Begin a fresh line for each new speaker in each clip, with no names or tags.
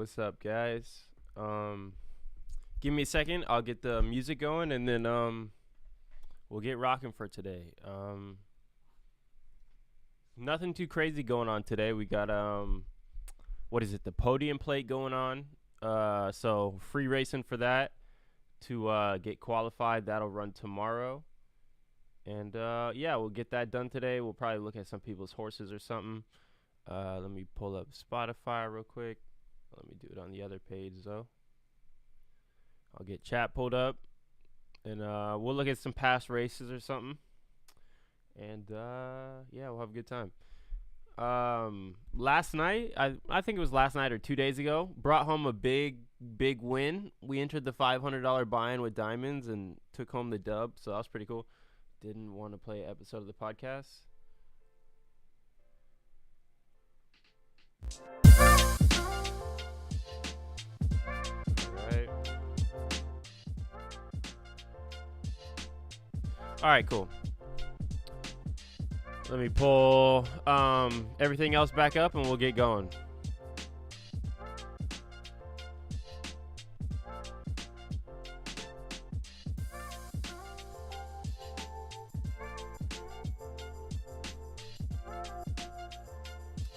What's up, guys? Give me a second. I'll get the music going, and then we'll get rocking for today. Nothing too crazy going on today. We got what is it? The Podium plate going on. So free racing for that to get qualified. That'll run tomorrow. And yeah, we'll get that done today. We'll probably look at some people's horses or something. Let me pull up Spotify real quick. Let me do it on the other page, though. I'll get chat pulled up, and we'll look at some past races or something. And yeah, we'll have a good time. Last night, I think it was last night or 2 days ago, brought home a big win. We entered the $500 buy-in with diamonds and took home the dub, so that was pretty cool. Didn't want to play an episode of the podcast. All right, cool. Let me pull everything else back up and we'll get going.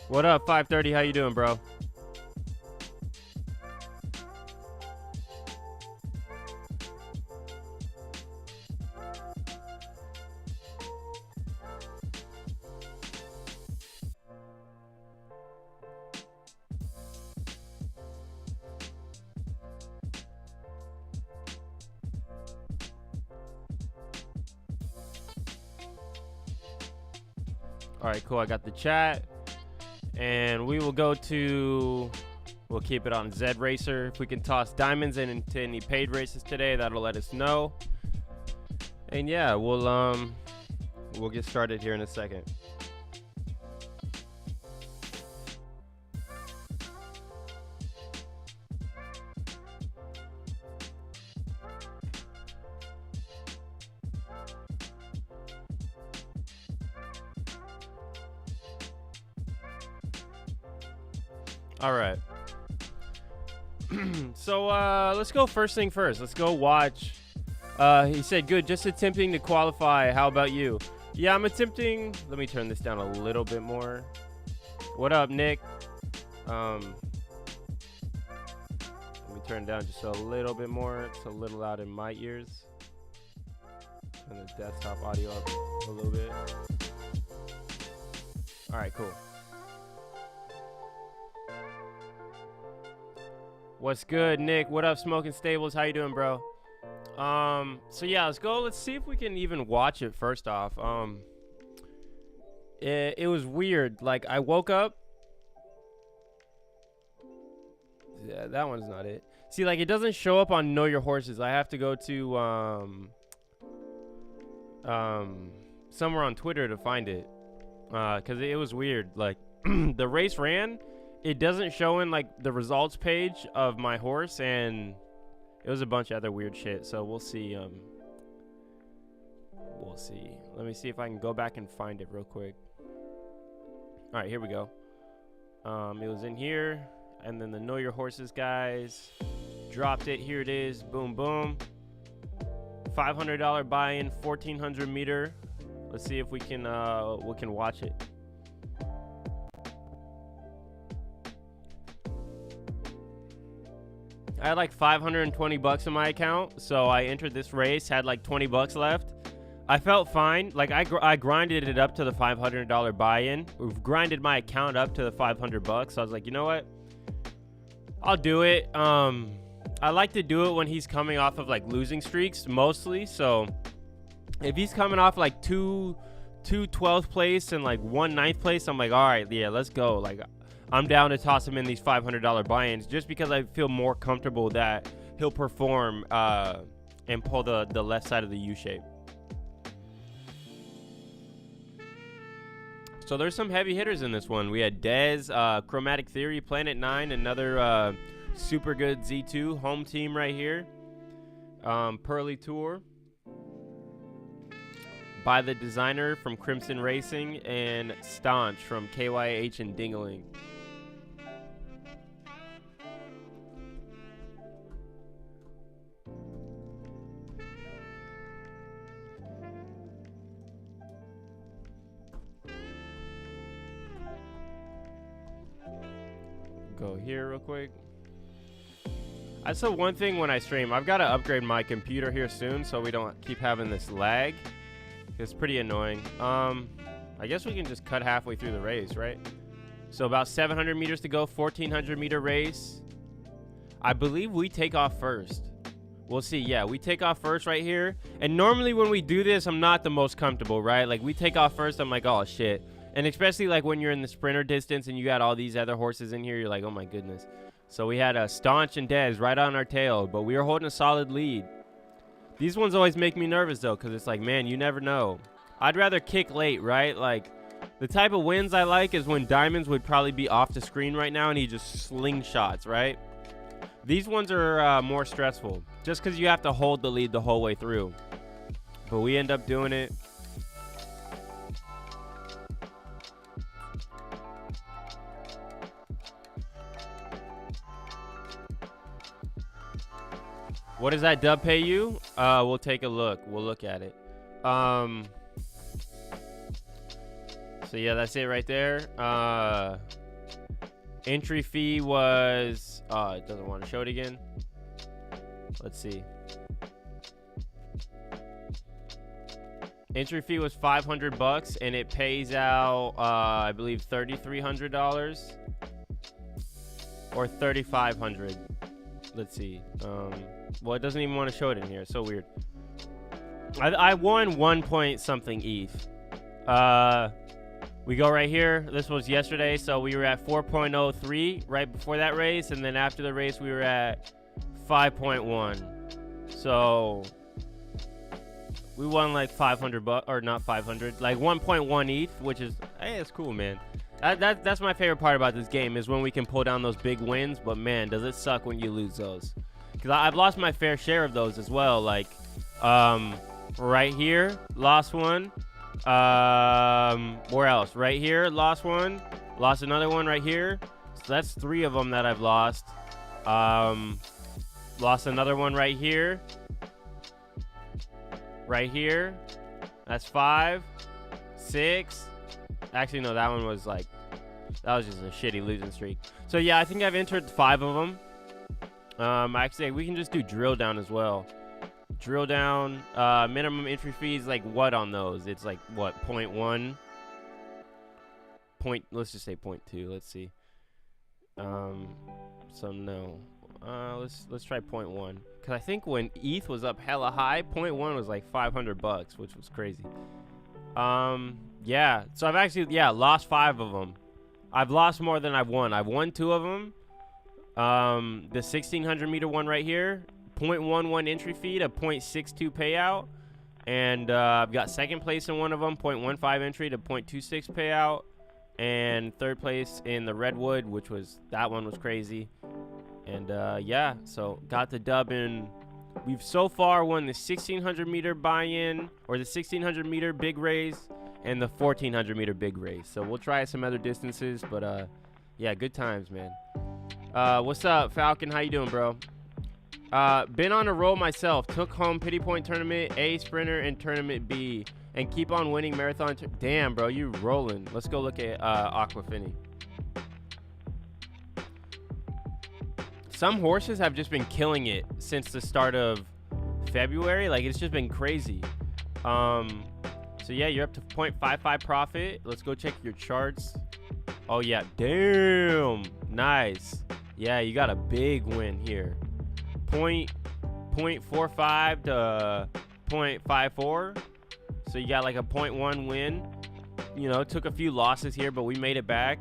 What up, 530? How you doing, bro? All right, cool. I got the chat. And we will go to, we'll keep it on Zed Racer. If we can toss diamonds into any paid races today, that'll let us know. And yeah, we'll get started here in a second. All right. So let's go first thing first. Let's go watch. He said, good, just attempting to qualify. How about you? Yeah, I'm attempting. Let me turn this down a little bit more. What up, Nick? Let me turn it down just a little bit more. It's a little loud in my ears. Turn the desktop audio up a little bit. All right, cool. What's good, Nick? What up, Smoking Stables? How you doing, bro? So yeah, let's go. Let's see if we can even watch it first off. It was weird. Like, I woke up. Yeah, that one's not it. See, like, it doesn't show up on Know Your Horses. I have to go to somewhere on Twitter to find it. Cause it was weird. Like, the race ran. It doesn't show in like the results page of my horse, and it was a bunch of other weird shit. So we'll see. We'll see. Let me see if I can go back and find it real quick. All right, here we go. It was in here, and then the Know Your Horses guys dropped it. Here it is. Boom, boom. $500 buy-in, 1,400 meter. Let's see if we can watch it. I had like 520 bucks in my account, so I entered this race, had like 20 bucks left. I felt fine. Like, I grinded it up to the $500 buy-in. We've grinded my account up to the 500 bucks. So I was like, you know what? I'll do it. I like to do it when he's coming off of like losing streaks mostly. So if he's coming off like two 12th place and like 1 9th place, I'm like, all right, yeah, let's go. Like, I'm down to toss him in these $500 buy-ins just because I feel more comfortable that he'll perform and pull the left side of the U shape. So there's some heavy hitters in this one. We had Dez, Chromatic Theory, Planet 9, another super good Z2 home team right here. Pearly Tour by the designer from Crimson Racing, and Staunch from KYH and Dingaling. Go here real quick. That's the one thing when I stream. I've got to upgrade my computer here soon so we don't keep having this lag. It's pretty annoying. I guess we can just cut halfway through the race, right? So about 700 meters to go, 1,400 meter race. I believe we take off first. We'll see. Yeah, we take off first right here. And normally when we do this, I'm not the most comfortable, right? Like we take off first, I'm like, oh shit. And especially like when you're in the sprinter distance and you got all these other horses in here, you're like, oh my goodness. So we had Staunch and Dez right on our tail, but we were holding a solid lead. These ones always make me nervous though, because it's like, man, you never know. I'd rather kick late, right? Like the type of wins I like is when Diamonds would probably be off the screen right now and he just slingshots, right? These ones are more stressful just because you have to hold the lead the whole way through. But we end up doing it. What does that dub pay you? We'll take a look. We'll look at it. So yeah, that's it right there. Entry fee was it doesn't want to show it again. Let's see. Entry fee was $500 and it pays out I believe $3,300 or $3,500. Let's see. Well, it doesn't even want to show it in here. It's so weird. I won 1 point something ETH. We go right here. This was yesterday, so we were at 4.03 right before that race, and then after the race we were at 5.1. So we won like $500 or not 500, like 1.1 ETH, which is hey, it's cool, man. That's my favorite part about this game is when we can pull down those big wins. But man, does it suck when you lose those? Because I've lost my fair share of those as well. Like right here, lost one. Where else? Right here, lost one. Lost another one right here. So that's 3 of them that I've lost. Lost another one right here. Right here. That's 5, 6. Actually, no, that one was like, that was just a shitty losing streak. So yeah, I think I've entered 5 of them. Actually, we can just do drill down as well. Drill down, minimum entry fees, like what on those? It's like what, 0.1? Let's just say 0.2. Let's see. So no. Let's try 0.1. Cause I think when ETH was up hella high, 0.1 was like $500, which was crazy. Yeah. So I've actually lost 5 of them. I've lost more than I've won. I've won 2 of them. The 1,600 meter one right here. 0.11 entry fee to 0.62 payout, and I've got second place in one of them, 0.15 entry to 0.26 payout, and third place in the Redwood, which was, that one was crazy. And yeah, so got the dub in. We've so far won the 1,600 meter buy-in, or the 1,600 meter big race, and the 1,400 meter big race. So we'll try some other distances, but yeah, good times, man. What's up, Falcon? How you doing, bro? Been on a roll myself. Took home Pity Point Tournament A, Sprinter, and Tournament B. And keep on winning Marathon. Damn, bro, you rolling. Let's go look at Aquafini. Some horses have just been killing it since the start of February. Like, it's just been crazy. So, yeah, you're up to 0.55 profit. Let's go check your charts. Oh, yeah. Damn. Nice. Yeah, you got a big win here. 0.45 to 0.54, so you got like a 0.1 win. You know, took a few losses here, but we made it back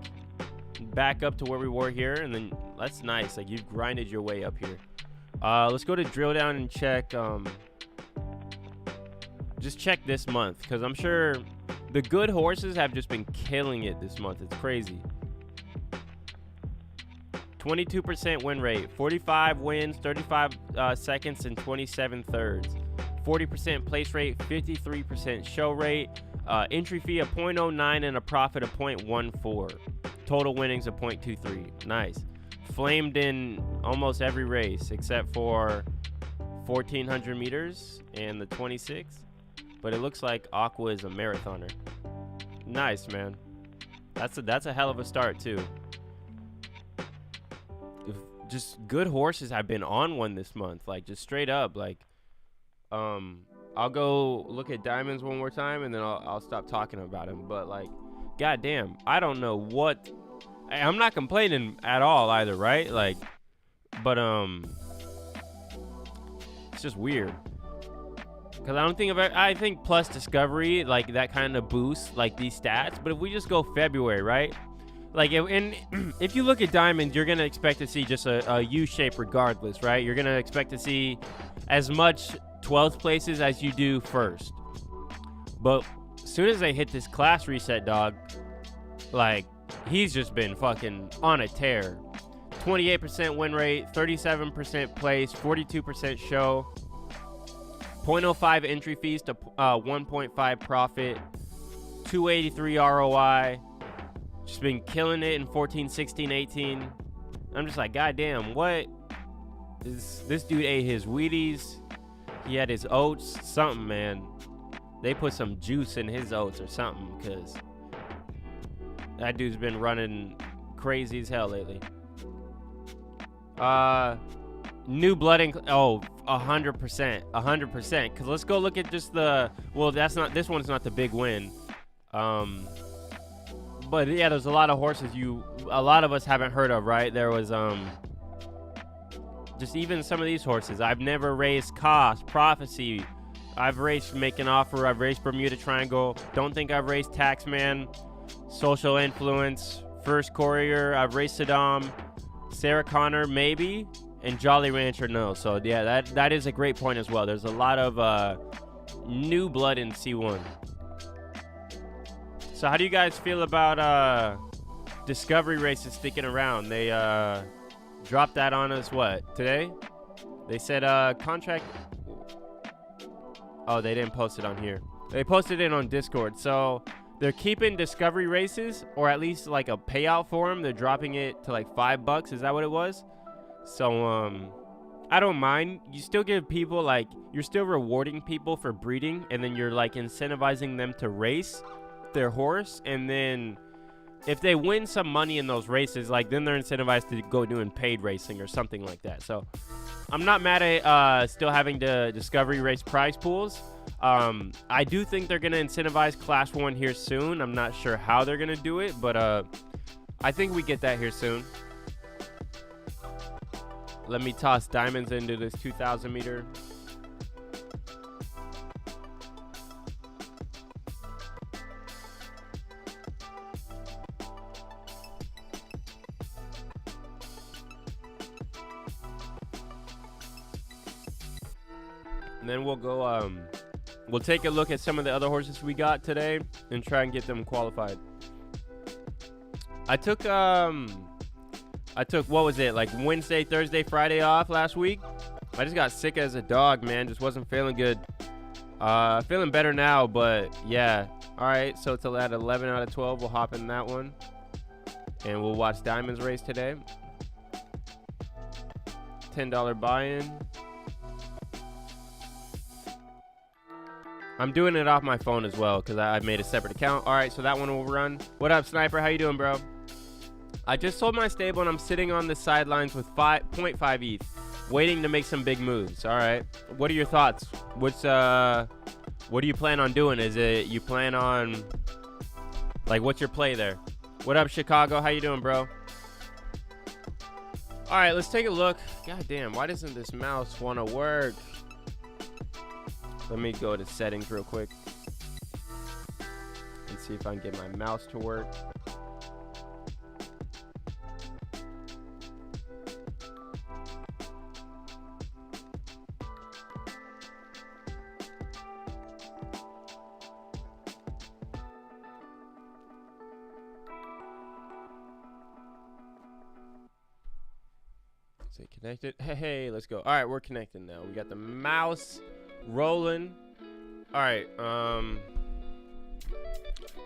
up to where we were here, and then that's nice. Like, you've grinded your way up here. Let's go to drill down and check. Just check this month, because I'm sure the good horses have just been killing it this month. It's crazy. 22% win rate, 45 wins, 35 seconds, and 27 thirds. 40% place rate, 53% show rate, entry fee of 0.09 and a profit of 0.14. Total winnings of 0.23. Nice. Flamed in almost every race except for 1,400 meters and the 26. But it looks like Aqua is a marathoner. Nice, man. That's a hell of a start too. just good horses have been on one this month. Like, just straight up. Like, I'll go look at diamonds one more time, and then I'll stop talking about them. But, like, goddamn, I don't know what. I'm not complaining at all either, right? Like, but it's just weird. Because I think plus Discovery, like, that kind of boosts, like, these stats. But if we just go February, right? Like, if you look at diamonds, you're going to expect to see just a U-shape regardless, right? You're going to expect to see as much 12th places as you do first. But as soon as they hit this class reset, dog, like, he's just been fucking on a tear. 28% win rate, 37% place, 42% show, 0.05 entry fees to 1.5 profit, 283 ROI. Just been killing it in 14, 16, 18. I'm just like, goddamn, what? This dude ate his Wheaties. He had his oats. Something, man. They put some juice in his oats or something, because that dude's been running crazy as hell lately. New blood 100%. 100%. Because let's go look at just this one's not the big win. But yeah, there's a lot of horses a lot of us haven't heard of, right? There was just even some of these horses. I've never raced Cost, Prophecy. I've raced Make an Offer. I've raced Bermuda Triangle. Don't think I've raced Taxman, Social Influence, First Courier. I've raced Saddam, Sarah Connor, maybe, and Jolly Rancher, no. So yeah, that is a great point as well. There's a lot of new blood in C1. So how do you guys feel about Discovery races sticking around? They dropped that on us, what, today? They said contract. Oh, they didn't post it on here. They posted it on Discord. So they're keeping Discovery races, or at least like a payout for them. They're dropping it to like $5. Is that what it was? So I don't mind. You still give people, like, you're still rewarding people for breeding, and then you're like incentivizing them to race their horse, and then if they win some money in those races, like, then they're incentivized to go doing paid racing or something like that. So I'm not mad at still having to Discovery race prize pools. I do think they're gonna incentivize Class 1 here soon. I'm not sure how they're gonna do it, but I think we get that here soon. Let me toss diamonds into this 2,000 meter. And then we'll go, we'll take a look at some of the other horses we got today and try and get them qualified. I took, what was it, like Wednesday, Thursday, Friday off last week. I just got sick as a dog, man. Just wasn't feeling good. Feeling better now, but yeah. All right, so till at 11 out of 12, we'll hop in that one. And we'll watch Diamonds race today. $10 buy-in. I'm doing it off my phone as well because I made a separate account. All right, so that one will run. What up, Sniper? How you doing, bro? I just sold my stable and I'm sitting on the sidelines with 0.5 ETH, waiting to make some big moves. All right. What are your thoughts? What do you plan on doing? Is it you plan on, like, what's your play there? What up, Chicago? How you doing, bro? All right, let's take a look. God damn, why doesn't this mouse want to work? Let me go to settings real quick and see if I can get my mouse to work. Is it connected? Hey, let's go. All right, we're connected now. We got the mouse rolling. All right,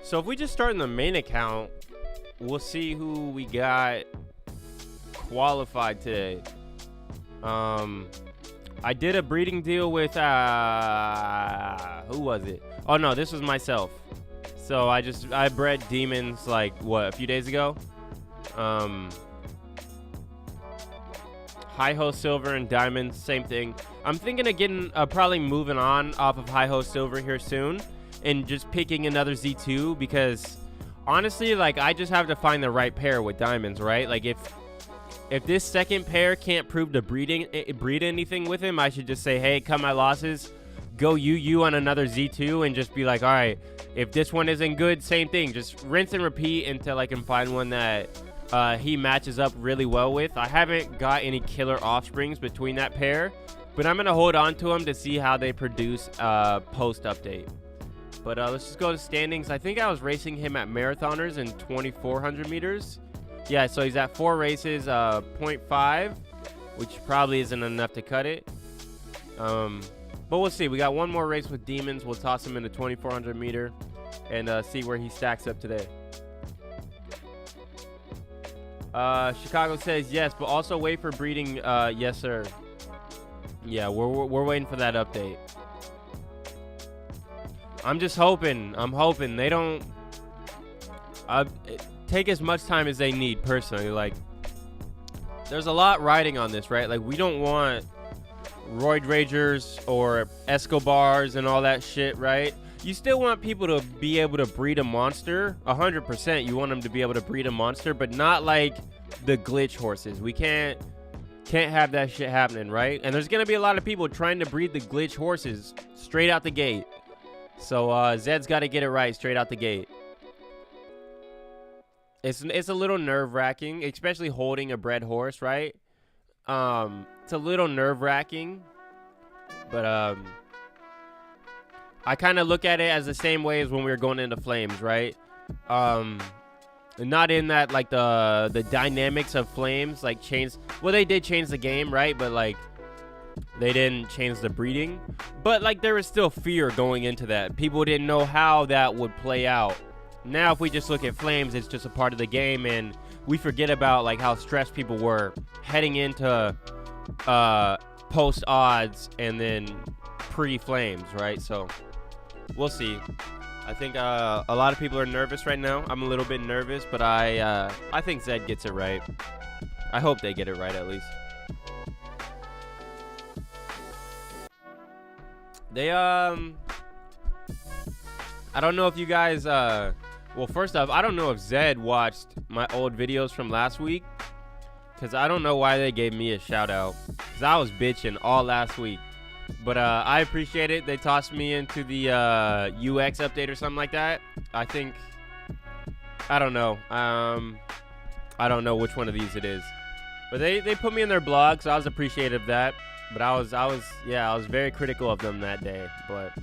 so if we just start in the main account, we'll see who we got qualified today. I did a breeding deal with who was it? Oh no, this was myself. So I bred demons like what, a few days ago. Hi-Ho Silver and Diamonds, same thing. I'm thinking of getting, probably moving on off of Hi-Ho Silver here soon and just picking another Z2 because honestly, like, I just have to find the right pair with diamonds, right? Like, if this second pair can't prove to breed anything with him, I should just say, hey, cut my losses, go UU on another Z2 and just be like, all right, if this one isn't good, same thing. Just rinse and repeat until I can find one that he matches up really well with. I haven't got any killer offsprings between that pair, but I'm going to hold on to them to see how they produce post-update. But let's just go to standings. I think I was racing him at Marathoners in 2,400 meters. Yeah, so he's at 4 races, 0.5, which probably isn't enough to cut it. But we'll see. We got one more race with Demons. We'll toss him in the 2,400 meter and see where he stacks up today. Chicago says yes, but also wait for breeding. Yes, sir. Yeah, we're waiting for that update. I'm just hoping. I'm hoping they don't take as much time as they need. Personally, like, there's a lot riding on this, right? Like, we don't want Roid Ragers or Escobars and all that shit, right? You still want people to be able to breed a monster. 100%. You want them to be able to breed a monster, but not like the glitch horses. We can't have that shit happening, right? And there's gonna be a lot of people trying to breed the glitch horses straight out the gate. So Zed's got to get it right straight out the gate. It's a little nerve-wracking, especially holding a bred horse, right? It's a little nerve-wracking, but I kind of look at it as the same way as when we were going into Flames, right? Not in that, like, the dynamics of Flames like changed. Well, they did change the game, right? But like, they didn't change the breeding. But like, there was still fear going into that. People didn't know how that would play out. Now, if we just look at Flames, it's just a part of the game, and we forget about like how stressed people were heading into post odds and then pre-Flames, right? So we'll see. I think a lot of people are nervous right now. I'm a little bit nervous, but I think Zed gets it right. I hope they get it right, at least. They I don't know if you guys well, first off, I don't know if Zed watched my old videos from last week, because I don't know why they gave me a shout out, because I was bitching all last week. But I appreciate it. They tossed me into the UX update or something like that. I think, I don't know. I don't know which one of these it is. But they put me in their blog, so I was appreciative of that. But I was very critical of them that day. But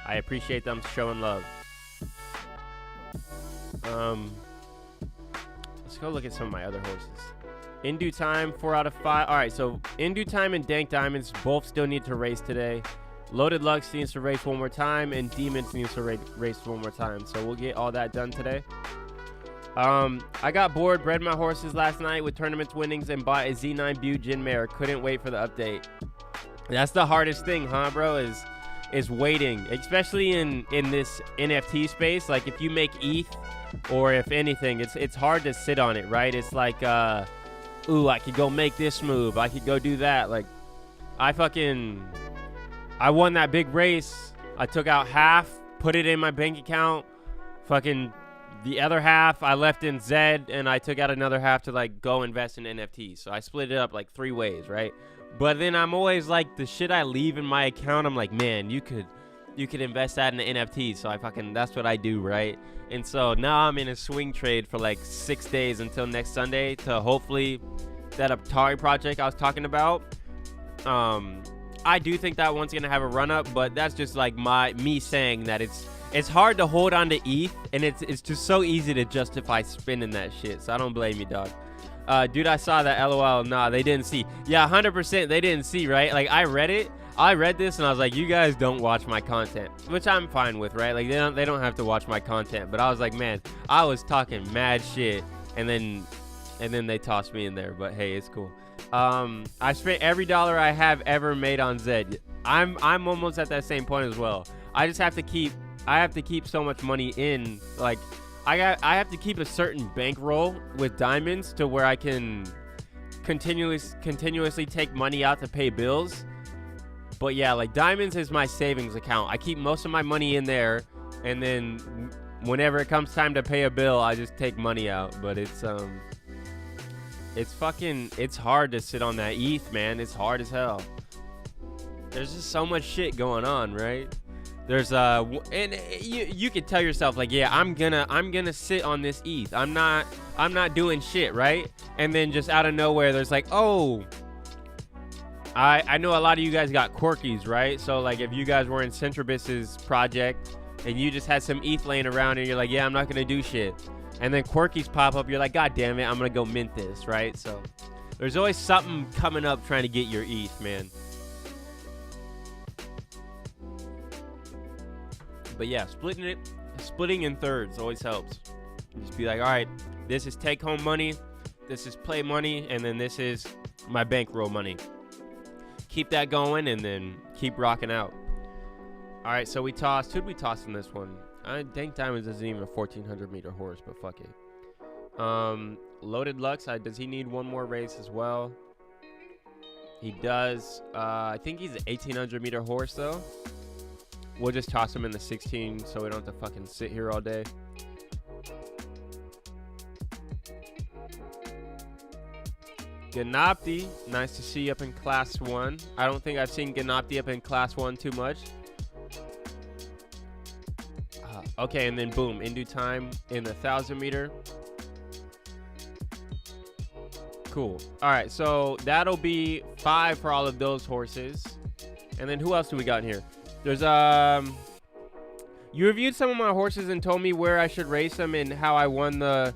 I appreciate them showing love. Let's go look at some of my other horses. In Due Time, 4 out of 5. All right, so In Due Time and Dank Diamonds both still need to race today. Loaded Lux needs to race one more time, and Demons needs to race one more time. So we'll get all that done today. I got bored, bred my horses last night with tournaments winnings, and bought a Z9 Butte Gin Mare. Couldn't wait for the update. That's the hardest thing, huh, bro? Is waiting, especially in this NFT space. Like, if you make ETH, or if anything, it's hard to sit on it, right? It's like, ooh, I could go make this move. I could go do that. Like, I won that big race. I took out half, put it in my bank account. Fucking the other half, I left in Zed, and I took out another half to, like, go invest in NFTs. So I split it up, like, 3 ways, right? But then I'm always, like, the shit I leave in my account, I'm like, man, you could invest that in the NFTs. So that's what I do, right? And so now I'm in a swing trade for like 6 days until next Sunday to hopefully that Atari project I was talking about. I do think that one's gonna have a run up, but that's just like me saying that it's hard to hold on to ETH, and it's just so easy to justify spending that shit. So I don't blame you, dog. Dude, I saw that. LOL. Nah, they didn't see. Yeah, 100% they didn't see, right? Like, I read this and I was like, you guys don't watch my content, which I'm fine with, right? Like, they don't have to watch my content, but I was like, man, I was talking mad shit, and then they tossed me in there. But hey, it's cool. I spent every dollar I have ever made on Zed. I'm almost at that same point as well. I just have to keep so much money in. Like, I have to keep a certain bankroll with diamonds to where I can continuously take money out to pay bills. But yeah, like diamonds is my savings account. I keep most of my money in there, and then whenever it comes time to pay a bill, I just take money out. But it's hard to sit on that ETH, man. It's hard as hell. There's just so much shit going on, right? There's and you could tell yourself like, yeah, I'm gonna sit on this ETH. I'm not doing shit, right? And then just out of nowhere, there's like, oh, I know a lot of you guys got Quirkies, right? So like if you guys were in Centribus's project and you just had some ETH laying around and you're like, yeah, I'm not gonna do shit, and then Quirkies pop up, you're like, god damn it, I'm gonna go mint this, right? So there's always something coming up trying to get your ETH, man. But yeah, splitting in thirds always helps. Just be like, all right, this is take home money, this is play money, and then this is my bankroll money. Keep that going and then keep rocking out. All right, so we tossed. Who'd we toss in this one? Dank Diamonds isn't even a 1,400 meter horse, but fuck it. Loaded Lux, does he need one more race as well? He does. I think he's an 1,800 meter horse though. We'll just toss him in the 16 so we don't have to fucking sit here all day. Ganopti, nice to see you up in class 1. I don't think I've seen Ganopti up in class 1 too much. Okay, and then boom, in due time in the 1,000 meter. Cool. All right, so that'll be 5 for all of those horses. And then who else do we got in here? There's you reviewed some of my horses and told me where I should race them and how I won the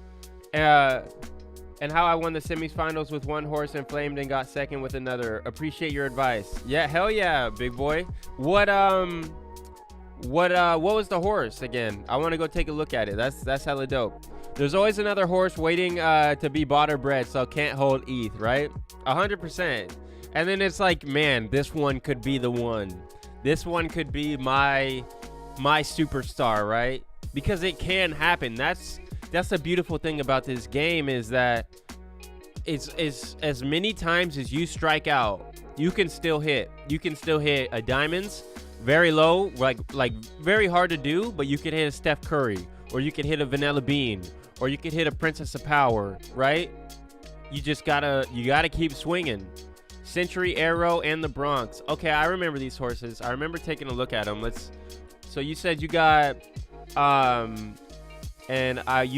semifinals with one horse and flamed and got second with another. Appreciate your advice. Yeah, hell yeah, big boy. What was the horse again? I want to go take a look at it. That's hella dope. There's always another horse waiting to be bought or bred, so can't hold ETH, right? 100%. And then it's like, man, this one could be the one. This one could be my superstar, right? Because it can happen. That's the beautiful thing about this game, is that it's as many times as you strike out, you can still hit. You can still hit a diamonds, very low, like very hard to do, but you can hit a Steph Curry, or you can hit a Vanilla Bean, or you can hit a Princess of Power, right? You just gotta keep swinging. Century Arrow and the Bronx. Okay, I remember these horses. I remember taking a look at them. So you said you got you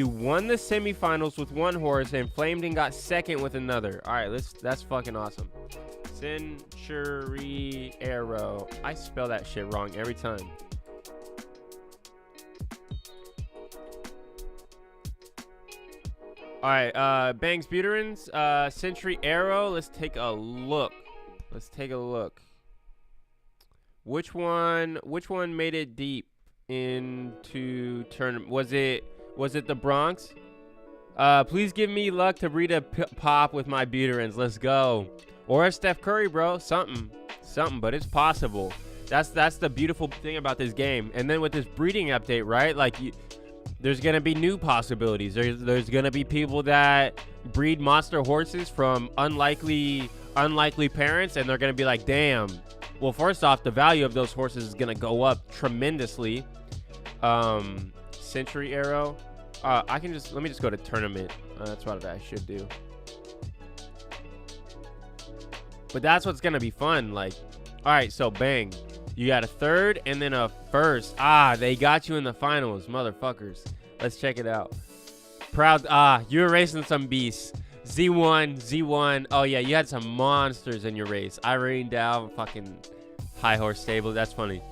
won the semifinals with one horse and flamed and got second with another. All right, that's fucking awesome. Century Arrow. I spell that shit wrong every time. All right, Bangs Buterins, Century Arrow. Let's take a look. Which one made it deep into tournament? Was it the Bronx? Please give me luck to breed a pop with my Buterins. Let's go. Or a Steph Curry, bro. Something, but it's possible. That's the beautiful thing about this game. And then with this breeding update, right? Like there's gonna be new possibilities. There's gonna be people that breed monster horses from unlikely parents, and they're gonna be like, damn. Well, first off, the value of those horses is gonna go up tremendously. Century Arrow. Let me just go to tournament. That's what I should do. But that's what's gonna be fun. Like, all right, so bang. You got a third and then a first. They got you in the finals, motherfuckers. Let's check it out. Proud. You were racing some beasts. Z1. Oh, yeah, you had some monsters in your race. Irene Dow, fucking high horse stable. That's funny.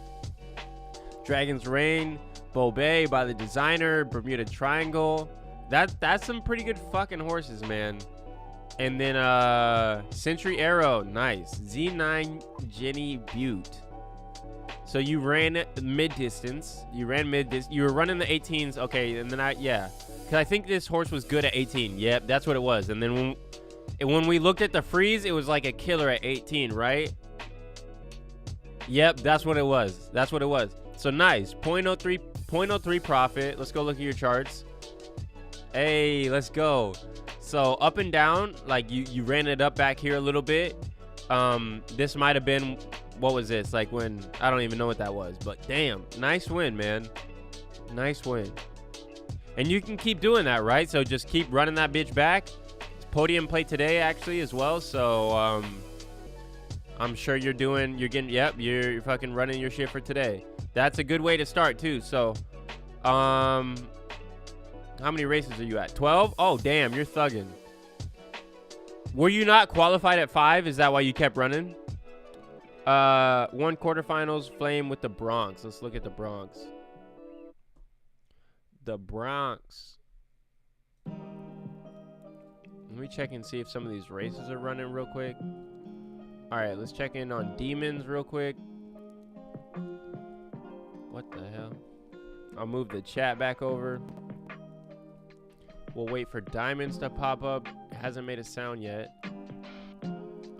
Dragon's Reign, Bobet by the designer, Bermuda Triangle. That's some pretty good fucking horses, man. And then Century Arrow, nice. Z9 Jenny Butte. So you ran mid-distance. You were running the 18s. Okay, and then because I think this horse was good at 18. Yep, that's what it was. And then when we looked at the freeze, it was like a killer at 18, right? Yep, that's what it was. So nice. 0.03 profit. Let's go look at your charts. Hey, let's go. So up and down, like you ran it up back here a little bit. This might have been, what was this? Like when, I don't even know what that was, but damn, nice win, man. Nice win. And you can keep doing that, right? So just keep running that bitch back. It's Podium play today actually as well. So I'm sure you're fucking running your shit for today. That's a good way to start too. So how many races are you at? 12? Oh damn, you're thugging. Were you not qualified at 5? Is that why you kept running? 1 quarterfinals, Flame with the Bronx. Let's look at the Bronx. The Bronx. Let me check and see if some of these races are running real quick. All right, let's check in on Demons real quick. What the hell? I'll move the chat back over. We'll wait for Diamonds to pop up. It hasn't made a sound yet.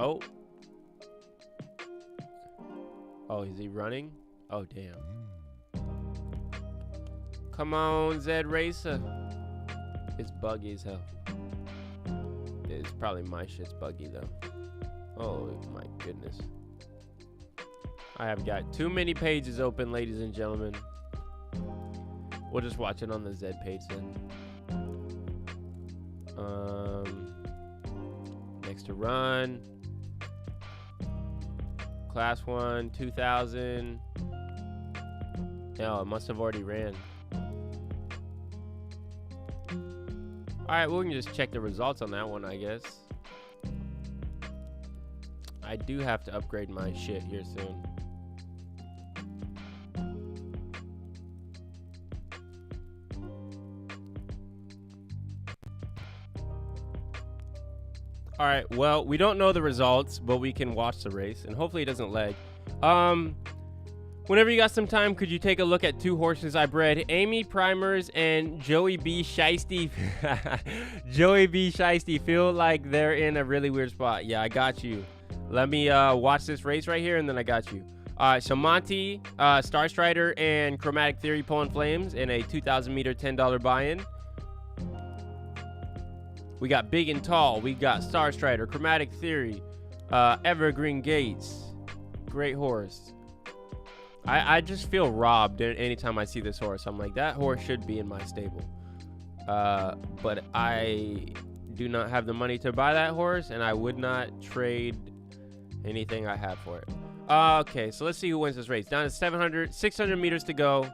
Oh. Oh, is he running? Oh, damn. Come on, Zed Racer. It's buggy as hell. It's probably my shit's buggy, though. Oh, my goodness. I have got too many pages open, ladies and gentlemen. We'll just watch it on the Zed page then. Next to run. Class 1, 2000. Oh, it must have already ran. Alright, well, we can just check the results on that one, I guess. I do have to upgrade my shit here soon. All right, well, we don't know the results, but we can watch the race, and hopefully it doesn't lag. Whenever you got some time, could you take a look at 2 horses I bred? Amy Primers and Joey B. Shiesty. Joey B. Shiesty feel like they're in a really weird spot. Yeah, I got you. Let me watch this race right here, and then I got you. All right, so Monty, Star Strider, and Chromatic Theory pulling flames in a 2,000 meter $10 buy-in. We got Big and Tall. We got Star Strider, Chromatic Theory, Evergreen Gates. Great horse. I just feel robbed anytime I see this horse. I'm like, that horse should be in my stable. But I do not have the money to buy that horse, and I would not trade anything I have for it. Okay, so let's see who wins this race. Down to 600 meters to go.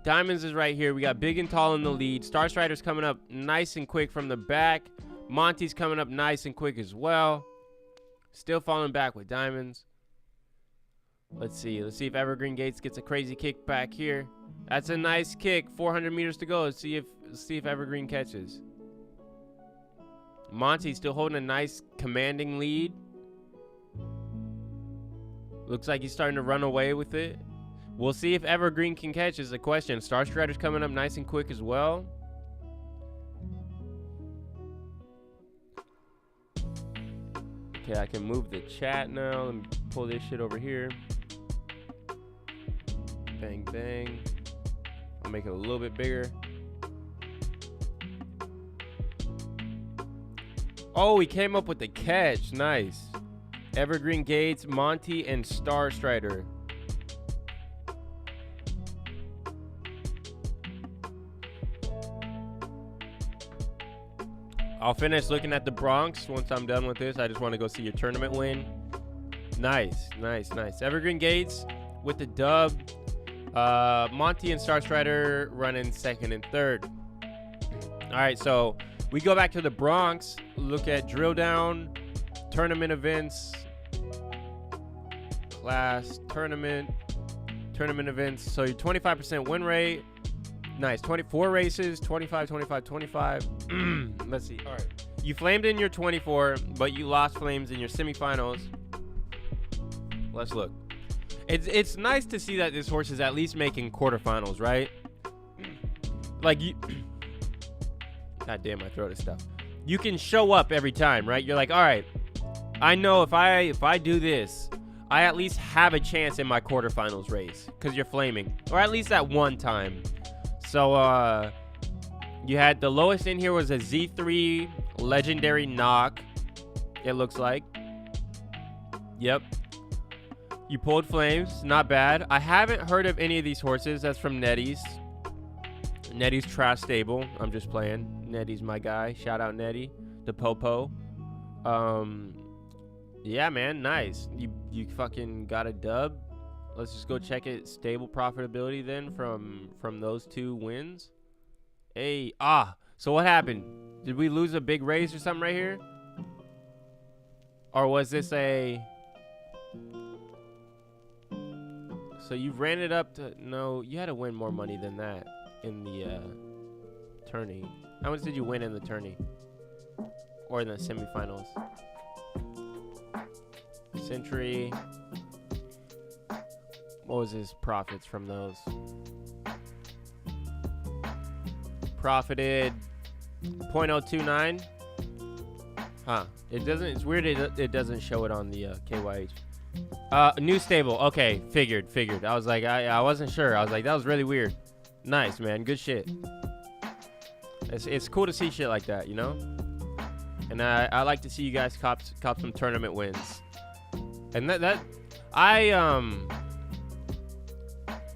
Diamonds is right here. We got Big and Tall in the lead. Star Strider's coming up nice and quick from the back. Monty's coming up nice and quick as well. Still falling back with Diamonds. Let's see if Evergreen Gates gets a crazy kick back here. That's a nice kick. 400 meters to go. Let's see if Evergreen catches. Monty's still holding a nice commanding lead. Looks like he's starting to run away with it. We'll see if Evergreen can catch is the question. Star Strider's coming up nice and quick as well. Okay, I can move the chat now. Let me pull this shit over here. Bang, bang. I'll make it a little bit bigger. Oh, he came up with the catch. Nice. Evergreen Gates, Monty, and Star Strider. I'll finish looking at the Bronx once I'm done with this. I just want to go see your tournament win. Nice, nice, nice. Evergreen Gates with the dub. Monty and Star Strider running 2nd and 3rd. All right, so we go back to the Bronx. Look at drill down, tournament events, class, tournament events. So your 25% win rate. Nice. 24 races, 25, 25, 25. Let's see. All right. You flamed in your 24, but you lost flames in your semifinals. Let's look. It's nice to see that this horse is at least making quarterfinals, right? Like you. God damn, my throat is stuff. You can show up every time, right? You're like, all right, I know if I do this, I at least have a chance in my quarterfinals race because you're flaming, or at least that one time. So you had the lowest in here was a Z3 Legendary knock, it looks like. Yep. You pulled flames. Not bad. I haven't heard of any of these horses. That's from Nettie's. Nettie's Trash Stable. I'm just playing. Nettie's my guy. Shout out Nettie. The Popo. Yeah, man. Nice. You fucking got a dub. Let's just go check it. Stable profitability then from those 2 wins. Hey. So what happened? Did we lose a big raise or something right here? Or was this a... So you ran it up to... No, you had to win more money than that in the tourney. How much did you win in the tourney? Or in the semifinals? Century. What was his profits from those? Profited 0.029. Huh. It doesn't... It's weird it doesn't show it on the KYH. New stable. Okay, figured. I was like, I wasn't sure. I was like, that was really weird. Nice, man. Good shit. It's cool to see shit like that, you know? And I like to see you guys cop some tournament wins. And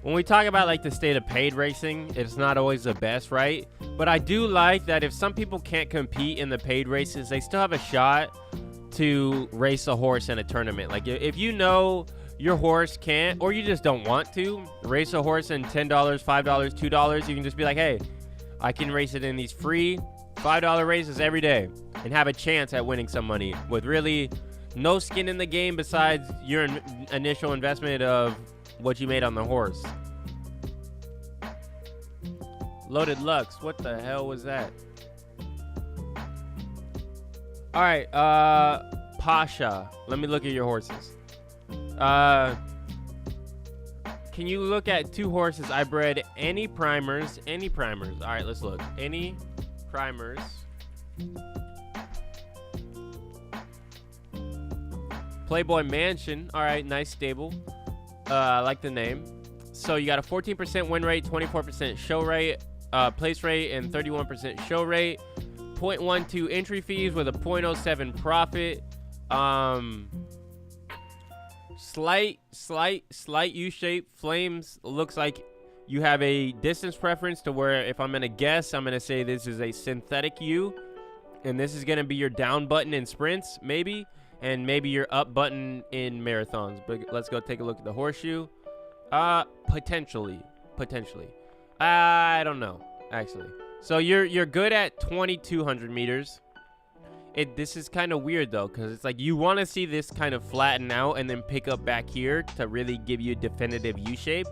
when we talk about like the state of paid racing, it's not always the best, right? But I do like that if some people can't compete in the paid races, they still have a shot to race a horse in a tournament. Like if you know your horse can't, or you just don't want to race a horse in $10, $5, $2, you can just be like, hey, I can race it in these free $5 races every day and have a chance at winning some money with really no skin in the game besides your initial investment of what you made on the horse. Loaded Lux, what the hell was that? All right, Pasha. Let me look at your horses. Can you look at 2 horses I bred? Any primers? All right, let's look. Any primers? Playboy Mansion. All right, nice stable. I like the name. So you got a 14% win rate, 24% show rate, place rate, and 31% show rate. 0.12 entry fees with a 0.07 profit. Slight U-shape. Flames looks like you have a distance preference to where, if I'm gonna guess, I'm gonna say this is a synthetic U, and this is gonna be your down button in sprints, maybe, and maybe your up button in marathons. But let's go take a look at the horseshoe. Potentially. I don't know, actually. So you're good at 2,200 meters. This is kind of weird though, because it's like you want to see this kind of flatten out and then pick up back here to really give you a definitive U shape.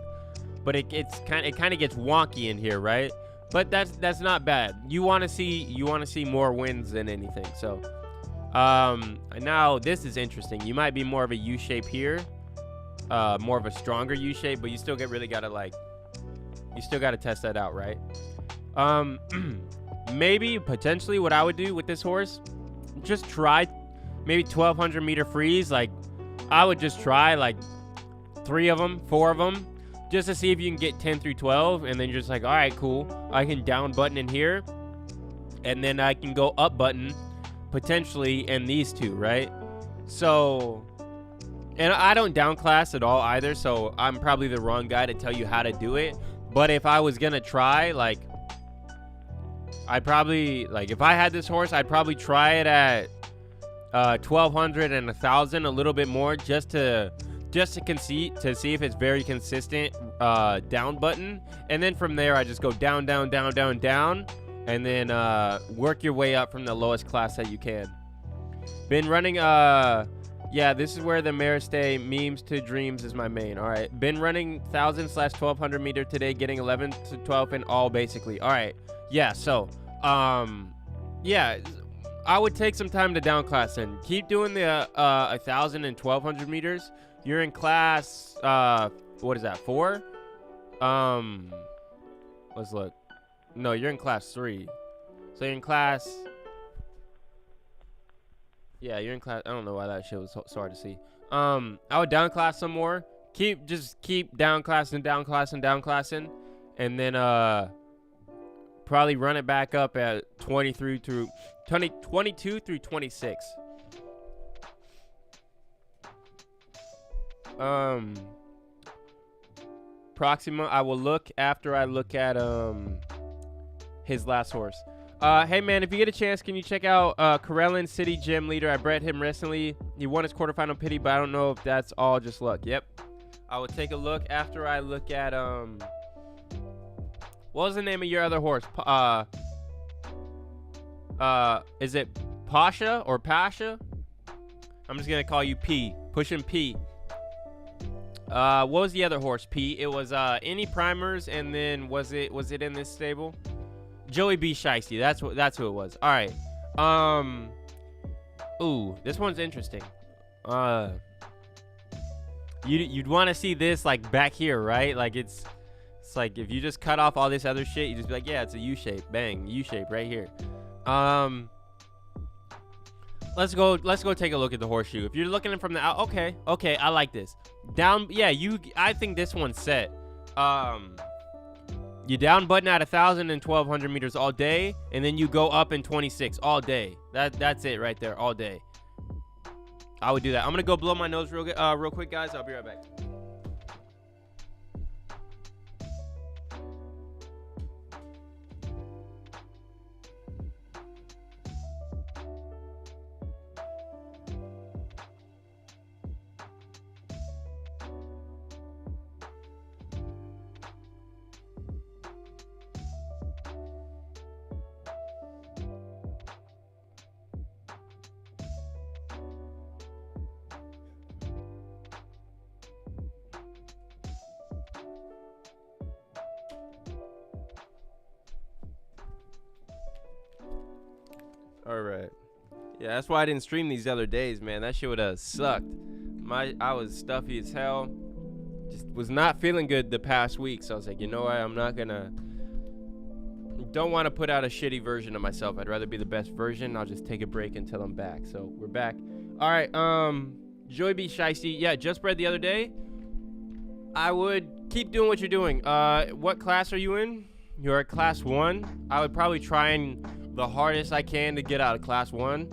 But it kind of gets wonky in here, right? But that's not bad. You want to see more wins than anything. So now this is interesting. You might be more of a U shape here, more of a stronger U shape, but you still gotta test that out, right? Maybe potentially what I would do with this horse, just try maybe 1,200 meter freeze. Like I would just try like 4 of them, just to see if you can get 10 through 12, and then you're just like, all right, cool. I can down button in here, and then I can go up button potentially in these 2, right? So, and I don't down class at all either, so I'm probably the wrong guy to tell you how to do it. But if I was gonna try, like, I'd probably, like, if I had this horse, I'd probably try it at 1,200 and 1,000, a little bit more, just to see if it's very consistent down button. And then from there, I just go down, down, down, down, down, and then work your way up from the lowest class that you can. Been running, yeah, this is where the Maristay memes to dreams is my main. All right, been running 1,000/1,200 meter today, getting 11 to 12 in all, basically. All right. Yeah, so, yeah, I would take some time to down class in. Keep doing the 1,000 and 1,200 meters. You're in class, what is that, 4? Let's look. No, you're in class 3. So you're in class, yeah, you're in class. I don't know why that shit was so hard to see. I would down class some more. Just keep down classing, and then, probably run it back up at 22 through 26. Proxima, I will look after I look at his last horse. Hey man, if you get a chance, can you check out Karelin City Gym Leader? I bred him recently. He won his quarterfinal pity, but I don't know if that's all just luck. Yep. I will take a look after I look at what was the name of your other horse? Is it Pasha or Pasha? I'm just gonna call you P. Pushing P. What was the other horse? P. It was any primers, and then was it in this stable? Joey B. Shiesty. That's who it was. All right. Ooh, this one's interesting. You'd want to see this like back here, right? Like it's like if you just cut off all this other shit, you just be like, yeah, it's a U shape. Bang, U shape right here. Let's go take a look at the horseshoe. If you're looking from the out, okay, I like this. Down, yeah, I think this one's set. You down button at 1,000 and 1,200 meters all day, and then you go up in 26 all day. That's it right there, all day. I would do that. I'm gonna go blow my nose real quick, guys. I'll be right back. All right. Yeah, that's why I didn't stream these other days, man. That shit would have sucked. I was stuffy as hell. Just was not feeling good the past week, so I was like, you know what? I'm not gonna. Don't want to put out a shitty version of myself. I'd rather be the best version. I'll just take a break until I'm back. So we're back. All right. Joy B. Shiesty. Yeah, just bred the other day. I would keep doing what you're doing. What class are you in? You're at class 1. I would probably try and the hardest I can to get out of class 1.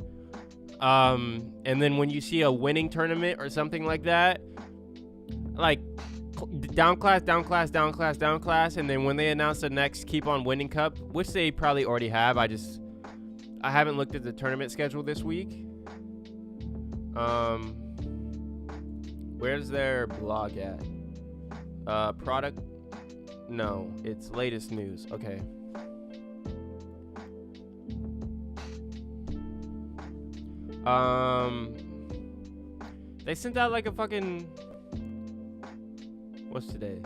And then when you see a winning tournament or something like that, like down class, and then when they announce the next keep on winning cup, which they probably already have, I haven't looked at the tournament schedule this week. Where's their blog at? Product? No, it's latest news. Okay. They sent out like a fucking, what's today?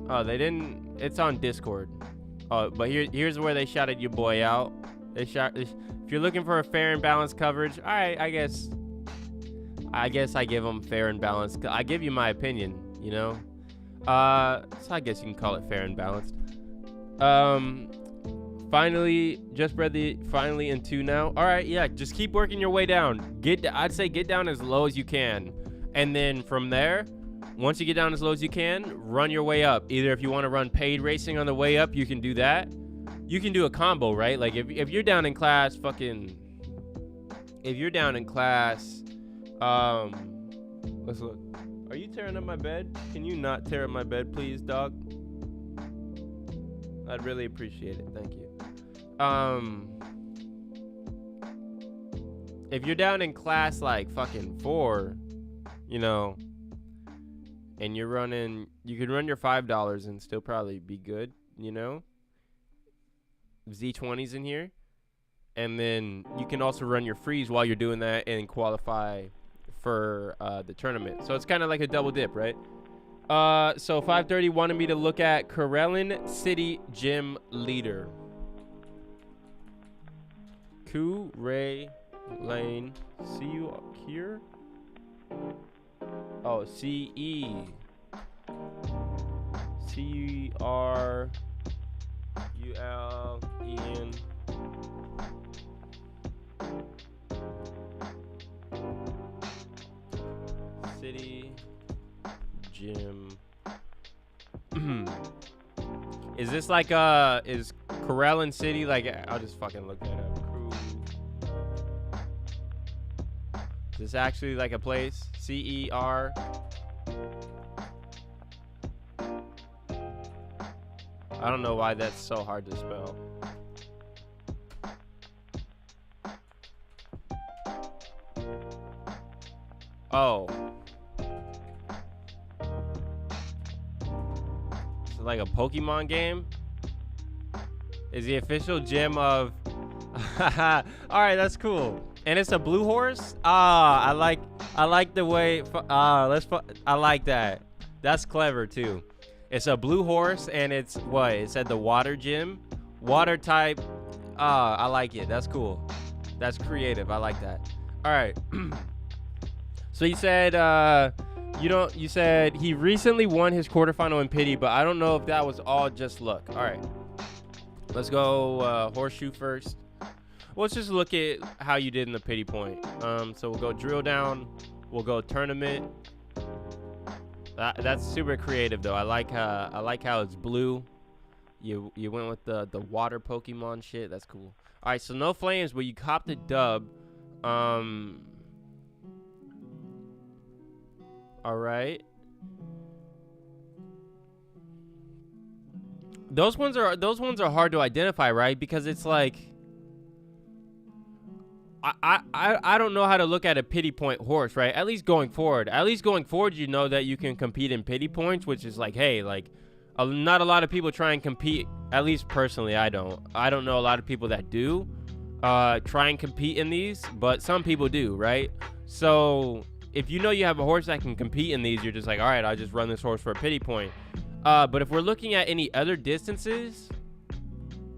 Oh, they didn't, it's on Discord. Oh, but here's where they shouted your boy out. If you're looking for a fair and balanced coverage, all right, I guess I give them fair and balanced. I give you my opinion, you know? So I guess you can call it fair and balanced. Finally, just bred finally in 2 now. All right, yeah, just keep working your way down. I'd say get down as low as you can. And then from there, once you get down as low as you can, run your way up. Either if you want to run paid racing on the way up, you can do that. You can do a combo, right? Like if you're down in class let's look. Are you tearing up my bed? Can you not tear up my bed, please, dog? I'd really appreciate it. Thank you. If you're down in class like fucking 4, you know, and you're running, you could run your $5 and still probably be good, you know? Z20's in here. And then you can also run your freeze while you're doing that and qualify for the tournament. So it's kind of like a double dip, right? So 530 wanted me to look at Karelin City Gym Leader. Ku Ray Lane. See you here? Oh, CE. CRULEN. City Gym Is this like is Corellan City like? I'll just fucking look that up. Is this actually like a place? CER. I don't know why that's so hard to spell. Oh. Is it like a Pokemon game? Is the official gym of... Alright, that's cool. And it's a blue horse? Ah, I like the way... I like that. That's clever, too. It's a blue horse, and it's... What? It said the water gym? Water type. I like it. That's cool. That's creative. I like that. Alright. So you said you said he recently won his quarterfinal in pity, but I don't know if that was all just luck. All right, let's go horseshoe first. Let's just look at how you did in the pity point. So we'll go drill down, we'll go tournament. That's super creative though. I like how it's blue. You went with the water Pokemon shit. That's cool. All right, so no flames, but you copped a dub. All right. Those ones are hard to identify, right? Because it's like I don't know how to look at a pity point horse, right? At least going forward, you know that you can compete in pity points, which is like, hey, like not a lot of people try and compete. At least personally, I don't know a lot of people that do try and compete in these, but some people do, right? So if you know you have a horse that can compete in these, you're just like, all right, I'll just run this horse for a pity point. But if we're looking at any other distances,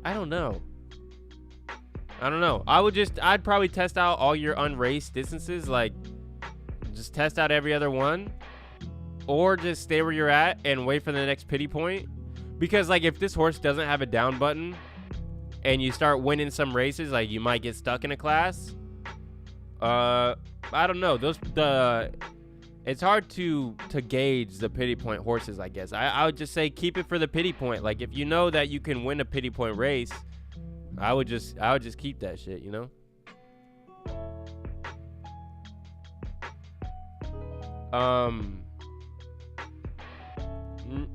I don't know. I'd probably test out all your unraced distances, like just test out every other one, or just stay where you're at and wait for the next pity point. Because like if this horse doesn't have a down button and you start winning some races, like you might get stuck in a class. I don't know. It's hard to gauge the pity point horses, I guess. I would just say keep it for the pity point. Like if you know that you can win a pity point race, I would just keep that shit, you know?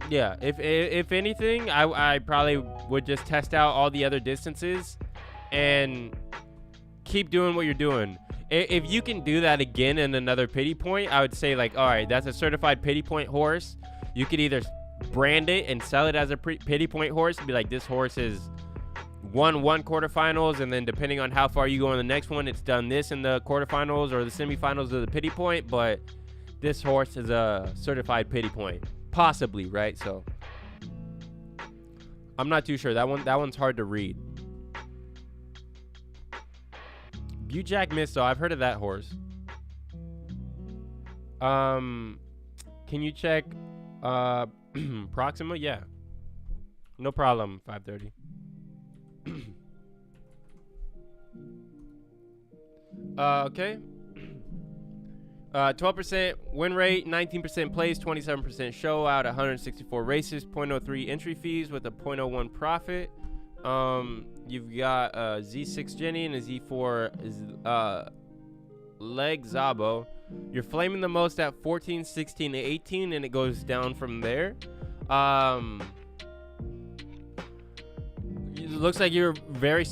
Yeah, if anything, I probably would just test out all the other distances and keep doing what you're doing. If you can do that again in another pity point, I would say like, all right, that's a certified pity point horse. You could either brand it and sell it as a pity point horse and be like, this horse is won quarterfinals, and then depending on how far you go in the next one, it's done this in the quarterfinals or the semifinals of the pity point, but this horse is a certified pity point, possibly, right? So I'm not too sure. That one's hard to read. Bujack Misto, I've heard of that horse. Can you check Proxima? Yeah, no problem. 5:30. 12% win rate, 19% plays, 27% show out, 164 races, 0.03 entry fees with a 0.01 profit. You've got a Z6 Jenny and a Z4 Leg Zabo. You're flaming the most at 14, 16, 18, and it goes down from there. It looks like you're very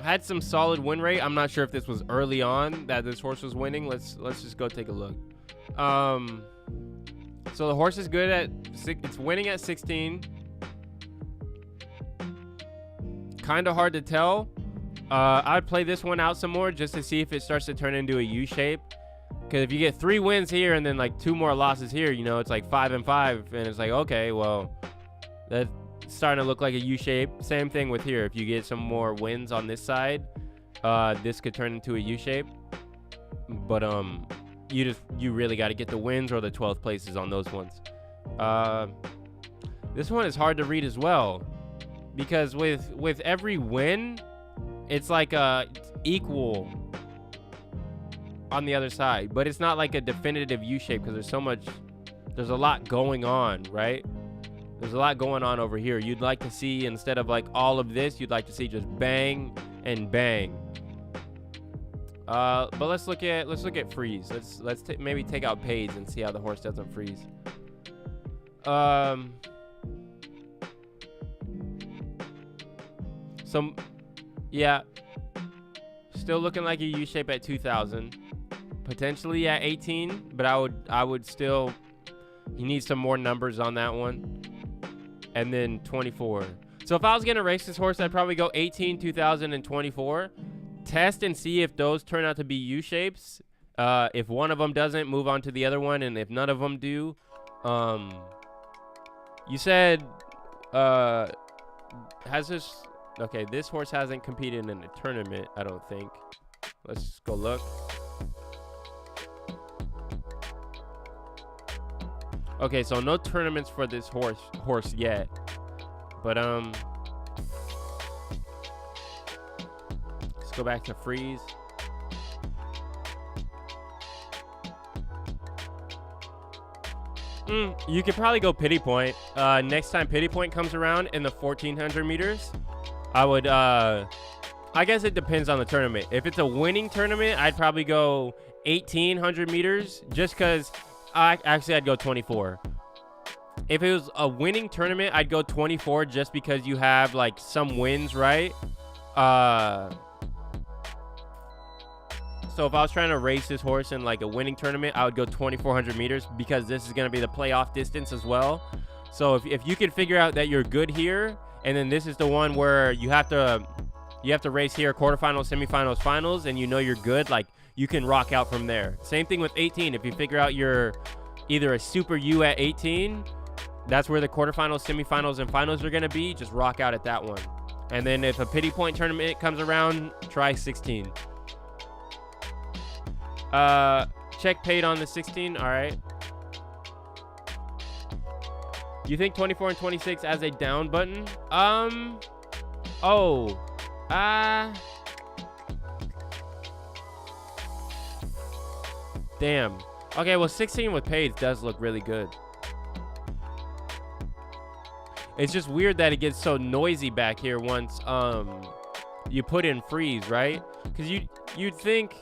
had some solid win rate. I'm not sure if this was early on that this horse was winning. Let's just go take a look. So the horse is good at it's winning at 16. Kind of hard to tell. I'd play this one out some more just to see if it starts to turn into a U shape. Because if you get 3 wins here and then like 2 more losses here, you know, it's like 5 and 5, and it's like, okay, well, that's starting to look like a U shape. Same thing with here. If you get some more wins on this side, this could turn into a U shape. But you really got to get the wins or the 12th places on those ones. This one is hard to read as well, because with every win, it's like it's equal on the other side, but it's not like a definitive U shape because there's a lot going on, right? There's a lot going on over here. You'd like to see, instead of like all of this, you'd like to see just bang and bang. But let's look at freeze. Let's maybe take out Pades and see how the horse doesn't freeze. Yeah, still looking like a U shape at 2,000, potentially at 18, but I would still, you need some more numbers on that one. And then 24. So if I was gonna race this horse, I'd probably go 18, 2,000, and 24. Test and see if those turn out to be U shapes. If one of them doesn't, move on to the other one, and if none of them do, you said, has this? Okay, this horse hasn't competed in a tournament, I don't think. Let's go look. Okay, so no tournaments for this horse yet. But let's go back to freeze. You could probably go pity point. Next time pity point comes around in the 1,400 meters, I would, I guess it depends on the tournament. If it's a winning tournament, I'd probably go 1,800 meters just because I'd go 24. If it was a winning tournament, I'd go 24 just because you have like some wins, right? So if I was trying to race this horse in like a winning tournament, I would go 2,400 meters because this is going to be the playoff distance as well. So if you can figure out that you're good here, and then this is the one where you have to race here, quarterfinals, semifinals, finals, and you know you're good, like you can rock out from there. Same thing with 18. If you figure out you're either a super U at 18, that's where the quarterfinals, semifinals, and finals are going to be. Just rock out at that one. And then if a pity point tournament comes around, try 16. Check paid on the 16. All right. You think 24 and 26 as a down button? Damn. Okay, well, 16 with paid does look really good. It's just weird that it gets so noisy back here once you put in freeze, right? Because you'd think,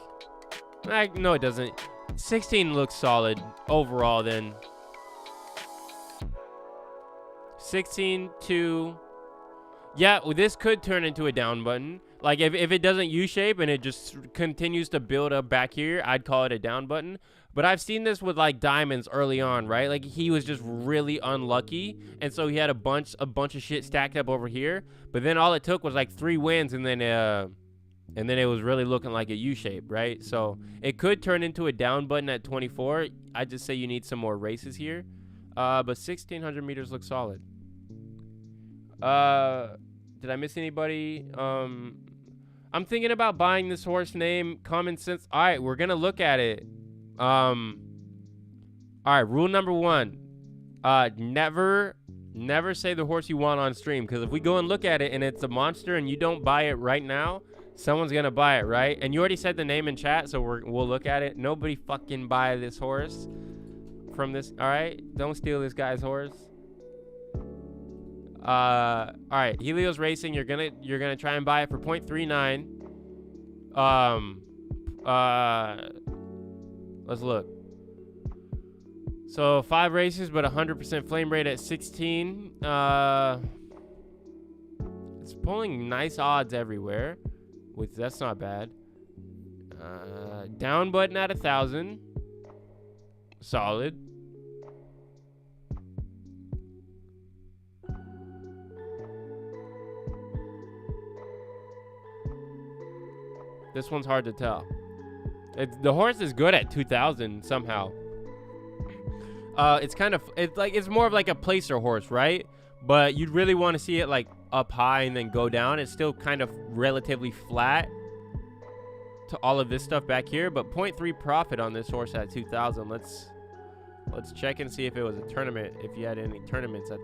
no, it doesn't. 16 looks solid overall then. 16 to, yeah, well, this could turn into a down button. Like if it doesn't U-shape and it just continues to build up back here, I'd call it a down button. But I've seen this with like diamonds early on, right? Like he was just really unlucky, and so he had a bunch of shit stacked up over here. But then all it took was like 3 wins, and then it was really looking like a U-shape, right? So it could turn into a down button at 24. I just say you need some more races here. But 1,600 meters looks solid. Did I miss anybody? I'm thinking about buying this horse name Common Sense. All right, we're gonna look at it. All right, rule number 1. Never say the horse you want on stream, because if we go and look at it and it's a monster and you don't buy it right now, someone's gonna buy it, right? And you already said the name in chat, so we'll look at it. Nobody fucking buy this horse from this. All right, don't steal this guy's horse. All right, Helios Racing, you're gonna try and buy it for 0.39. Let's look. So 5 races, but 100% flame rate at 16. It's pulling nice odds everywhere, which that's not bad. Down button at 1,000. Solid. This one's hard to tell. The horse is good at 2,000 somehow. It's more of like a placer horse, right? But you'd really want to see it like up high and then go down. It's still kind of relatively flat to all of this stuff back here, but 0.3 profit on this horse at 2,000. Let's check and see if it was a tournament, if you had any tournaments at.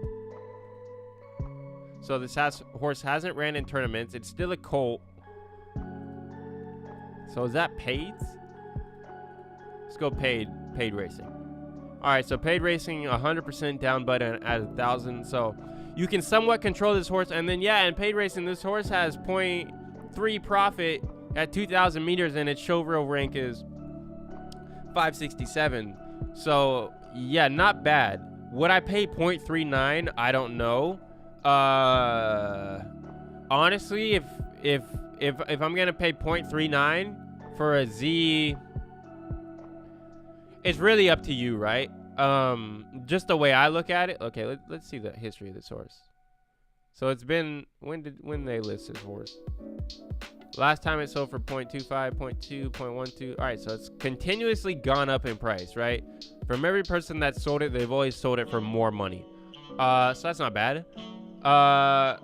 So this horse hasn't ran in tournaments. It's still a colt. So is that paid? Let's go paid racing. All right, so paid racing 100% down button at 1,000. So you can somewhat control this horse. And then, yeah, in paid racing, this horse has 0.3 profit at 2,000 meters, and its show reel rank is 567. So, yeah, not bad. Would I pay 0.39? I don't know. Honestly, if I'm going to pay 0.39 for a Z, it's really up to you, right? Just the way I look at it. Okay, let's see the history of this horse. So it's been, when they list this horse? Last time it sold for 0.25, 0.2, 0.12. All right, so it's continuously gone up in price, right? From every person that sold it, they've always sold it for more money. So that's not bad. Oh,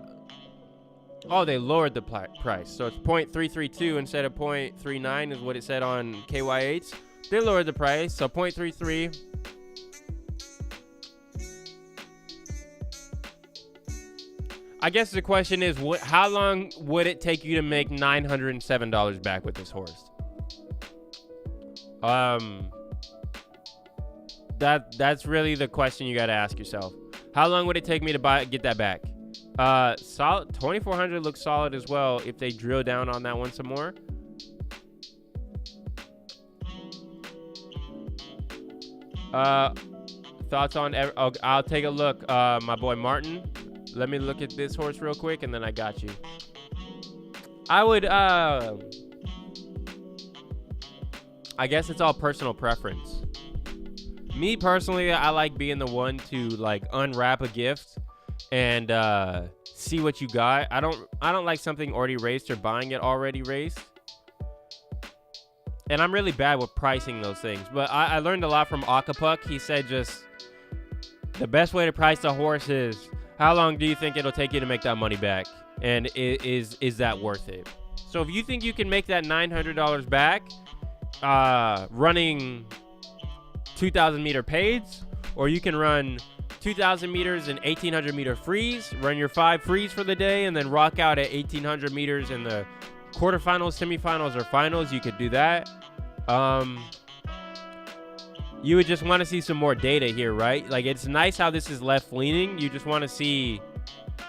they lowered the price. So it's 0.332 instead of 0.39 is what it said on KYH. They lowered the price, so 0.33. I guess the question is, how long would it take you to make $907 back with this horse? That's really the question you got to ask yourself. How long would it take me to get that back? Solid. 2,400 looks solid as well if they drill down on that one some more. Thoughts on? I'll take a look. My boy Martin. Let me look at this horse real quick, and then I got you. I would. I guess it's all personal preference. Me personally, I like being the one to like unwrap a gift and see what you got. I don't like something already raced or buying it already raced. And I'm really bad with pricing those things. But I learned a lot from Acapulco. He said just the best way to price a horse is how long do you think it'll take you to make that money back? And is that worth it? So if you think you can make that $900 back running 2,000 meter paids, or you can run 2,000 meters and 1,800 meter frees, run your 5 frees for the day, and then rock out at 1,800 meters in the quarterfinals, semifinals, or finals, you could do that. You would just want to see some more data here, right? Like, it's nice how this is left leaning. You just want to see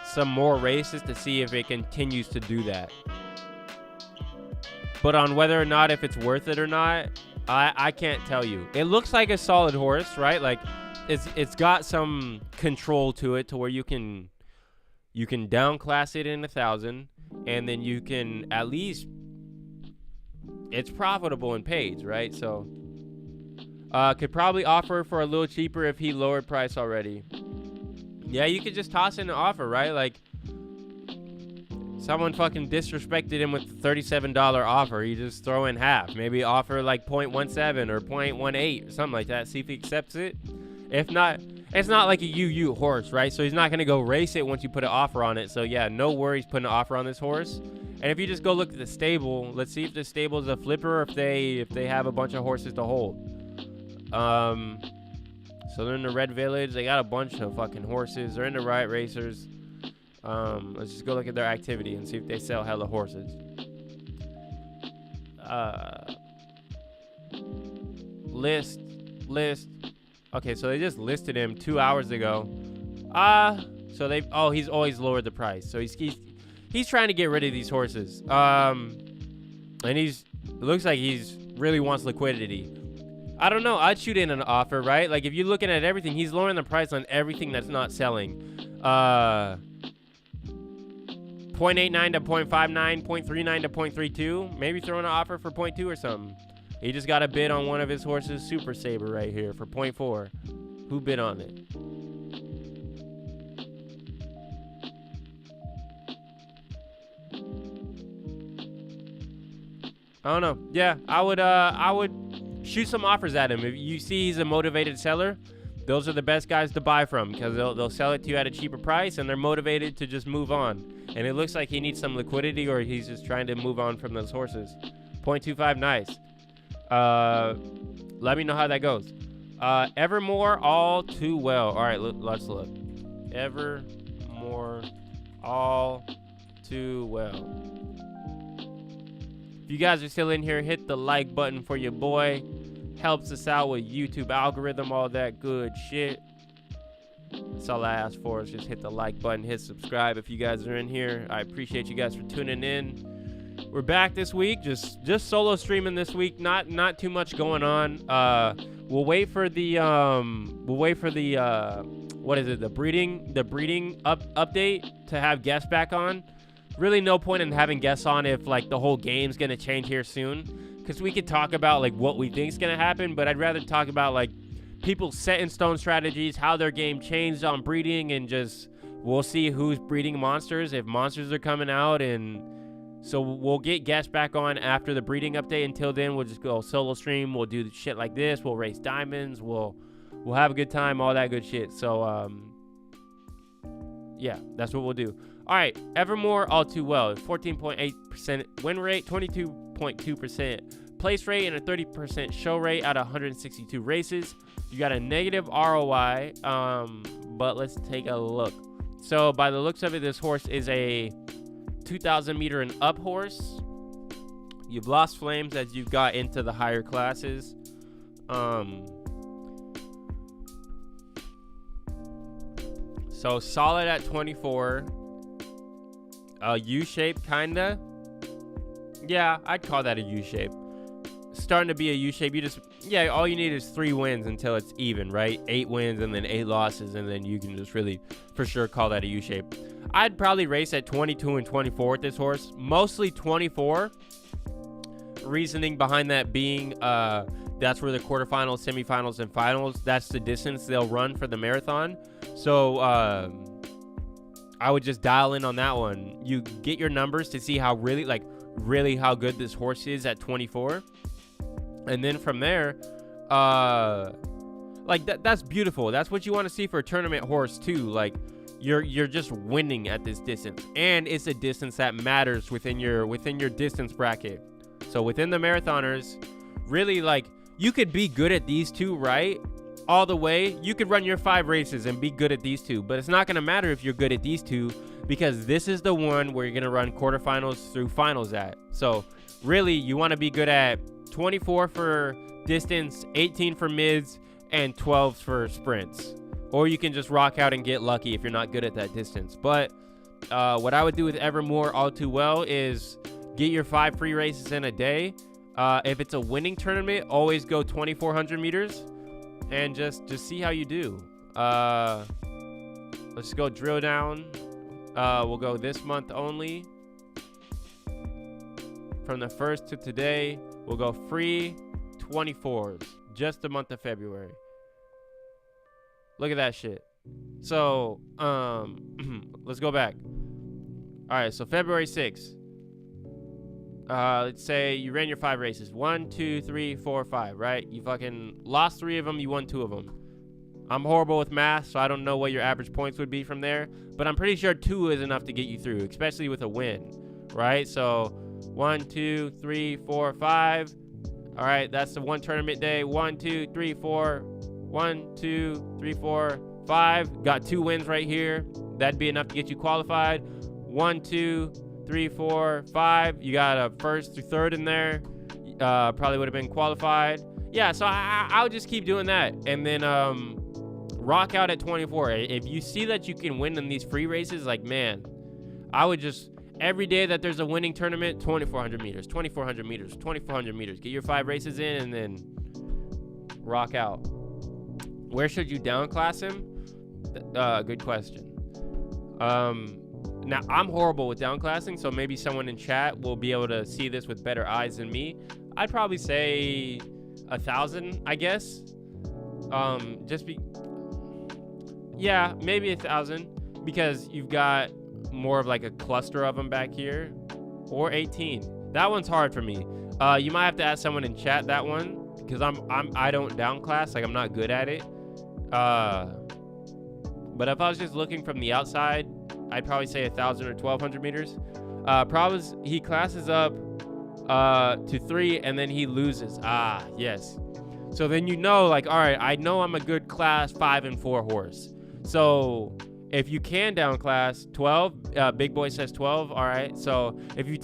some more races to see if it continues to do that. But on whether or not if it's worth it or not, I can't tell you. It looks like a solid horse, right? Like it's got some control to it to where you can downclass it in 1,000, and then you can at least, it's profitable in pays, right? So could probably offer for a little cheaper if he lowered price already. Yeah, you could just toss in an offer, right? Like someone fucking disrespected him with the $37 offer. You just throw in half. Maybe offer like 0.17 or 0.18 or something like that. See if he accepts it. If not, it's not like a UU horse, right? So he's not going to go race it once you put an offer on it. So yeah, no worries putting an offer on this horse. And if you just go look at the stable, let's see if the stable is a flipper or if they have a bunch of horses to hold. So they're in the Red Village. They got a bunch of fucking horses. They're in the Riot Racers. Let's just go look at their activity and see if they sell hella horses. List. Okay, so they just listed him 2 hours ago. So he's always lowered the price. So he's trying to get rid of these horses. And it looks like he's really wants liquidity. I don't know. I'd shoot in an offer, right? Like if you're looking at everything, he's lowering the price on everything that's not selling. 0.89 to 0.59, 0.39 to 0.32. Maybe throw in an offer for 0.2 or something. He just got a bid on one of his horses, Super Saber, right here for 0.4. Who bid on it? I don't know. Yeah, I would shoot some offers at him. If you see he's a motivated seller, those are the best guys to buy from because they'll sell it to you at a cheaper price and they're motivated to just move on. And it looks like he needs some liquidity or he's just trying to move on from those horses. 0.25, nice. Let me know how that goes. Evermore, all too well. All right, let's look. Evermore, all too well. If you guys are still in here, hit the like button for your boy. helps us out with YouTube algorithm, all that good shit. That's all I ask for is just hit the like button, hit subscribe if you guys are in here. I appreciate you guys for tuning in. We're back this week, just solo streaming this week. Not too much going on. We'll wait for the what is it? The breeding update to have guests back on. Really no point in having guests on if like the whole game's gonna change here soon, because we could talk about like what we think's gonna happen, but I'd rather talk about like people's set in stone strategies, how their game changed on breeding, and just we'll see who's breeding monsters, if monsters are coming out. And so we'll get guests back on after the breeding update. Until then, we'll just go solo stream. We'll do shit like this. We'll race diamonds. We'll have a good time, all that good shit. So yeah, that's what we'll do. All right, Evermore, all too well. 14.8% win rate, 22.2% place rate, and a 30% show rate out of 162 races. You got a negative ROI, but let's take a look. So by the looks of it, this horse is a 2,000 meter and up horse. You've lost flames as you've got into the higher classes. So solid at 24. U-shape, kinda. Yeah, I'd call that a U-shape. Starting to be a U-shape. All you need is 3 wins until it's even, right? 8 wins and then 8 losses, and then you can just really, for sure, call that a U-shape. I'd probably race at 22 and 24 with this horse. Mostly 24. Reasoning behind that being, that's where the quarterfinals, semifinals, and finals, that's the distance they'll run for the marathon. So, I would just dial in on that one. You get your numbers to see how really how good this horse is at 24. And then from there, that's beautiful. That's what you want to see for a tournament horse too. Like, you're just winning at this distance, and it's a distance that matters within your distance bracket. So within the marathoners, really, like, you could be good at these two, right? All the way. You could run your 5 races and be good at these two, but it's not going to matter if you're good at these two, because this is the one where you're going to run quarterfinals through finals at. So really, you want to be good at 24 for distance, 18 for mids, and 12 for sprints. Or you can just rock out and get lucky if you're not good at that distance. But what I would do with Evermore all too well is get your 5 free races in a day. If it's a winning tournament, always go 2,400 meters and just see how you do. Let's go drill down. We'll go this month only. From the 1st to today, we'll go free 24s, just the month of February. Look at that shit. So, let's go back. All right, so February 6th. Let's say you ran your 5 races. 1, 2, 3, 4, 5, right? You fucking lost 3 of them, you won 2 of them. I'm horrible with math, so I don't know what your average points would be from there, but I'm pretty sure 2 is enough to get you through, especially with a win, right? So 1, 2, 3, 4, 5. All right, that's the one tournament day. 1, 2, 3, 4. 1, 2, 3, 4, 5. Got 2 wins right here. That'd be enough to get you qualified. 1, 2, 3, 4, 5. You got a 1st through 3rd in there. Probably would have been qualified. Yeah, so I'll just keep doing that, and then rock out at 24. If you see that you can win in these free races, like, man, I would just, every day that there's a winning tournament, 2,400 meters, 2,400 meters, 2,400 meters. Get your 5 races in and then rock out. Where should you downclass him? Good question. Now, I'm horrible with downclassing, so maybe someone in chat will be able to see this with better eyes than me. I'd probably say 1,000, I guess. Yeah, maybe 1,000, because you've got more of like a cluster of them back here, or 18. That one's hard for me. You might have to ask someone in chat that one, because I don't downclass, like, I'm not good at it. But if I was just looking from the outside, I'd probably say 1,000 or 1,200 meters. Problem is, he classes up to 3 and then he loses. Yes. So then you know, like, all right, I know I'm a good class 5 and 4 horse. So if you can down class 12, Big Boy says 12. All right. So if you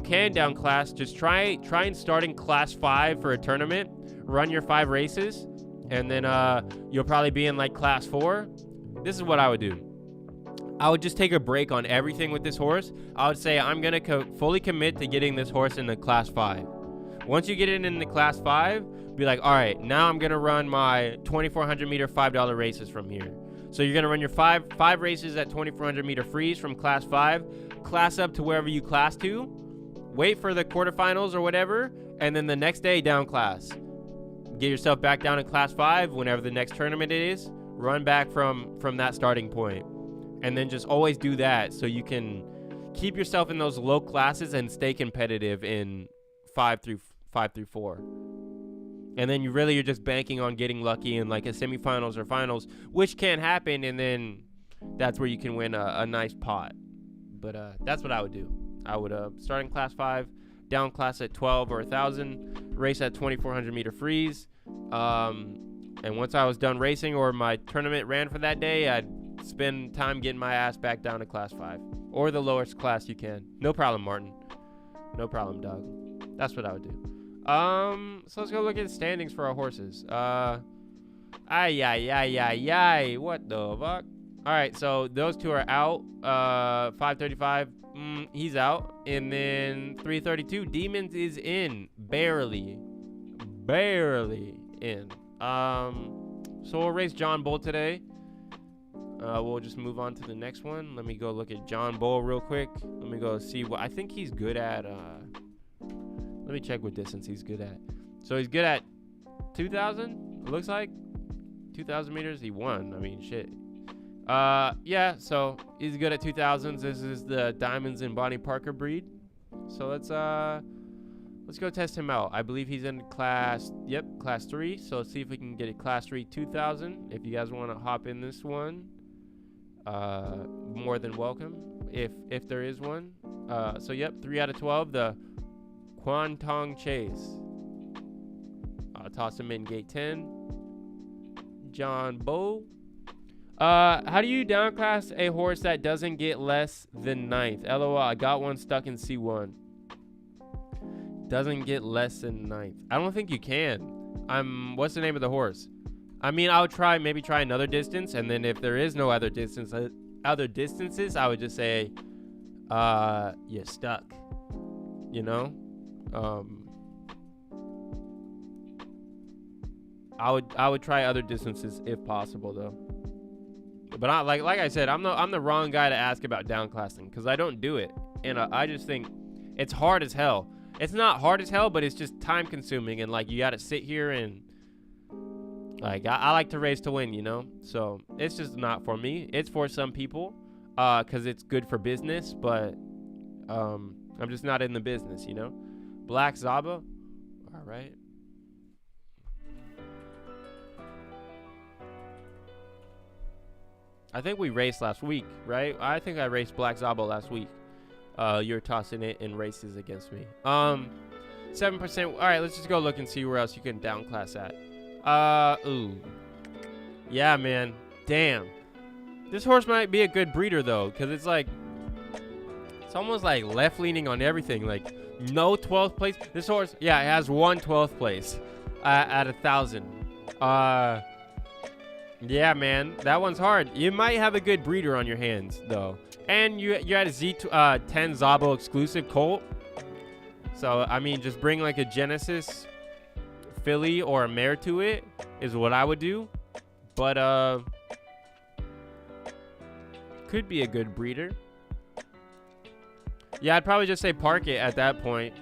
can down class, just try and start in class 5 for a tournament run your 5 races, and then you'll probably be in like class 4. This is what I would do. I would just take a break on everything with this horse. I would say I'm going to fully commit to getting this horse into class 5. Once you get it into class 5, be like, all right, now I'm going to run my 2,400 meter $5 races from here. So you're going to run your five races at 2,400 meter freeze from class 5, class up to wherever you class to, wait for the quarterfinals or whatever, and then the next day down class. Get yourself back down in class 5 whenever the next tournament is. Run back from that starting point. And then just always do that so you can keep yourself in those low classes and stay competitive in 5 through 4. And then you're just banking on getting lucky in like a semifinals or finals, which can happen, and then that's where you can win a nice pot. But that's what I would do. I would start in class 5, down class at 12 or 1,000, race at 2,400 meter freeze. And once I was done racing or my tournament ran for that day, I'd spend time getting my ass back down to class 5 or the lowest class you can. No problem, Martin. No problem, dog. That's what I would do. So let's go look at standings for our horses. What the fuck? All right, so those two are out. 535, he's out. And then 332, Demons is in. Barely in. So we'll race John Bull today. We'll just move on to the next one. Let me go look at John Bull real quick. Let me go see what I think he's good at. Let me check what distance he's good at. So he's good at 2,000. It looks like 2,000 meters. He won. I mean, shit. Yeah. So he's good at 2,000s. This is the Diamonds and Bonnie Parker breed. So let's go test him out. I believe he's in class 3. So let's see if we can get a class 3 2,000. If you guys want to hop in this one, more than welcome. If there is one. So 3 out of 12. The Kwantong Chase. I'll toss him in gate 10. John Bull. How do you downclass a horse that doesn't get less than 9th? LOL, I got one stuck in C1. Doesn't get less than 9th. I don't think you can. What's the name of the horse? I mean, I would maybe try another distance, and then if there is no other distances, I would just say, you're stuck. You know? I would try other distances if possible, though. But like I said, I'm the wrong guy to ask about downclassing because I don't do it, and I just think it's hard as hell. It's not hard as hell, but it's just time consuming, and like you got to sit here and like I like to race to win, you know. So it's just not for me. It's for some people, because it's good for business, but I'm just not in the business, you know. Black Zaba, all right. I think we raced last week, right? I think I raced Black Zaba last week. You're tossing it in races against me. 7%. All right, let's just go look and see where else you can downclass at. Ooh. Yeah, man. Damn. This horse might be a good breeder, though, because it's like, it's almost like left-leaning on everything. Like, no 12th place. This horse, yeah, it has one 12th place at 1,000. Yeah, man, that one's hard. You might have a good breeder on your hands, though. And you had a Z10 Zabo exclusive colt. So, I mean, just bring like a Genesis filly or a mare to it is what I would do. But, could be a good breeder. Yeah, I'd probably just say park it at that point.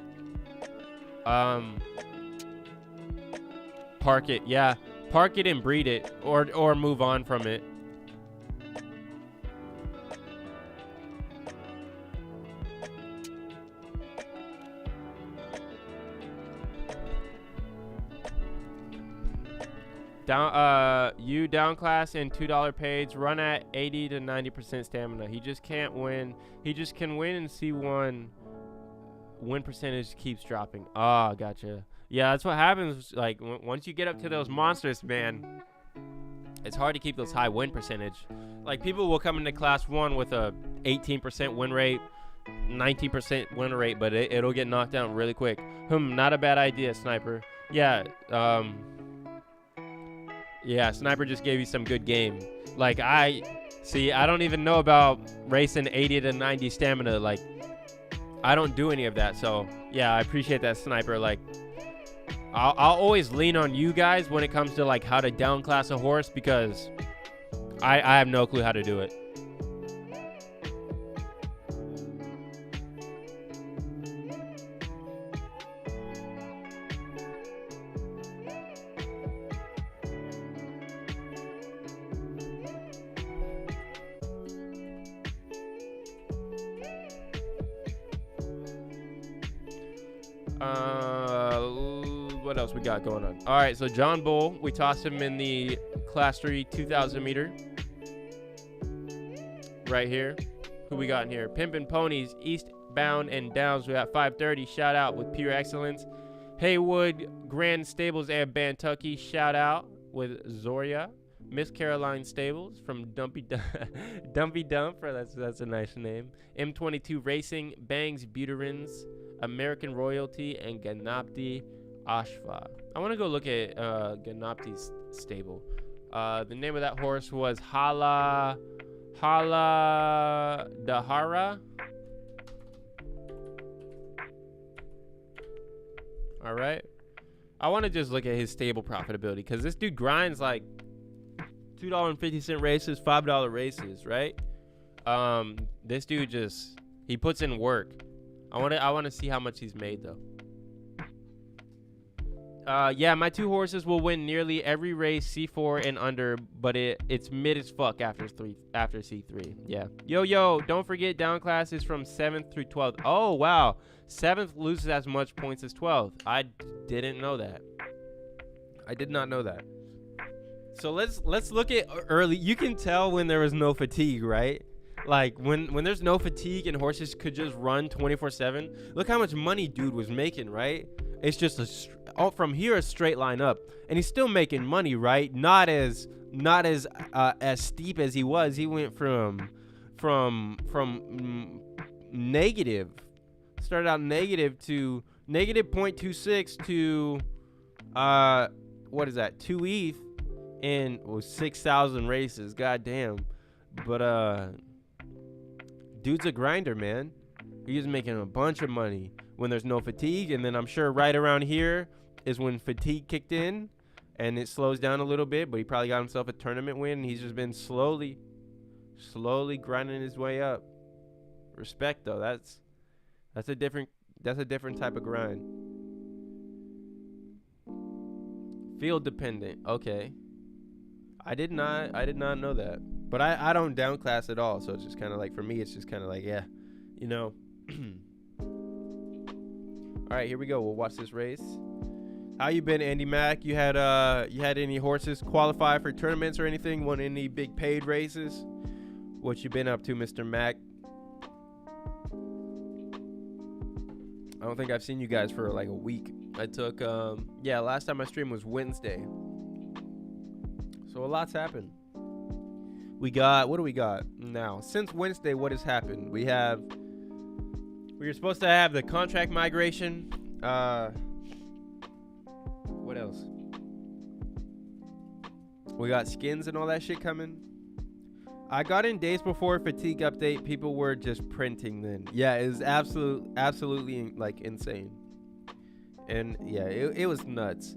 Park it, yeah. Park it and breed it, or move on from it. You downclass in $2 pays, run at 80 to 90% stamina. He just can't win. He just can win in C1. Win percentage keeps dropping. Ah, gotcha. Yeah, that's what happens. Like once you get up to those monsters, man, it's hard to keep those high win percentage. Like people will come into class 1 with a 18% win rate, 19% win rate, but it'll get knocked down really quick. Not a bad idea, Sniper. Yeah. Yeah, Sniper just gave you some good game. Like, I don't even know about racing 80 to 90 stamina. Like, I don't do any of that. So, yeah, I appreciate that, Sniper. Like, I'll always lean on you guys when it comes to, like, how to downclass a horse because I have no clue how to do it. What else we got going on? All right, so John Bull, we tossed him in the Class 3 2,000 meter. Right here. Who we got in here? Pimpin' Ponies, Eastbound and Downs. We got 530. Shout out with pure excellence. Haywood, Grand Stables and Bantucky. Shout out with Zoria. Miss Caroline Stables from Dumpy Dump. That's a nice name. M22 Racing, Bangs Buterins, American Royalty, and Ganapti Ashfa. I want to go look at Ganapti's stable. The name of that horse was Hala Dahara. All right. I want to just look at his stable profitability because this dude grinds like $2.50 races, $5 races, right? This dude he puts in work. I want to see how much he's made though. Yeah, my two horses will win nearly every race C4 and under, but it's mid as fuck after C3. Yeah. Yo, don't forget down classes from 7th through 12th. Oh, wow. 7th loses as much points as 12th. I didn't know that. I did not know that. So let's look at early. You can tell when there was no fatigue, right? Like when there's no fatigue and horses could just run 24/7. Look how much money dude was making, right? It's just from here a straight line up, and he's still making money, right? Not as steep as he was. He went from negative, started out negative to negative 0.26 to what is that? 2 ETH in 6,000 races. God damn. But dude's a grinder, man. He's making a bunch of money when there's no fatigue, and then I'm sure right around here is when fatigue kicked in and it slows down a little bit, but he probably got himself a tournament win, and he's just been slowly grinding his way up. Respect though. That's a different type of grind. Field dependent. Okay. I did not know that. But I don't downclass at all, so it's just kind of like, for me, it's just kind of like, yeah, you know. All right, here we go. We'll watch this race. How you been, Andy Mack? You had any horses qualify for tournaments or anything? Won any big paid races? What you been up to, Mr. Mack? I don't think I've seen you guys for like a week. I took last time I streamed was Wednesday. So a lot's happened. What do we got now? Since Wednesday, what has happened? We were supposed to have the contract migration. What else? We got skins and all that shit coming. I got in days before fatigue update. People were just printing then. Yeah, it was absolutely like insane. And yeah, it was nuts.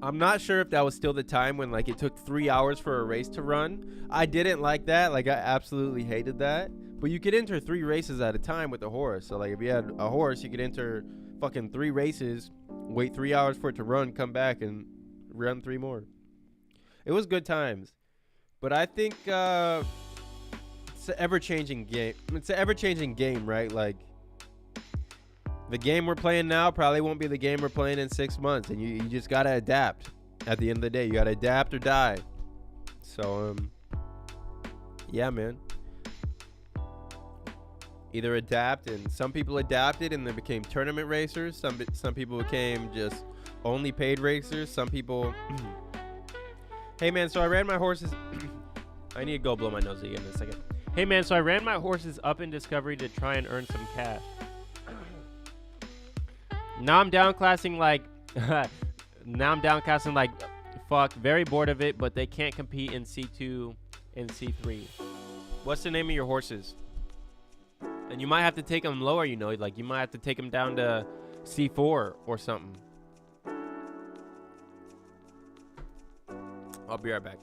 I'm not sure if that was still the time when like it took 3 hours for a race to run. I didn't like that. Like I absolutely hated that. But you could enter 3 races at a time with a horse. So like if you had a horse, you could enter fucking 3 races, wait 3 hours for it to run, come back and run 3 more. It was good times. But I think it's an ever-changing game. It's an ever-changing game, right? Like the game we're playing now probably won't be the game we're playing in 6 months, and you just gotta adapt. At the end of the day, you gotta adapt or die. So yeah, man. Either adapt, and some people adapted and they became tournament racers. Some people became just only paid racers. Some people. Hey man, so I ran my horses. I need to go blow my nose again in a second. Hey man, so I ran my horses up in Discovery to try and earn some cash. Now I'm downclassing like now I'm downclassing like fuck. Very bored of it, but they can't compete in C2 and C3. What's the name of your horses? And you might have to take them lower, you know, like you might have to take them down to C4 or something. I'll be right back.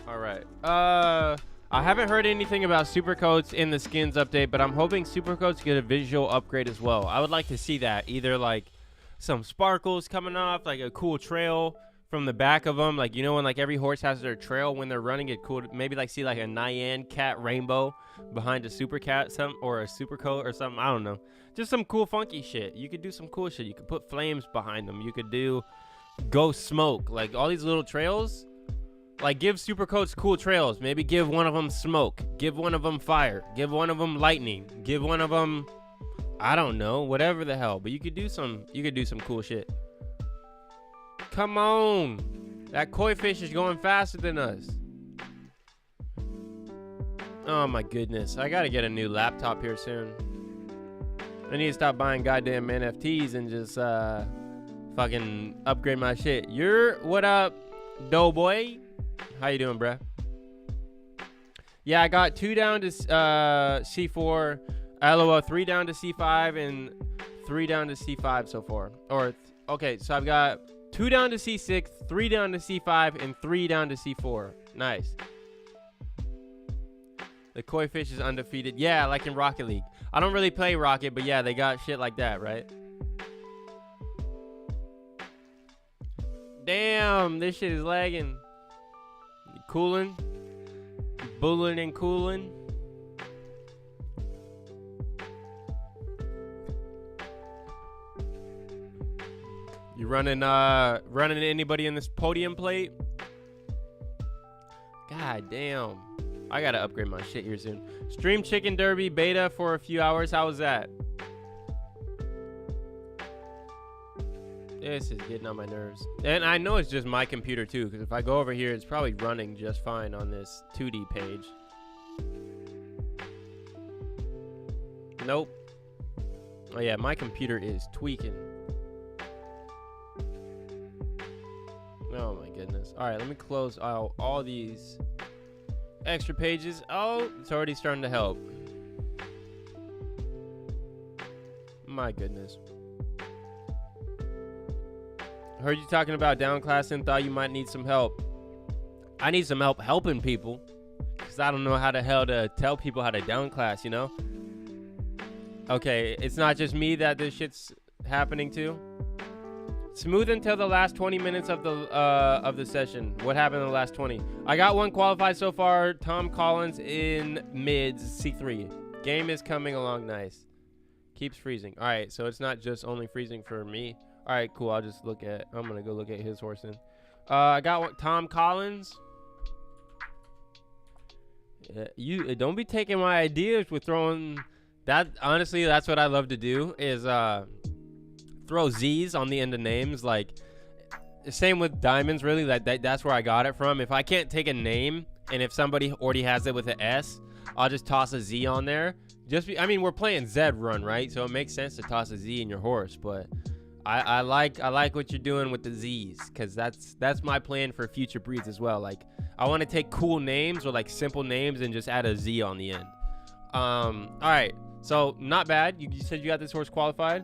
All right. I haven't heard anything about Supercoats in the skins update, but I'm hoping Supercoats get a visual upgrade as well. I would like to see that. Either like some sparkles coming off, like a cool trail from the back of them. Like, you know, when like every horse has their trail when they're running, it cool to maybe like see like a Nyan cat rainbow behind a super cat, or a Supercoat or something. I don't know. Just some cool funky shit. You could do some cool shit. You could put flames behind them. You could do ghost smoke. Like all these little trails. Like, give Supercoats cool trails. Maybe give one of them smoke. Give one of them fire. Give one of them lightning. Give one of them, I don't know, whatever the hell. But you could do some cool shit. Come on. That koi fish is going faster than us. Oh, my goodness. I got to get a new laptop here soon. I need to stop buying goddamn NFTs and just fucking upgrade my shit. What up, Doughboy? How you doing, bruh? Yeah, I got 2 down to C4. LOL, 3 down to C5 and 3 down to C5 so far. Okay, so I've got 2 down to C6, 3 down to C5, and 3 down to C4. Nice. The koi fish is undefeated. Yeah, like in Rocket League. I don't really play Rocket, but yeah, they got shit like that, right? Damn, this shit is lagging. Cooling, bulling and cooling. You running anybody in this podium plate? God damn. I gotta upgrade my shit here soon. Stream Chicken Derby beta for a few hours. How was that? This is getting on my nerves. And I know it's just my computer too, because if I go over here, it's probably running just fine on this 2D page. Nope. Oh yeah, my computer is tweaking. Oh my goodness. All right, let me close out all these extra pages. Oh, it's already starting to help. My goodness. Heard you talking about downclassing, thought you might need some help. I need some help helping people, because I don't know how the hell to tell people how to downclass, you know? Okay, it's not just me that this shit's happening to. Smooth until the last 20 minutes of the session. What happened in the last 20? I got 1 qualified so far. Tom Collins in mids, C3. Game is coming along nice. Keeps freezing. All right, so it's not just only freezing for me. All right, cool. I'm gonna go look at his horse then. I got Tom Collins. You don't be taking my ideas with throwing that. Honestly, that's what I love to do is throw Z's on the end of names. Like same with diamonds, really. That's where I got it from. If I can't take a name, and if somebody already has it with an S, I'll just toss a Z on there. I mean, we're playing Zed Run, right? So it makes sense to toss a Z in your horse, but I like what you're doing with the Z's, because that's my plan for future breeds as well. Like I want to take cool names or like simple names and just add a Z on the end. All right, so not bad. You said you got this horse qualified.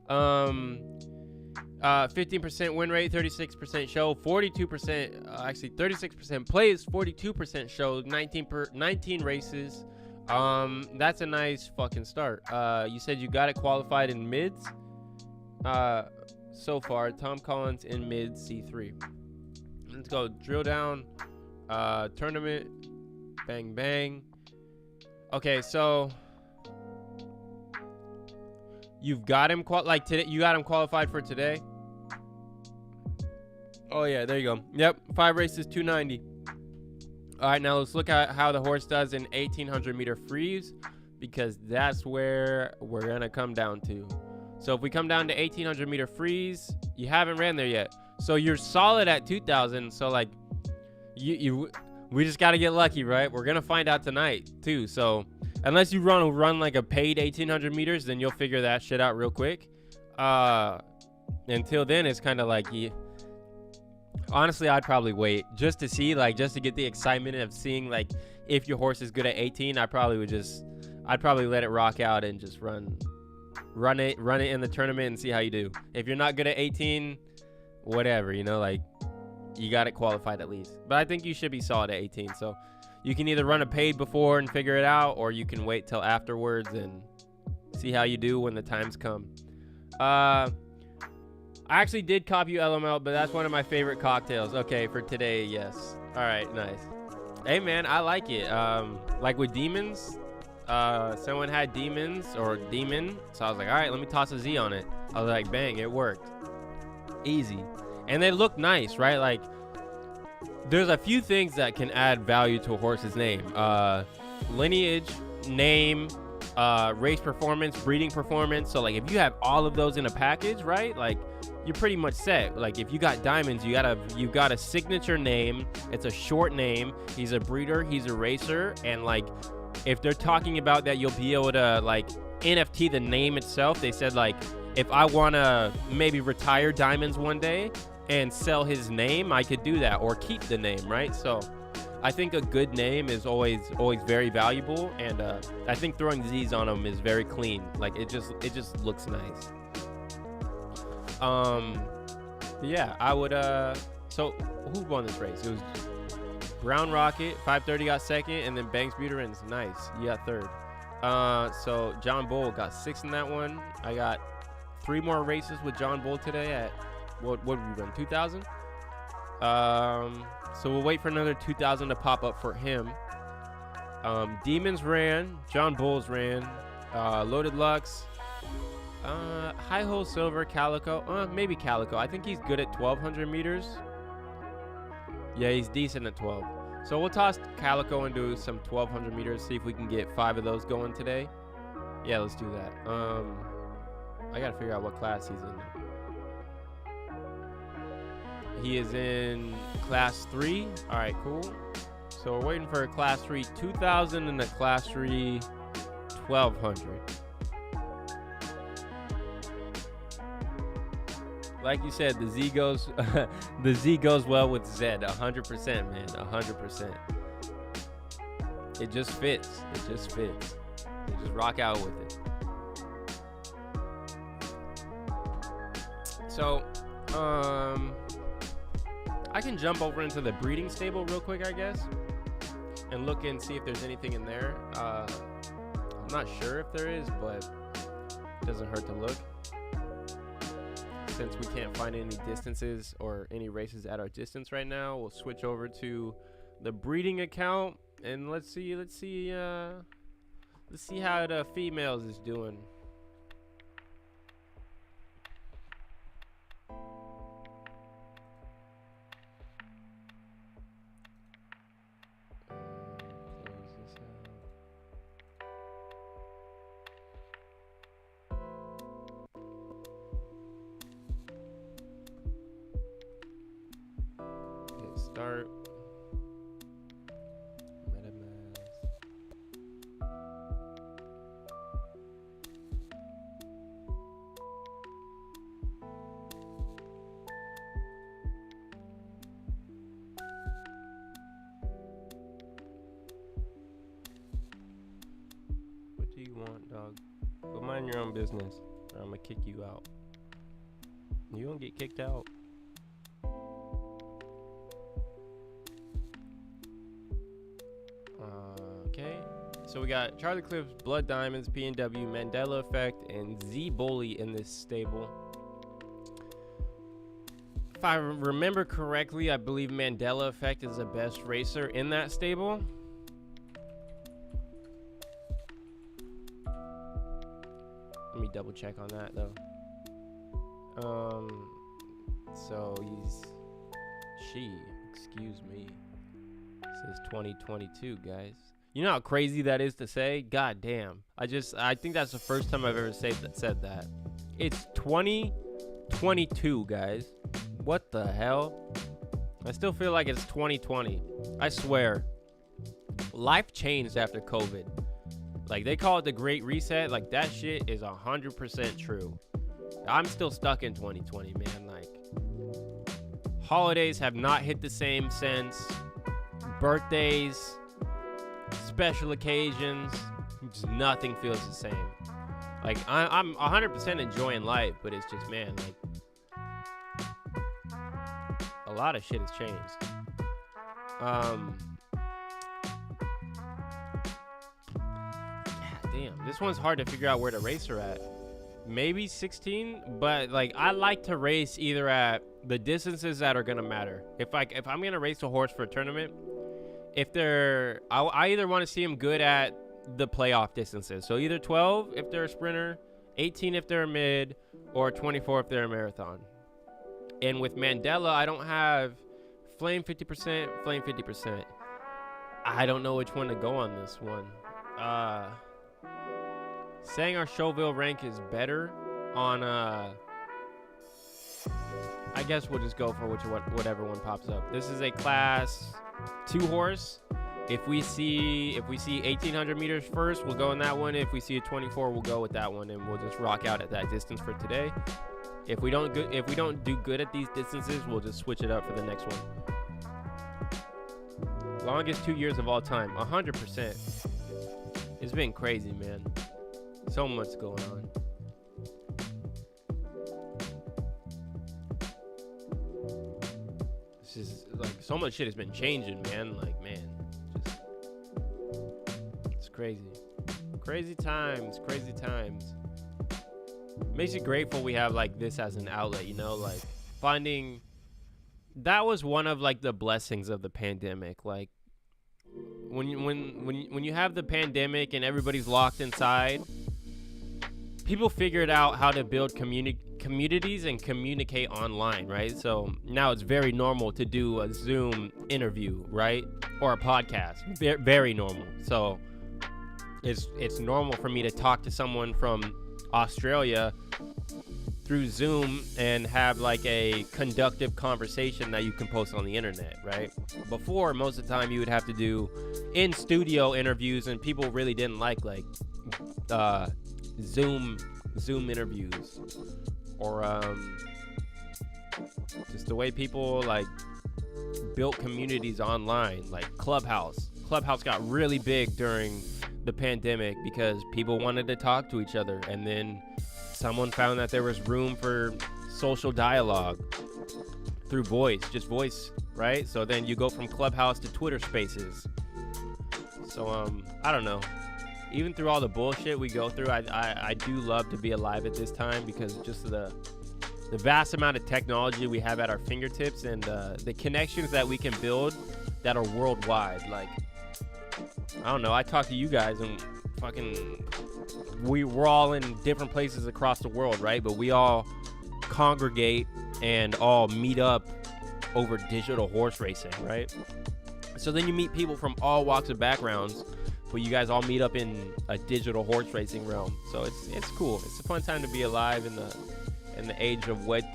15% win rate, 36% show, 42%, actually 36% plays, 42% show, 19 races. That's a nice fucking start. You said you got it qualified in mids. So far, Tom Collins in mids C3. Let's go drill down. Tournament. Bang bang. Okay, so you've got him today. You got him qualified for today. Oh yeah, there you go. Yep, 5 races, 290. All right, now let's look at how the horse does in 1800 meter freeze, because that's where we're gonna come down to. So if we come down to 1800 meter freeze, you haven't ran there yet, so you're solid at 2000. So like, we just gotta get lucky, right? We're gonna find out tonight too. So unless you run like a paid 1800 meters, then you'll figure that shit out real quick. Until then, it's kind of like honestly, I'd probably wait just to see, like, just to get the excitement of seeing, like, if your horse is good at 18. I'd probably let it rock out and just run it in the tournament and see how you do. If you're not good at 18, whatever, you know, like, you got it qualified at least. But I think you should be solid at 18. So you can either run a paid before and figure it out, or you can wait till afterwards and see how you do when the times come. I actually did copy you LML, but that's one of my favorite cocktails. Okay, for today, yes. All right, nice. Hey, man, I like it. Like with demons, someone had demons or demon, so I was like, all right, let me toss a Z on it. I was like, bang, it worked. Easy. And they look nice, right? Like, there's a few things that can add value to a horse's name. Lineage, name, race performance, breeding performance. So, like, if you have all of those in a package, right? Like, you're pretty much set. Like, if you got diamonds, you got a signature name. It's a short name. He's a breeder. He's a racer. And, like, if they're talking about that, you'll be able to, like, NFT the name itself. They said, like, if I want to maybe retire diamonds one day and sell his name, I could do that, or keep the name, right? So I think a good name is always very valuable, and I think throwing Z's on them is very clean. Like, it just looks nice. Yeah, I would so who won this race? It was Brown Rocket. 530 got second, and then Banks Buterins, nice, you got third. So John Bull got 6th in that one. I got 3 more races with John Bull today at what would we run, 2000. So we'll wait for another 2000 to pop up for him. Demons ran, John Bulls ran, Loaded Lux, High Hole Silver, Calico, maybe Calico. I think he's good at 1200 meters. Yeah, he's decent at 12. So we'll toss Calico into some 1200 meters, see if we can get 5 of those going today. Yeah, let's do that. I gotta figure out what class he's in. He is in class 3. All right, cool. So we're waiting for a class 3 2000 and a class 3 1200. Like you said, the Z goes the Z goes well with Zed. 100%, man. 100%. It just fits. It just fits. You just rock out with it. So, I can jump over into the breeding stable real quick, I guess, and look and see if there's anything in there. I'm not sure if there is, but it doesn't hurt to look. Since we can't find any distances or any races at our distance right now, we'll switch over to the breeding account and let's see how the females is doing. Start. MetaMask. What do you want, dog? Go mind your own business, or I'm gonna kick you out. You gonna get kicked out. Okay. So we got Charlie Clips, Blood Diamonds, P&W, Mandela Effect, and Zed Daily in this stable. If I remember correctly, I believe Mandela Effect is the best racer in that stable. Let me double check on that though. So excuse me. It says 2022, guys. You know how crazy that is to say? God damn. I think that's the first time I've ever said that. It's 2022, guys. What the hell? I still feel like it's 2020. I swear. Life changed after COVID. Like, they call it the Great Reset. Like, that shit is 100% true. I'm still stuck in 2020, man. Like, holidays have not hit the same since. Birthdays, special occasions, just nothing feels the same. Like, I'm 100% enjoying life, but it's just, man, like, a lot of shit has changed. Damn, this one's hard to figure out where to race her at. Maybe 16, but like, I like to race either at the distances that are gonna matter. If I'm gonna race a horse for a tournament, I either want to see him good at the playoff distances. So either 12 if they're a sprinter, 18 if they're a mid, or 24 if they're a marathon. And with Mandela, I don't have flame 50%, flame 50%. I don't know which one to go on this one. Saying our Chauville rank is better on I guess we'll just go for whatever one pops up. This is a class 2 horse. If we see 1800 meters first, we'll go in that one. If we see a 24, we'll go with that one, and we'll just rock out at that distance for today. If we don't do good at these distances, we'll just switch it up for the next one. Longest 2 years of all time, 100%. It's been crazy, man. So much going on. This is like, so much shit has been changing, man. Like, man, just, it's crazy. Crazy times. Makes you grateful we have like this as an outlet, you know, like finding. That was one of like the blessings of the pandemic. Like, when you have the pandemic and everybody's locked inside, people figured out how to build communities and communicate online, right? So now it's very normal to do a Zoom interview, right? Or a podcast. Very normal. So it's normal for me to talk to someone from Australia through Zoom and have like a conductive conversation that you can post on the internet, right? Before, most of the time you would have to do in-studio interviews, and people really didn't like Zoom interviews, or just the way people like built communities online, like Clubhouse got really big during the pandemic because people wanted to talk to each other, and then someone found that there was room for social dialogue through voice, right? So then you go from Clubhouse to Twitter Spaces. So I don't know. Even through all the bullshit we go through, I do love to be alive at this time, because just the vast amount of technology we have at our fingertips, and the connections that we can build that are worldwide. Like, I don't know, I talk to you guys and fucking we're all in different places across the world, right? But we all congregate and all meet up over digital horse racing, right? So then you meet people from all walks of backgrounds, but you guys all meet up in a digital horse racing realm. So it's cool. It's a fun time to be alive in the age of Web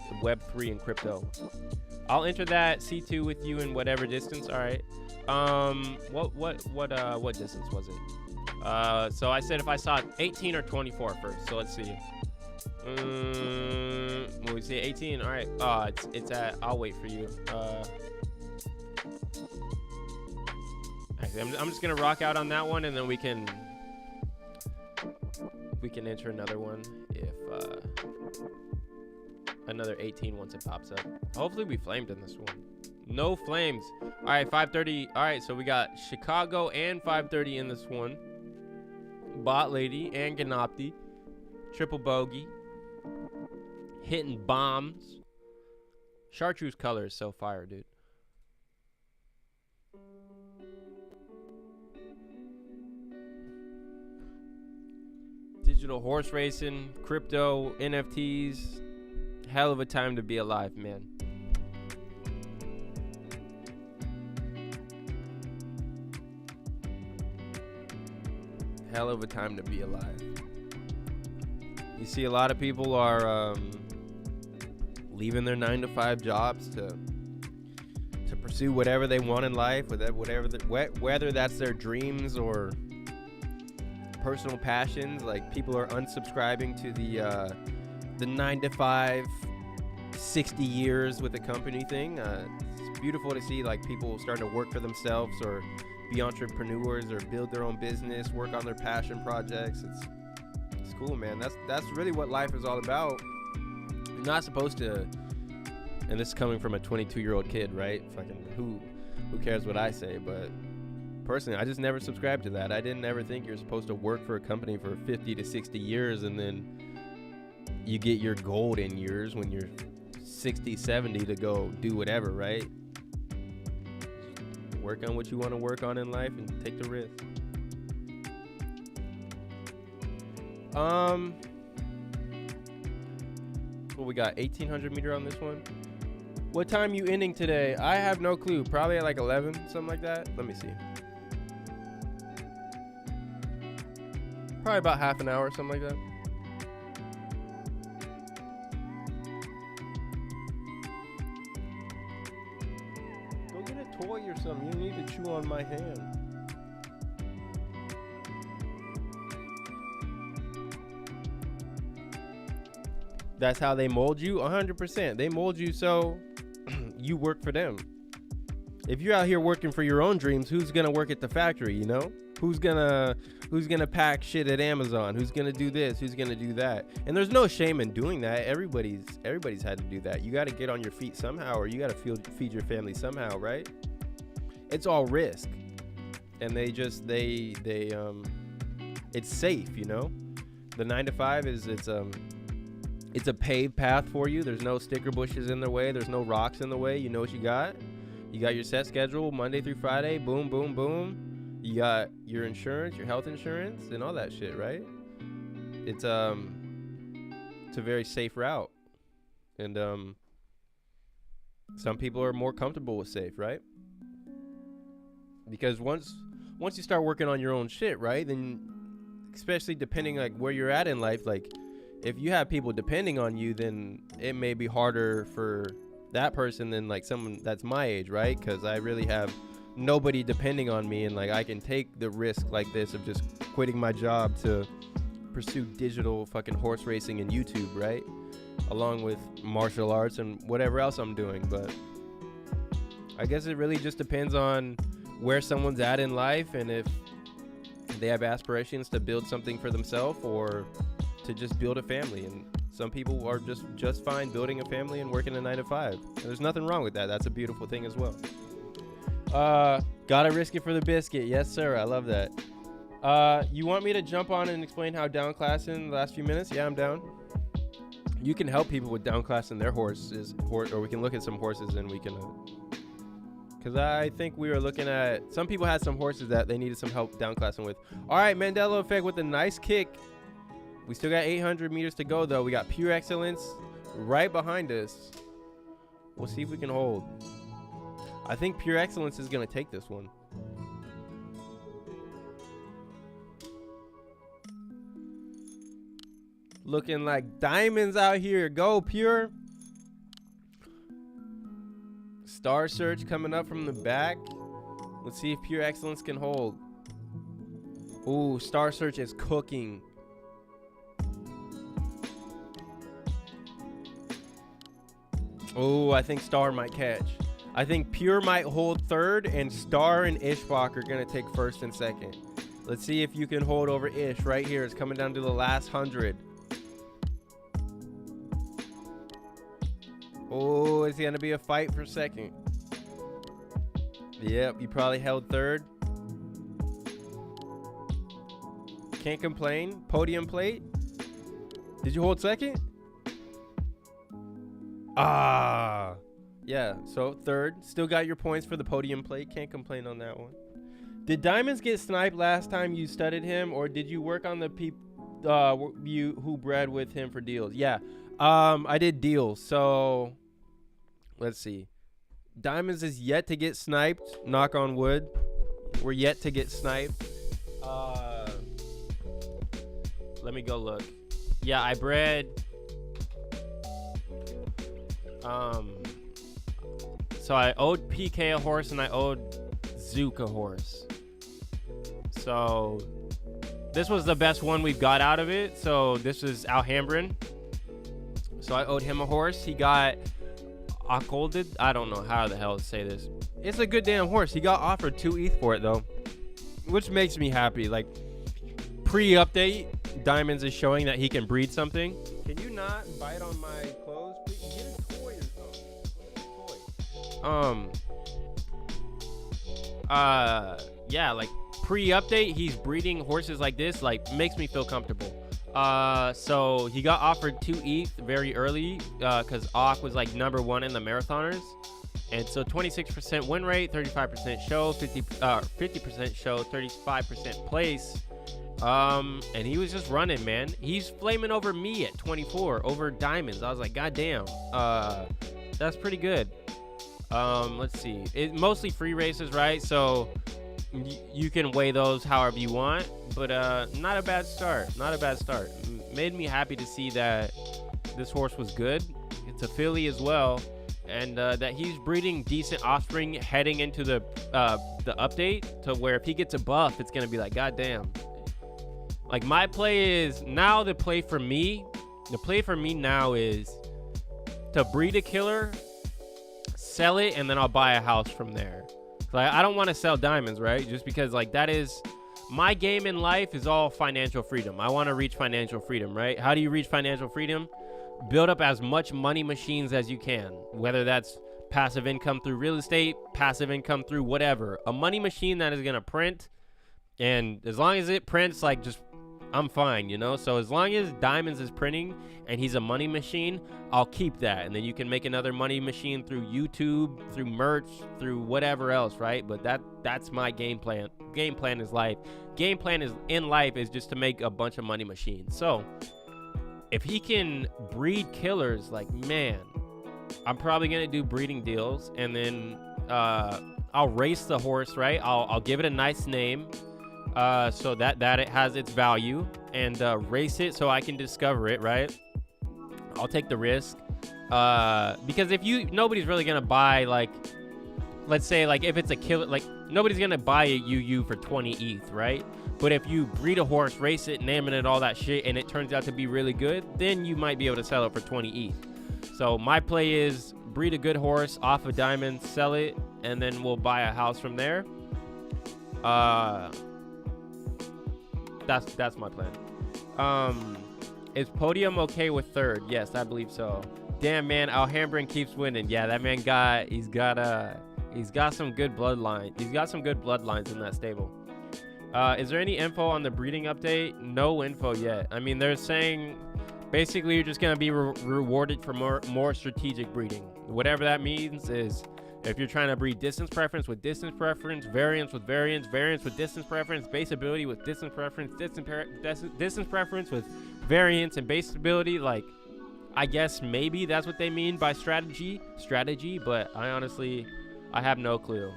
3 and crypto. I'll enter that C2 with you in whatever distance. All right. What distance was it? So I said if I saw 18 or 24 first. So let's see. When we see 18, all right. It's at. I'll wait for you. Actually, I'm just gonna rock out on that one, and then we can enter another one if another 18 once it pops up. Hopefully we flamed in this one. No flames. All right, 530. All right, so we got Chicago and 530 in this one. Bot Lady, and Ganopti. Triple bogey. Hitting bombs. Chartreuse color is so fire, dude. Digital horse racing, crypto, NFTs. Hell of a time to be alive, man. Hell of a time to be alive. You see a lot of people are leaving their 9-to-5 jobs to pursue whatever they want in life, whether that's their dreams or personal passions. Like, people are unsubscribing to the 9-to-5 60 years with a company thing. It's beautiful to see, like, people starting to work for themselves or be entrepreneurs or build their own business, work on their passion projects. It's cool, man. That's really what life is all about. You're not supposed to, and this is coming from a 22-year-old kid, right? Fucking who cares what I say? But personally, I just never subscribed to that. I didn't ever think you're supposed to work for a company for 50 to 60 years and then you get your golden years when you're 60, 70 to go do whatever, right? Work on what you want to work on in life and take the risk. What we got? 1800 meter on this one. What time you ending today? I have no clue. Probably at like 11, something like that. Let me see. Probably about half an hour, something like that. Go get a toy or something. You need to chew on my hand. That's how they mold you? 100%. They mold you so you work for them. If you're out here working for your own dreams, who's gonna work at the factory, you know? Who's gonna pack shit at Amazon? Who's gonna do this? Who's gonna do that? And there's no shame in doing that. Everybody's had to do that. You gotta get on your feet somehow, or you gotta feed your family somehow, right? It's all risk. And it's safe, you know? The 9-to-5 it's a paved path for you. There's no sticker bushes in the way. There's no rocks in the way. You know what you got. You got your set schedule Monday through Friday. Boom, boom, boom. You got your insurance, your health insurance, and all that shit, right? It's a very safe route. And some people are more comfortable with safe, right? Because once you start working on your own shit, right? Then, especially depending like where you're at in life, like, if you have people depending on you, then it may be harder for that person than like someone that's my age, right? Because I really have nobody depending on me, and like I can take the risk like this of just quitting my job to pursue digital fucking horse racing and YouTube, right? Along with martial arts and whatever else I'm doing. But I guess it really just depends on where someone's at in life and if they have aspirations to build something for themselves or to just build a family. And some people are just fine building a family and working a 9-to-5. There's nothing wrong with that. That's a beautiful thing as well. Gotta risk it for the biscuit. Yes, sir. I love that. You want me to jump on and explain how downclassing in the last few minutes? Yeah, I'm down. You can help people with downclassing their horses, or we can look at some horses and we can, because I think we were looking at, some people had some horses that they needed some help downclassing with. All right, Mandela Effect with a nice kick. We still got 800 meters to go, though. We got Pure Excellence right behind us. We'll see if we can hold. I think Pure Excellence is going to take this one. Looking like diamonds out here. Go, Pure. Star Search coming up from the back. Let's see if Pure Excellence can hold. Ooh, Star Search is cooking. Oh, I think Star might catch. I think Pure might hold third, and Star and Ishbak are going to take first and second. Let's see if you can hold over Ish right here. It's coming down to the last 100. Oh, it's going to be a fight for second. Yep, you probably held third. Can't complain. Podium plate. Did you hold second? Yeah, so third. Still got your points for the podium plate. Can't complain on that one. Did Diamonds get sniped last time you studied him, or did you work on the people you who bred with him for deals? Yeah, I did deals. So let's see. Diamonds is yet to get sniped. Knock on wood. We're yet to get sniped. Let me go look. Yeah, I bred. So I owed PK a horse and I owed Zook a horse. So this was the best one we've got out of it. So this is Alhambran. So I owed him a horse. He got Akolded. I don't know how the hell to say this. It's a good damn horse. He got offered 2 ETH for it though, which makes me happy. Like pre-update, Diamonds is showing that he can breed something. Can you not bite on my clothes, please? Get a toy or something. Yeah, like pre-update, he's breeding horses like this, like makes me feel comfortable. So he got offered 2 ETH very early, because Ak was like #1 in the marathoners. And so 26% win rate, 35% show, 50% show, 35% place. And he was just running, man. He's flaming over me at 24 over Diamonds. I was like, God damn. That's pretty good. Let's see. It mostly free races, right? So you can weigh those however you want, but not a bad start. Not a bad start. Made me happy to see that this horse was good. It's a filly as well, and that he's breeding decent offspring heading into the update, to where if he gets a buff, it's gonna be like, God damn. Like my play is now, the play for me now is to breed a killer, sell it, and then I'll buy a house from there. Like I don't want to sell Diamonds, right? Just because like that is my game in life, is all financial freedom. I want to reach financial freedom, right? How do you reach financial freedom? Build up as much money machines as you can, whether that's passive income through real estate, passive income through whatever. A money machine that is going to print, and as long as it prints, like just I'm fine, you know? So as long as Diamonds is printing and he's a money machine, I'll keep that. And then you can make another money machine through YouTube, through merch, through whatever else, right? But that's my game plan. Game plan is life. Game plan is in life is just to make a bunch of money machines. So if he can breed killers, like, man, I'm probably going to do breeding deals. And then I'll race the horse, right? I'll give it a nice name. So that it has its value, and race it so I can discover it, right? I'll take the risk, because nobody's really gonna buy, like, let's say, like, if it's a killer, like, nobody's gonna buy a UU for 20 ETH, right? But if you breed a horse, race it, naming it, all that shit, and it turns out to be really good, then you might be able to sell it for 20 ETH. So my play is breed a good horse off of Diamonds, sell it, and then we'll buy a house from there. That's my plan. Is Podium okay with third? Yes, I believe so. Damn, man, Alhambran keeps winning. Yeah, that man he's got some good bloodline. He's got some good bloodlines in that stable. Is there any info on the breeding update? No info yet. I mean, they're saying basically you're just gonna be rewarded for more strategic breeding. Whatever that means is, if you're trying to breed distance preference with distance preference, variance with variance, variance with distance preference, base ability with distance preference, distance preference with variance and base ability, like, I guess maybe that's what they mean by strategy, but I have no clue.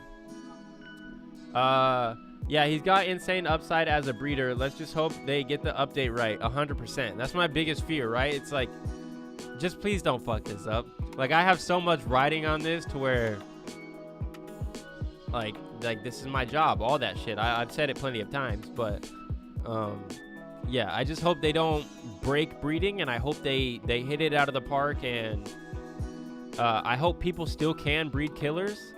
Yeah, he's got insane upside as a breeder. Let's just hope they get the update right, 100%. That's my biggest fear, right? It's like, just please don't fuck this up. Like, I have so much riding on this to where, like this is my job, all that shit. I've said it plenty of times, but yeah, I just hope they don't break breeding, and I hope they hit it out of the park, and I hope people still can breed killers.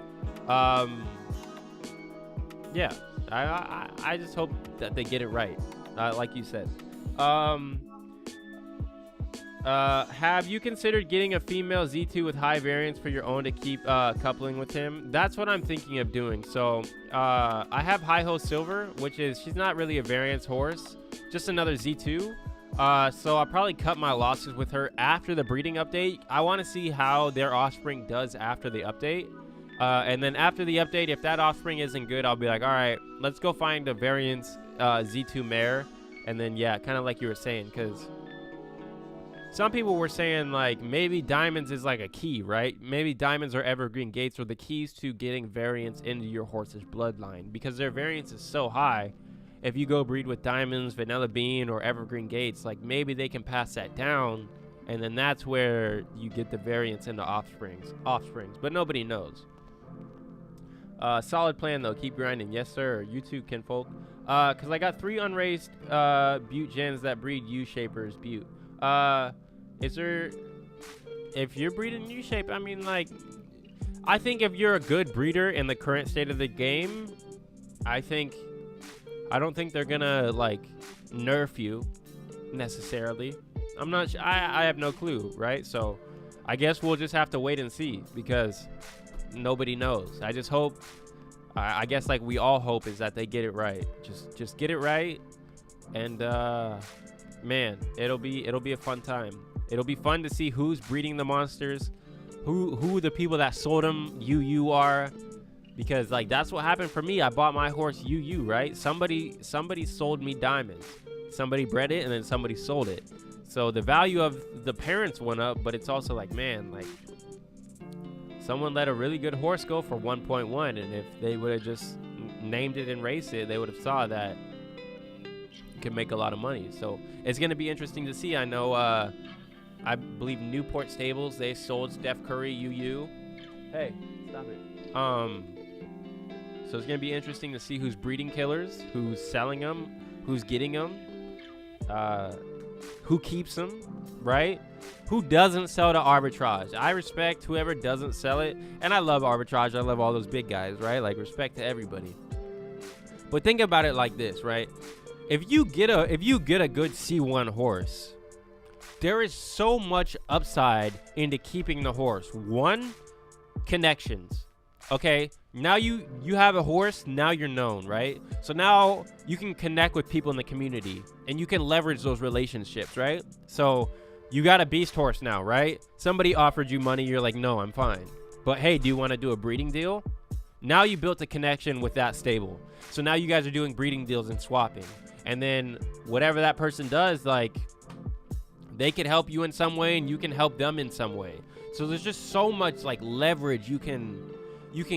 Yeah, I just hope that they get it right, like you said. Have you considered getting a female Z2 with high variance for your own to keep coupling with him? That's what I'm thinking of doing. So I have High Ho Silver, which is, she's not really a variance horse, just another Z2. So I'll probably cut my losses with her after the breeding update. I want to see how their offspring does after the update. And then after the update, if that offspring isn't good, I'll be like, all right, let's go find a variance Z2 mare. And then, yeah, kind of like you were saying, because some people were saying, like, maybe diamonds is like a key, right? Maybe diamonds or evergreen gates are the keys to getting variance into your horse's bloodline, because their variance is so high. If you go breed with diamonds, vanilla bean, or evergreen gates, like, maybe they can pass that down, and then that's where you get the variance into offsprings. But nobody knows. Solid plan, though. Keep grinding. Yes, sir. You too, kinfolk. Because I got 3 unraised butte gens that breed U-shapers butte. Is there, if you're breeding U-shape, I mean, like, I think if you're a good breeder in the current state of the game, I don't think they're gonna, like, nerf you necessarily. I'm not sure. I have no clue, right? So I guess we'll just have to wait and see, because nobody knows. I just hope, I guess, like we all hope, is that they get it right. Just get it right, and man, it'll be a fun time. It'll be fun to see who's breeding the monsters, who the people that sold them UU are, because, like, that's what happened for me. I bought my horse UU, right? Somebody sold me diamonds. Somebody bred it, and then somebody sold it. So the value of the parents went up, but it's also like, man, like, someone let a really good horse go for 1.1, and if they would have just named it and raced it, they would have saw that you can make a lot of money. So it's going to be interesting to see. I know, I believe Newport Stables, they sold Steph Curry UU. Hey, stop it. So it's going to be interesting to see who's breeding killers, who's selling them, who's getting them, who keeps them, right? Who doesn't sell to arbitrage. I respect whoever doesn't sell it, and I love arbitrage. I love all those big guys, right? Like, respect to everybody. But think about it like this, right? If you get a good C1 horse, there is so much upside into keeping the horse. One, connections. Okay, now you have a horse, now you're known, right? So now you can connect with people in the community, and you can leverage those relationships, right? So you got a beast horse now, right? Somebody offered you money, you're like, no, I'm fine. But hey, do you want to do a breeding deal? Now you built a connection with that stable. So now you guys are doing breeding deals and swapping. And then whatever that person does, like, they could help you in some way, and you can help them in some way. So there's just so much, like, leverage you can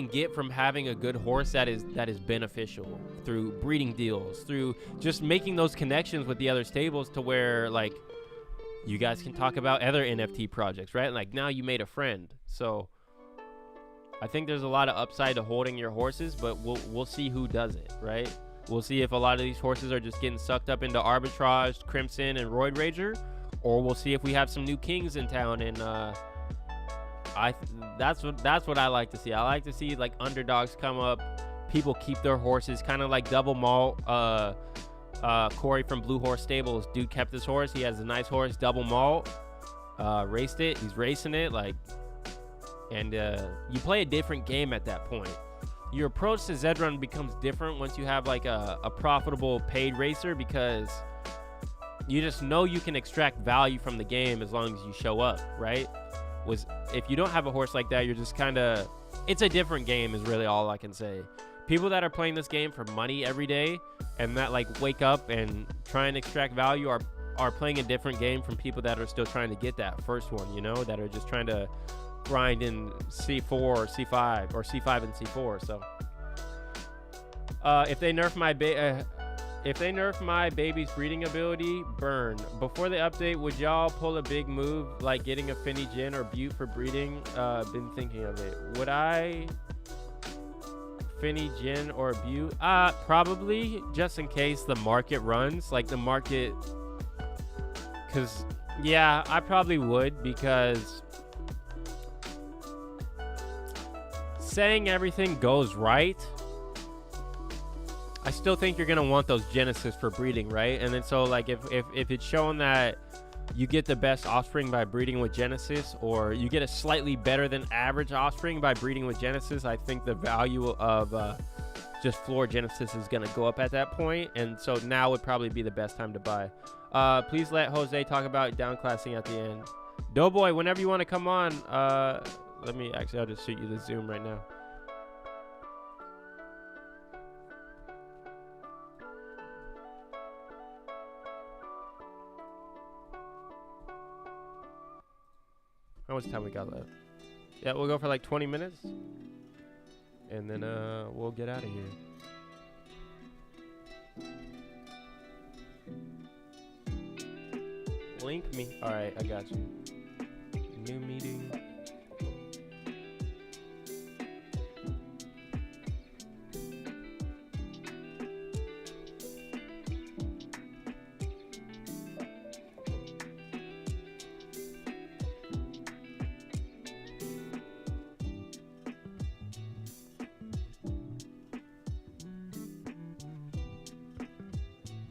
get from having a good horse that is beneficial through breeding deals, through just making those connections with the other stables, to where, like, you guys can talk about other NFT projects, right? Like, now you made a friend. So I think there's a lot of upside to holding your horses, but we'll see who does it, right? We'll see if a lot of these horses are just getting sucked up into arbitrage, Crimson, and Roid Rager, or we'll see if we have some new kings in town. And that's what I like to see. I like to see, like, underdogs come up, people keep their horses, kind of like Double Malt. Corey from Blue Horse Stables, dude kept his horse. He has a nice horse, Double Malt. Raced it. He's racing it, like, and you play a different game at that point. Your approach to Zed Run becomes different once you have, like, a profitable paid racer, because you just know you can extract value from the game as long as you show up, right? If you don't have a horse like that, you're just kind of, it's a different game is really all I can say. People that are playing this game for money every day, and that, like, wake up and try and extract value, are playing a different game from people that are still trying to get that first one, you know, that are just trying to grind in C4 or C5 or C5 and C4. So if they nerf my baby's breeding ability, burn. Before the update, would y'all pull a big move like getting a Finny Gin or Butte for breeding? Been thinking of it. Would I Finny Gin or Butte? Probably, just in case the market runs, like the market. Cause yeah, I probably would, because saying everything goes right, I still think you're gonna want those Genesis for breeding, right? And then so, like, if it's shown that you get the best offspring by breeding with Genesis, or you get a slightly better than average offspring by breeding with Genesis, I think the value of just floor Genesis is going to go up at that point. And so now would probably be the best time to buy. Please let Jose talk about downclassing at the end. Doughboy, whenever you want to come on, I'll just shoot you the Zoom right now. How much time we got left? Yeah, we'll go for like 20 minutes. And then we'll get out of here. Link me. All right, I got you. New meeting.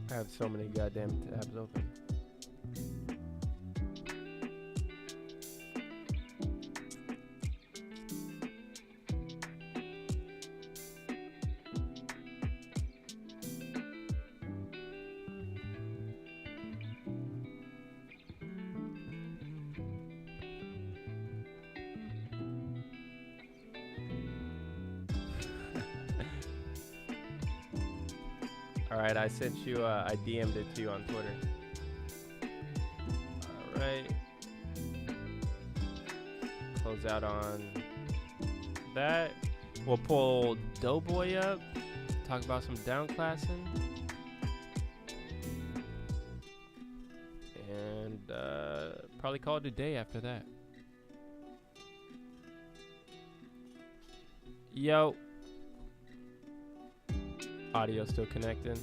I have so many goddamn tabs open. All right, I sent you, I DM'd it to you on Twitter. All right. Close out on that. We'll pull Doughboy up, talk about some downclassing. And probably call it a day after that. Yo. Audio still connecting.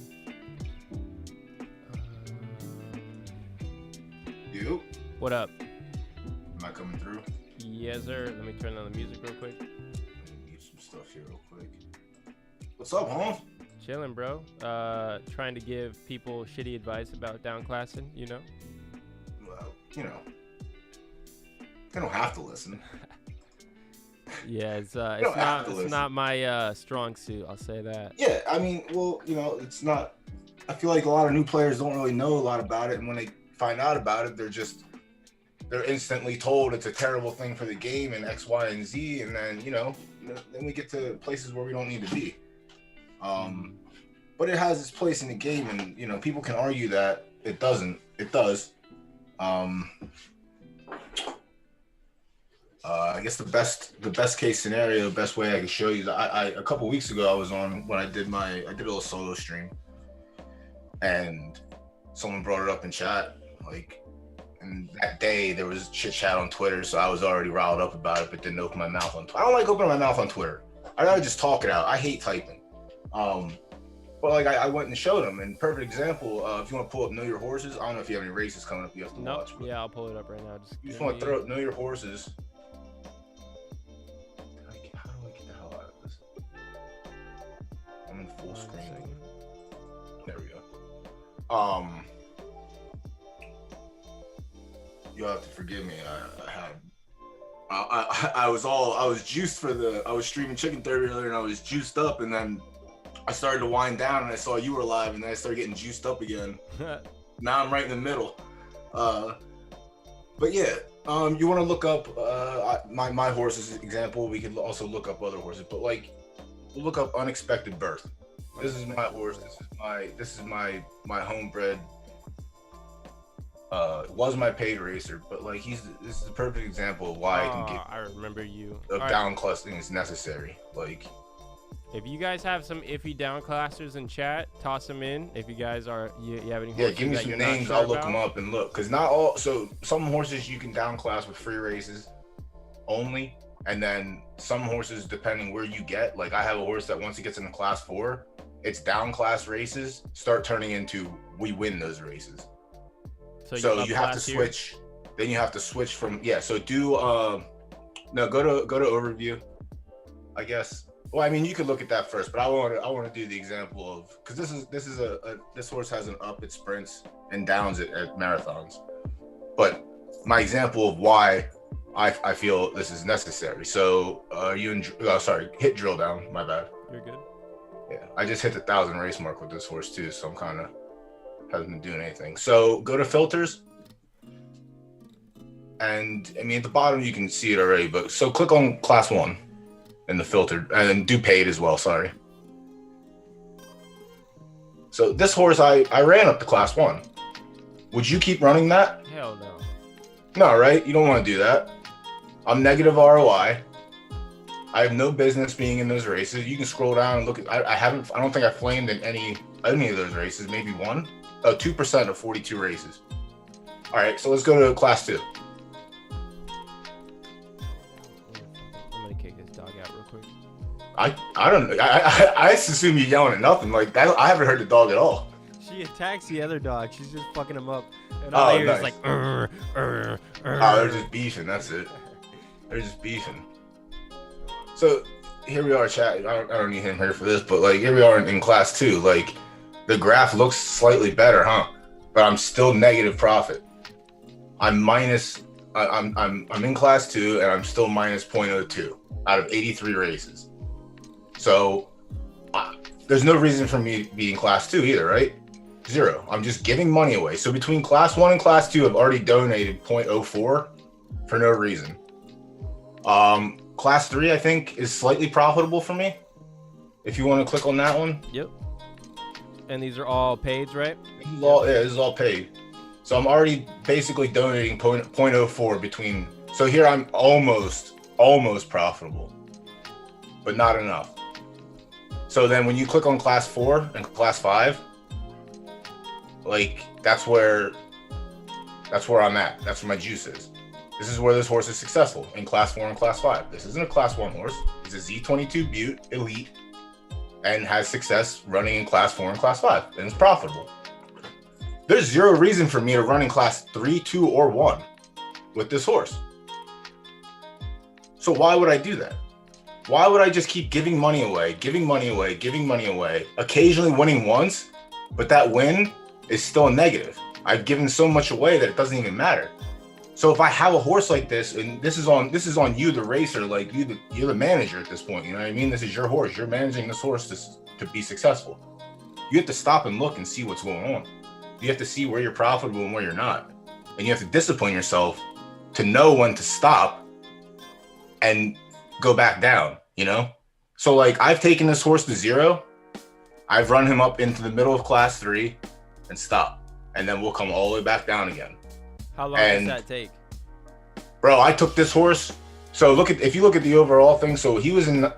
You?
What up?
Am I coming through?
Yes, sir. Let me turn on the music real quick.
Need some stuff here real quick. What's up, Holmes?
Chilling, bro. Trying to give people shitty advice about downclassing, you know?
Well, you know, they don't have to listen.
Yeah, it's not my strong suit. I'll say that.
Yeah, I mean, well, you know, it's not. I feel like a lot of new players don't really know a lot about it, and when they find out about it, they're instantly told it's a terrible thing for the game and X, Y, and Z, and then then we get to places where we don't need to be. But it has its place in the game, and people can argue that it doesn't. It does. I guess the best case scenario, the best way I can show you that I a couple weeks ago I was on when I did a little solo stream, and someone brought it up in chat, and that day there was chit chat on Twitter, so I was already riled up about it, but didn't open my mouth on Twitter. I don't like opening my mouth on Twitter. I gotta just talk it out. I hate typing. But I went and showed them, and perfect example. If you want to pull up Know Your Horses, I don't know if you have any races coming up you have to watch.
Yeah, I'll pull it up right now.
You just want to throw up Know Your Horses. How do I get the hell out of this? I'm in full screen. There we go. You'll have to forgive me. I was juiced I was streaming Chicken Derby earlier, and I was juiced up, and then I started to wind down, and I saw you were live, and then I started getting juiced up again. Now I'm right in the middle. But yeah, you want to look up my horse's example. We could also look up other horses, but we'll look up Unexpected Birth. This is my horse. This is my homebred. Was my paid racer, but this is the perfect example of why
I remember you.
Downclassing is necessary.
If you guys have some iffy downclassers in chat, toss them in. If you guys you have any
horses, give me some names. I'll look them up and look, because not all. So some horses you can downclass with free races only, and then some horses, depending where you get. I have a horse that once it gets into class 4, its downclass races start turning into we win those races. So you have to switch. Then you have to switch from So do go to overview, I guess. Well, I mean, you could look at that first, but I want to do the example of, because this horse has an up at sprints and downs at marathons. But my example of why I feel this is necessary. So hit drill down. My bad.
You're good.
Yeah, I just hit the 1,000 race mark with this horse too, so I'm kind of hasn't been doing anything. So go to filters, and I mean at the bottom you can see it already. But so click on class 1 in the filter, and then do paid as well. Sorry. So this horse I ran up to class 1. Would you keep running that?
Hell no.
No, right? You don't want to do that. I'm negative ROI. I have no business being in those races. You can scroll down and look at. I don't think I flamed in any of those races. Maybe one. 2% of 42 races. All right, so let's go to class 2.
I'm gonna kick this dog out real quick.
I don't know. I just assume you're yelling at nothing like that. I haven't heard the dog at all.
She attacks the other dog. She's just fucking him up. And all I hear is like,
Oh, they're just beefing. That's it. They're just beefing. So here we are, chat. I don't need him here for this, but like here we are in class 2. Like the graph looks slightly better, huh? But I'm still negative profit. I'm minus. I'm in class 2 and I'm still minus 0.02 out of 83 races. So there's no reason for me to be in class 2 either, right? 0. I'm just giving money away. So between class 1 and class 2, I've already donated 0.04 for no reason. Class 3, I think, is slightly profitable for me. If you want to click on that one.
Yep. And these are all paid, right?
This is all paid. So I'm already basically donating 0.04 between. So here I'm almost profitable, but not enough. So then when you click on class 4 and class 5, like that's where I'm at. That's where my juice is. This is where this horse is successful in class 4 and class 5. This isn't a class 1 horse. It's a Z22 Butte Elite and has success running in class 4 and class 5 and it's profitable. There's 0 reason for me to run in class 3, 2, or 1 with this horse. So why would I do that? Why would I just keep giving money away, occasionally winning once, but that win is still a negative? I've given so much away that it doesn't even matter. So if I have a horse like this, and this is on you, the racer, like you're the manager at this point. You know what I mean? This is your horse. You're managing this horse to be successful. You have to stop and look and see what's going on. You have to see where you're profitable and where you're not, and you have to discipline yourself to know when to stop and go back down. You know? So like I've taken this horse to 0. I've run him up into the middle of class 3 and stop, and then we'll come all the way back down again.
How long does that take?
Bro, I took this horse. So if you look at the overall thing, so he was in,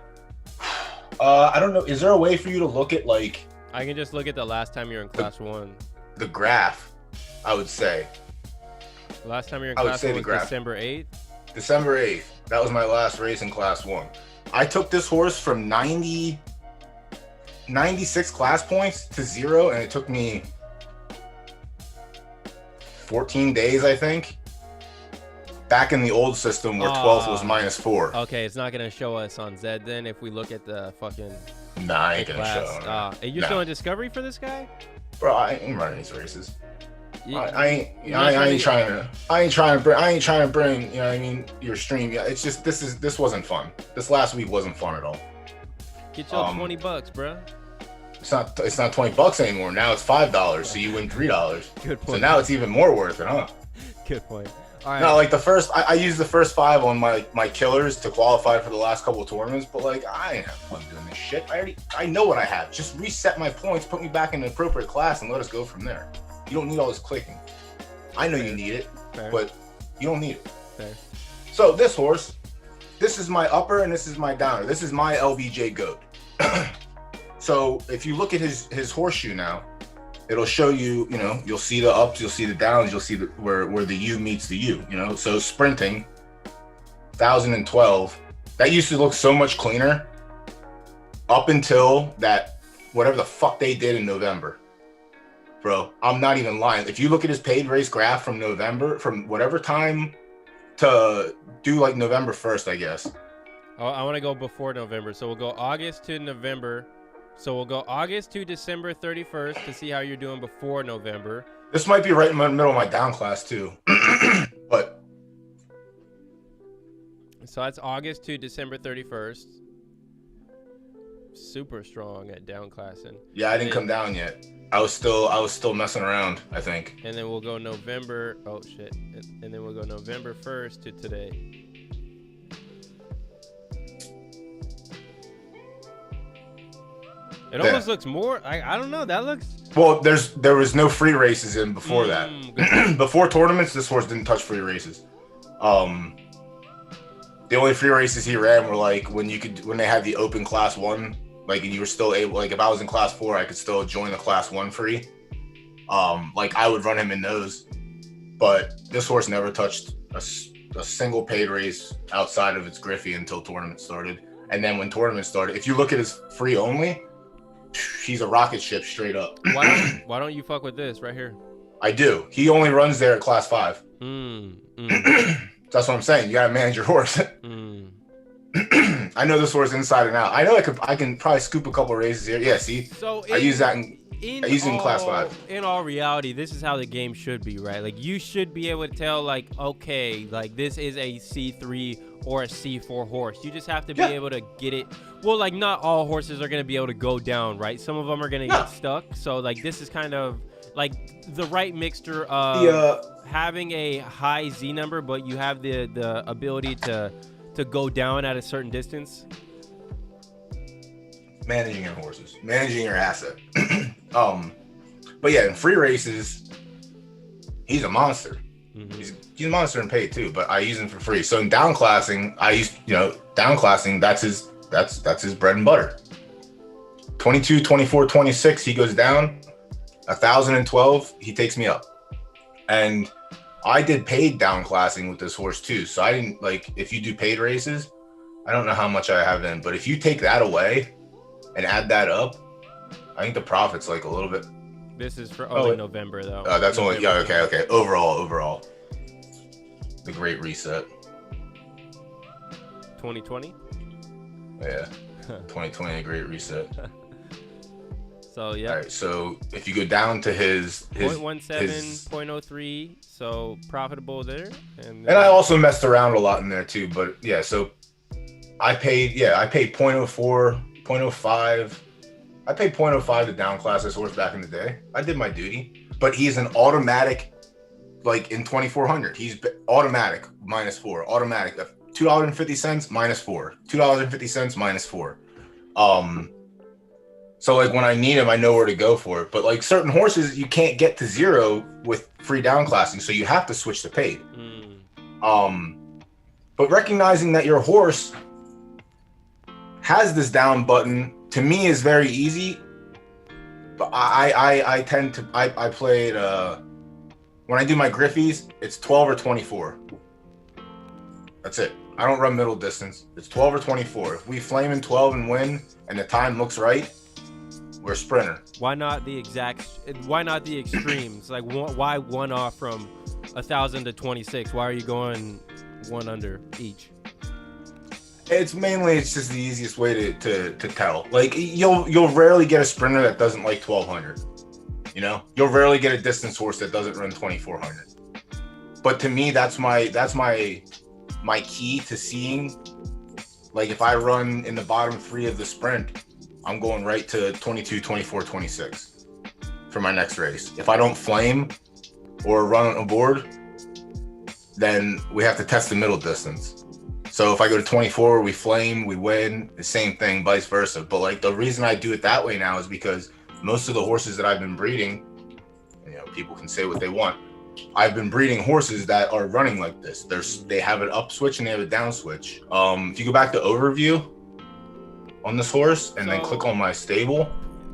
I don't know. Is there a way for you to look at like?
I can just look at the last time you were in class 1.
The graph, I would say.
The last time you were in class 1 was December 8th?
December 8th. That was my last race in class 1. I took this horse from 96 class points to 0, and it took me 14 days, I think. Back in the old system where 12th was -4.
Okay, it's not going to show us on Zed then if we look at the fucking...
Nah, I ain't going to show.
Are you still in Discovery for this guy?
Bro, I ain't running these races. I ain't trying to bring, you know what I mean, your stream. Yeah, it's just this wasn't fun. This last week wasn't fun at all.
Get your $20, bro.
It's not $20 anymore. Now it's $5, so you win $3.
Good point.
So now it's even more worth it, huh?
Good point. All right.
No, like I used the first 5 on my killers to qualify for the last couple of tournaments, but like I ain't have fun doing this shit. I know what I have. Just reset my points, put me back in the appropriate class, and let us go from there. You don't need all this clicking. I know you need it, but you don't need it.
Fair.
So this horse, this is my upper and this is my downer. This is my LBJ goat. So if you look at his horseshoe now, it'll show you, you know, you'll see the ups, you'll see the downs, you'll see where the U meets the U, you know? So sprinting, 1012, that used to look so much cleaner up until that, whatever the fuck they did in November. Bro, I'm not even lying. If you look at his paid race graph from November, from whatever time to do like November 1st, I guess.
Oh, I want to go before November. So we'll go August to November. So we'll go August to December 31st to see how you're doing before November.
This might be right in the middle of my down class too. But
so that's August to December 31st. Super strong at down classing.
Yeah, I didn't come down yet. I was still messing around, I think.
And then we'll go November. Oh shit. And then we'll go November 1st to today. It almost looks more. I don't know. That looks.
Well, there was no free races in before that. Before tournaments, this horse didn't touch free races. The only free races he ran were like when they had the open class 1, like, and you were still able, like, if I was in class 4, I could still join the class 1 free. Like, I would run him in those. But this horse never touched a single paid race outside of its Griffey until tournament started. And then when tournament started, if you look at his free only, he's a rocket ship straight up.
Why don't you fuck with this right here?
I do. He only runs there at class 5. That's what I'm saying. You gotta manage your horse. I know this horse inside and out. I know I can probably scoop a couple races here. Yeah, see,
so
I use that in class 5.
In all reality, this is how the game should be, right? Like, you should be able to tell, like, okay, like, this is a C3 or a C4 horse. You just have to be able to get it. Well, like, not all horses are gonna be able to go down, right? Some of them are gonna get stuck. So, like, this is kind of like the right mixture of having a high Z number, but you have the ability to go down at a certain distance.
Managing your horses, managing your asset. But yeah, in free races, he's a monster. He's a monster in paid too, but I use him for free. So in down classing, down classing, that's his bread and butter. 22, 24, 26, he goes down. 1,012, he takes me up. And I did paid down classing with this horse too. So I didn't, like, if you do paid races, I don't know how much I have in, but if you take that away and add that up, I think the profit's like a little bit.
This is for only November though.
That's only, yeah, okay. Overall. The Great Reset.
2020?
Yeah. 2020, the Great Reset.
So, yeah.
All right, so if you go down to his
0.17, 0.03, so profitable there. And
I also messed around a lot in there too, but yeah, so I paid 0.04, 0.05. I paid 0.05 to down class this horse back in the day. I did my duty, but he's an automatic, like in 2400, he's automatic -4, automatic $2.50 -4, $2.50 -4. So like when I need him, I know where to go for it. But like certain horses, you can't get to 0 with free down classing, so you have to switch to paid. But recognizing that your horse has this down button, to me, is very easy. But I played when I do my Griffies, it's 12 or 24. That's it. I don't run middle distance. It's 12 or 24. If we flame in 12 and win, and the time looks right, we're a sprinter.
Why not the extremes? Like, why one off from 1,000 to 26? Why are you going one under each?
It's just the easiest way to tell. Like, you'll rarely get a sprinter that doesn't like 1,200. You know, you'll rarely get a distance horse that doesn't run 2,400. But to me, that's my key to seeing. Like, if I run in the bottom 3 of the sprint, I'm going right to 22, 24, 26 for my next race. If I don't flame or run on a board, then we have to test the middle distance. So if I go to 24, we flame, we win, the same thing, vice versa. But like, the reason I do it that way now is because most of the horses that I've been breeding, people can say what they want. I've been breeding horses that are running like this. They have an up switch and they have a down switch. If you go back to overview on this horse and then click on my stable.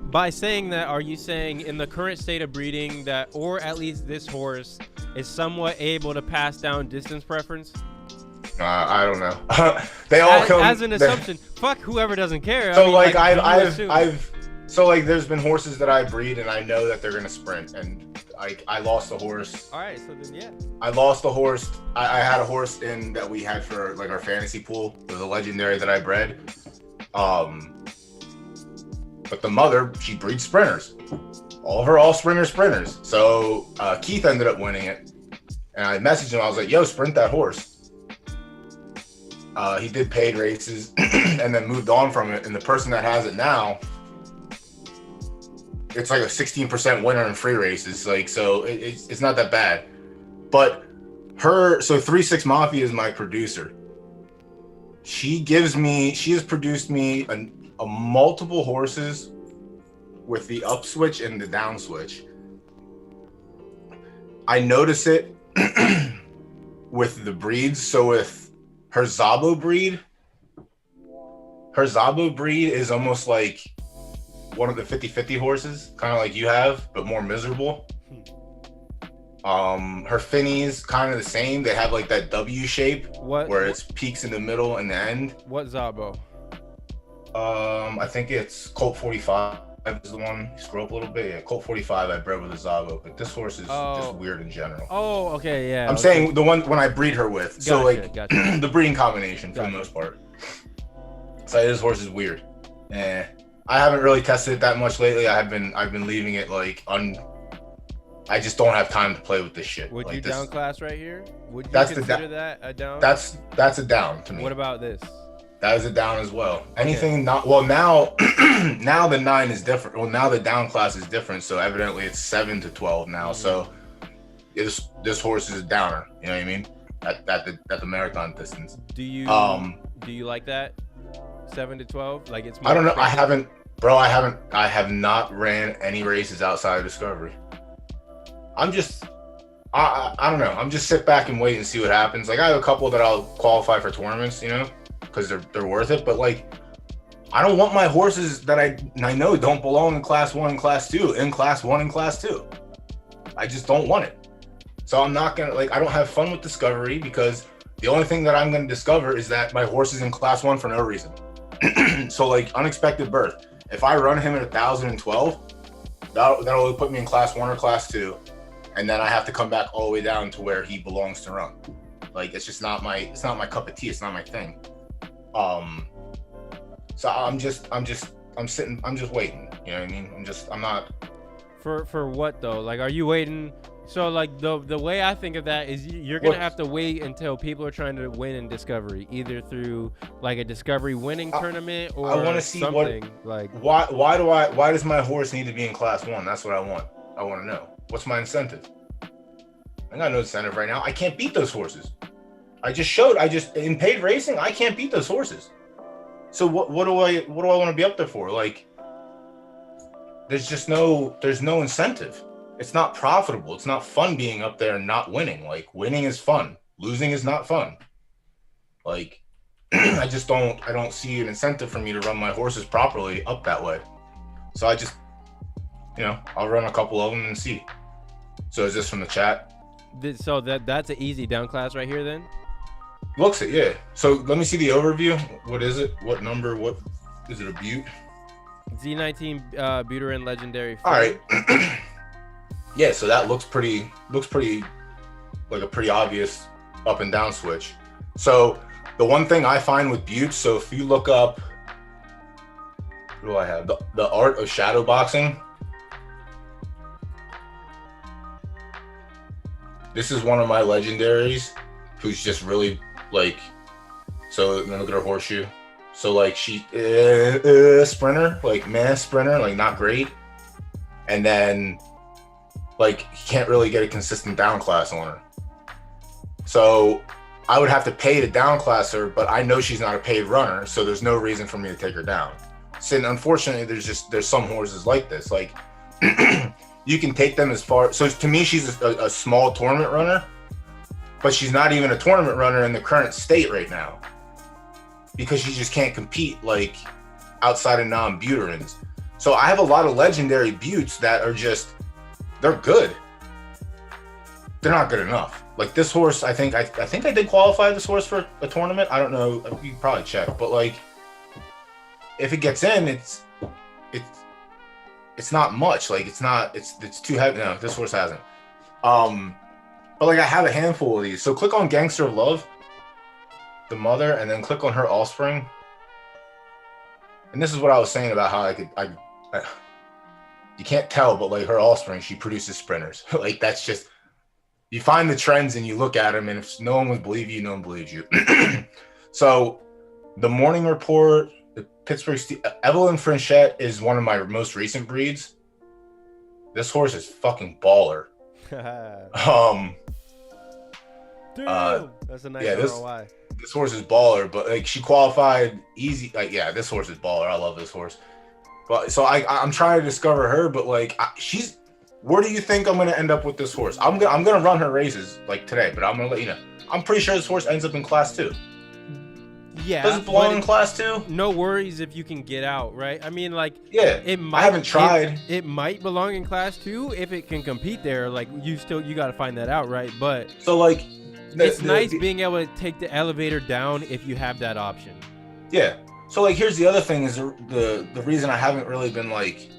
By saying that, are you saying in the current state of breeding that, or at least this horse, is somewhat able to pass down distance preference?
I don't know. They all come
as an assumption. Fuck whoever doesn't care.
So I've there's been horses that I breed and I know that they're gonna sprint, and I lost a horse.
All right, so then yeah.
I lost a horse. I had a horse in that we had for like our fantasy pool. It was a legendary that I bred. But the mother, she breeds sprinters. all of her offspring are sprinters. So Keith ended up winning it, and I messaged him. I was like, "Yo, sprint that horse." He did paid races and then moved on from it. And the person that has it now, it's like a 16% winner in free races. Like, so it's not that bad. But so 36 Mafia is my producer. She has produced me a multiple horses with the up switch and the down switch. I notice it with the breeds. So with her Zabo breed is almost like one of the 50-50 horses, kind of like you have, but more miserable. Her Finnies kind of the same. They have like that W shape where it's peaks in the middle and the end.
What Zabo?
I think it's Colt 45 is the one. Scroll up a little bit. Yeah, Colt 45 I bred with a Zabo, but this horse is just weird in general.
Oh, okay, yeah.
I'm saying the one when I breed her with.
Gotcha,
so like
gotcha.
The breeding combination for the most part. So this horse is weird. I haven't really tested it that much lately. I've been leaving it like I just don't have time to play with this shit.
Would
like
you
this,
down class right here? Would you
that's
consider that a down?
That's a down to me.
What about this?
That is a down as well. Anything not well now. Now the 9 is different. Well, now the down class is different. So evidently it's 7 to 12 now. Mm-hmm. So this horse is a downer. You know what I mean? At the marathon distance.
Do you like that 7 to 12? Like it's.
I don't know. I haven't, bro. I have not ran any races outside of Discovery. I don't know. I'm just sit back and wait and see what happens. Like I have a couple that I'll qualify for tournaments, you know, because they're worth it. But like, I don't want my horses that I know don't belong in class 1 and class 2 in class 1 and class 2. I just don't want it. So I'm not gonna I don't have fun with Discovery because the only thing that I'm gonna discover is that my horse is in class 1 for no reason. So like unexpected birth. If I run him at 1,012, that'll put me in class 1 or class 2. And then I have to come back all the way down to where he belongs to run. Like it's not my cup of tea. It's not my thing. So I'm just waiting. You know what I mean? I'm not.
For what though? Like, are you waiting? So like the way I think of that is you're gonna have to wait until people are trying to win in Discovery, either through like a Discovery winning tournament or
I want to see
something.
Why does my horse need to be in class 1? That's what I want. I want to know. What's my incentive? I got no incentive right now. I can't beat those horses. In paid racing, I can't beat those horses. So what do I want to be up there for? Like, there's no incentive. It's not profitable. It's not fun being up there and not winning. Like winning is fun. Losing is not fun. Like I don't see an incentive for me to run my horses properly up that way. So I just, I'll run a couple of them and see. So is this from the chat?
So that's an easy down class right here then?
Looks it, yeah. So let me see the overview. What is it? What number? What is it? A Butte?
Z19 Buterin Legendary.
All right. Yeah, so that looks pretty like a pretty obvious up and down switch. So the one thing I find with Buttes, so if you look up, what do I have? The art of shadow boxing. This is one of my legendaries who's just really so then look at her horseshoe. So like she sprinter, like mass sprinter, like not great. And then he can't really get a consistent down class on her. So I would have to pay to down class her, but I know she's not a paid runner, so there's no reason for me to take her down. So unfortunately, there's some horses like this. Like you can take them as far. So to me, she's a small tournament runner, but she's not even a tournament runner in the current state right now because she just can't compete outside of non-Buterins. So I have a lot of legendary Buttes that are they're good. They're not good enough. Like this horse, I think I did qualify this horse for a tournament. I don't know. You can probably check, but if it gets in, it's not much. It's too heavy. No, this horse hasn't. But I have a handful of these. So click on Gangster of Love, the mother, and then click on her offspring. And this is what I was saying about how you can't tell, but like her offspring, she produces sprinters. Like that's just, you find the trends and you look at them, and if no one would believe you, no one believes you. So the Morning Report, the Pittsburgh Evelyn Frenchette is one of my most recent breeds. This horse is fucking baller.
Damn, that's a nice ROI.
This horse is baller, but like she qualified easy. Like, yeah, this horse is baller. I love this horse. But so I'm trying to discover her, but like she's. Where do you think I'm gonna end up with this horse? I'm gonna run her races like today, but I'm gonna let you know. I'm pretty sure this horse ends up in Class 2.
Yeah,
does it belong in Class 2?
No worries if you can get out, right? I mean, like,
yeah,
it might.
I haven't tried.
It might belong in Class 2 if it can compete there. Like, you got to find that out, right? But
so like,
it's nice being able to take the elevator down if you have that option.
Yeah. So like, here's the other thing: is the reason I haven't really been like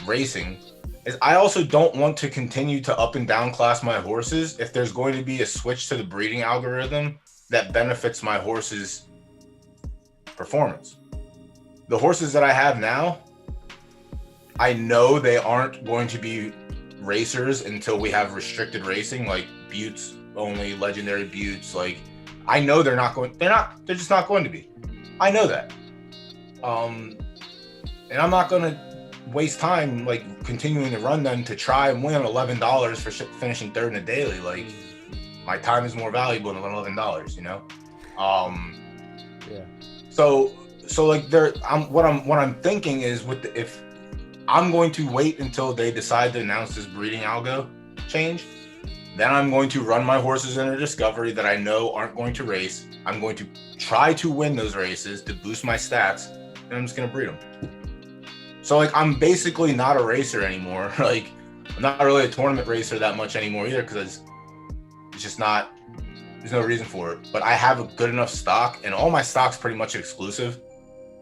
racing is I also don't want to continue to up and down class my horses if there's going to be a switch to the breeding algorithm that benefits my horses' performance. The horses that I have now, I know they aren't going to be racers until we have restricted racing, like buttes only, legendary buttes. Like, I know they're just not going to be. I know that. And I'm not going to waste time like continuing to run them to try and win $11 for finishing third in a daily. Like, my time is more valuable than $11, you know?
Yeah.
So like what I'm thinking is if I'm going to wait until they decide to announce this breeding algo change, then I'm going to run my horses in a discovery that I know aren't going to race. I'm going to try to win those races to boost my stats, and I'm just going to breed them. So like, I'm basically not a racer anymore. Like, I'm not really a tournament racer that much anymore either, because it's just not, there's no reason for it. But I have a good enough stock, and all my stock's pretty much exclusive.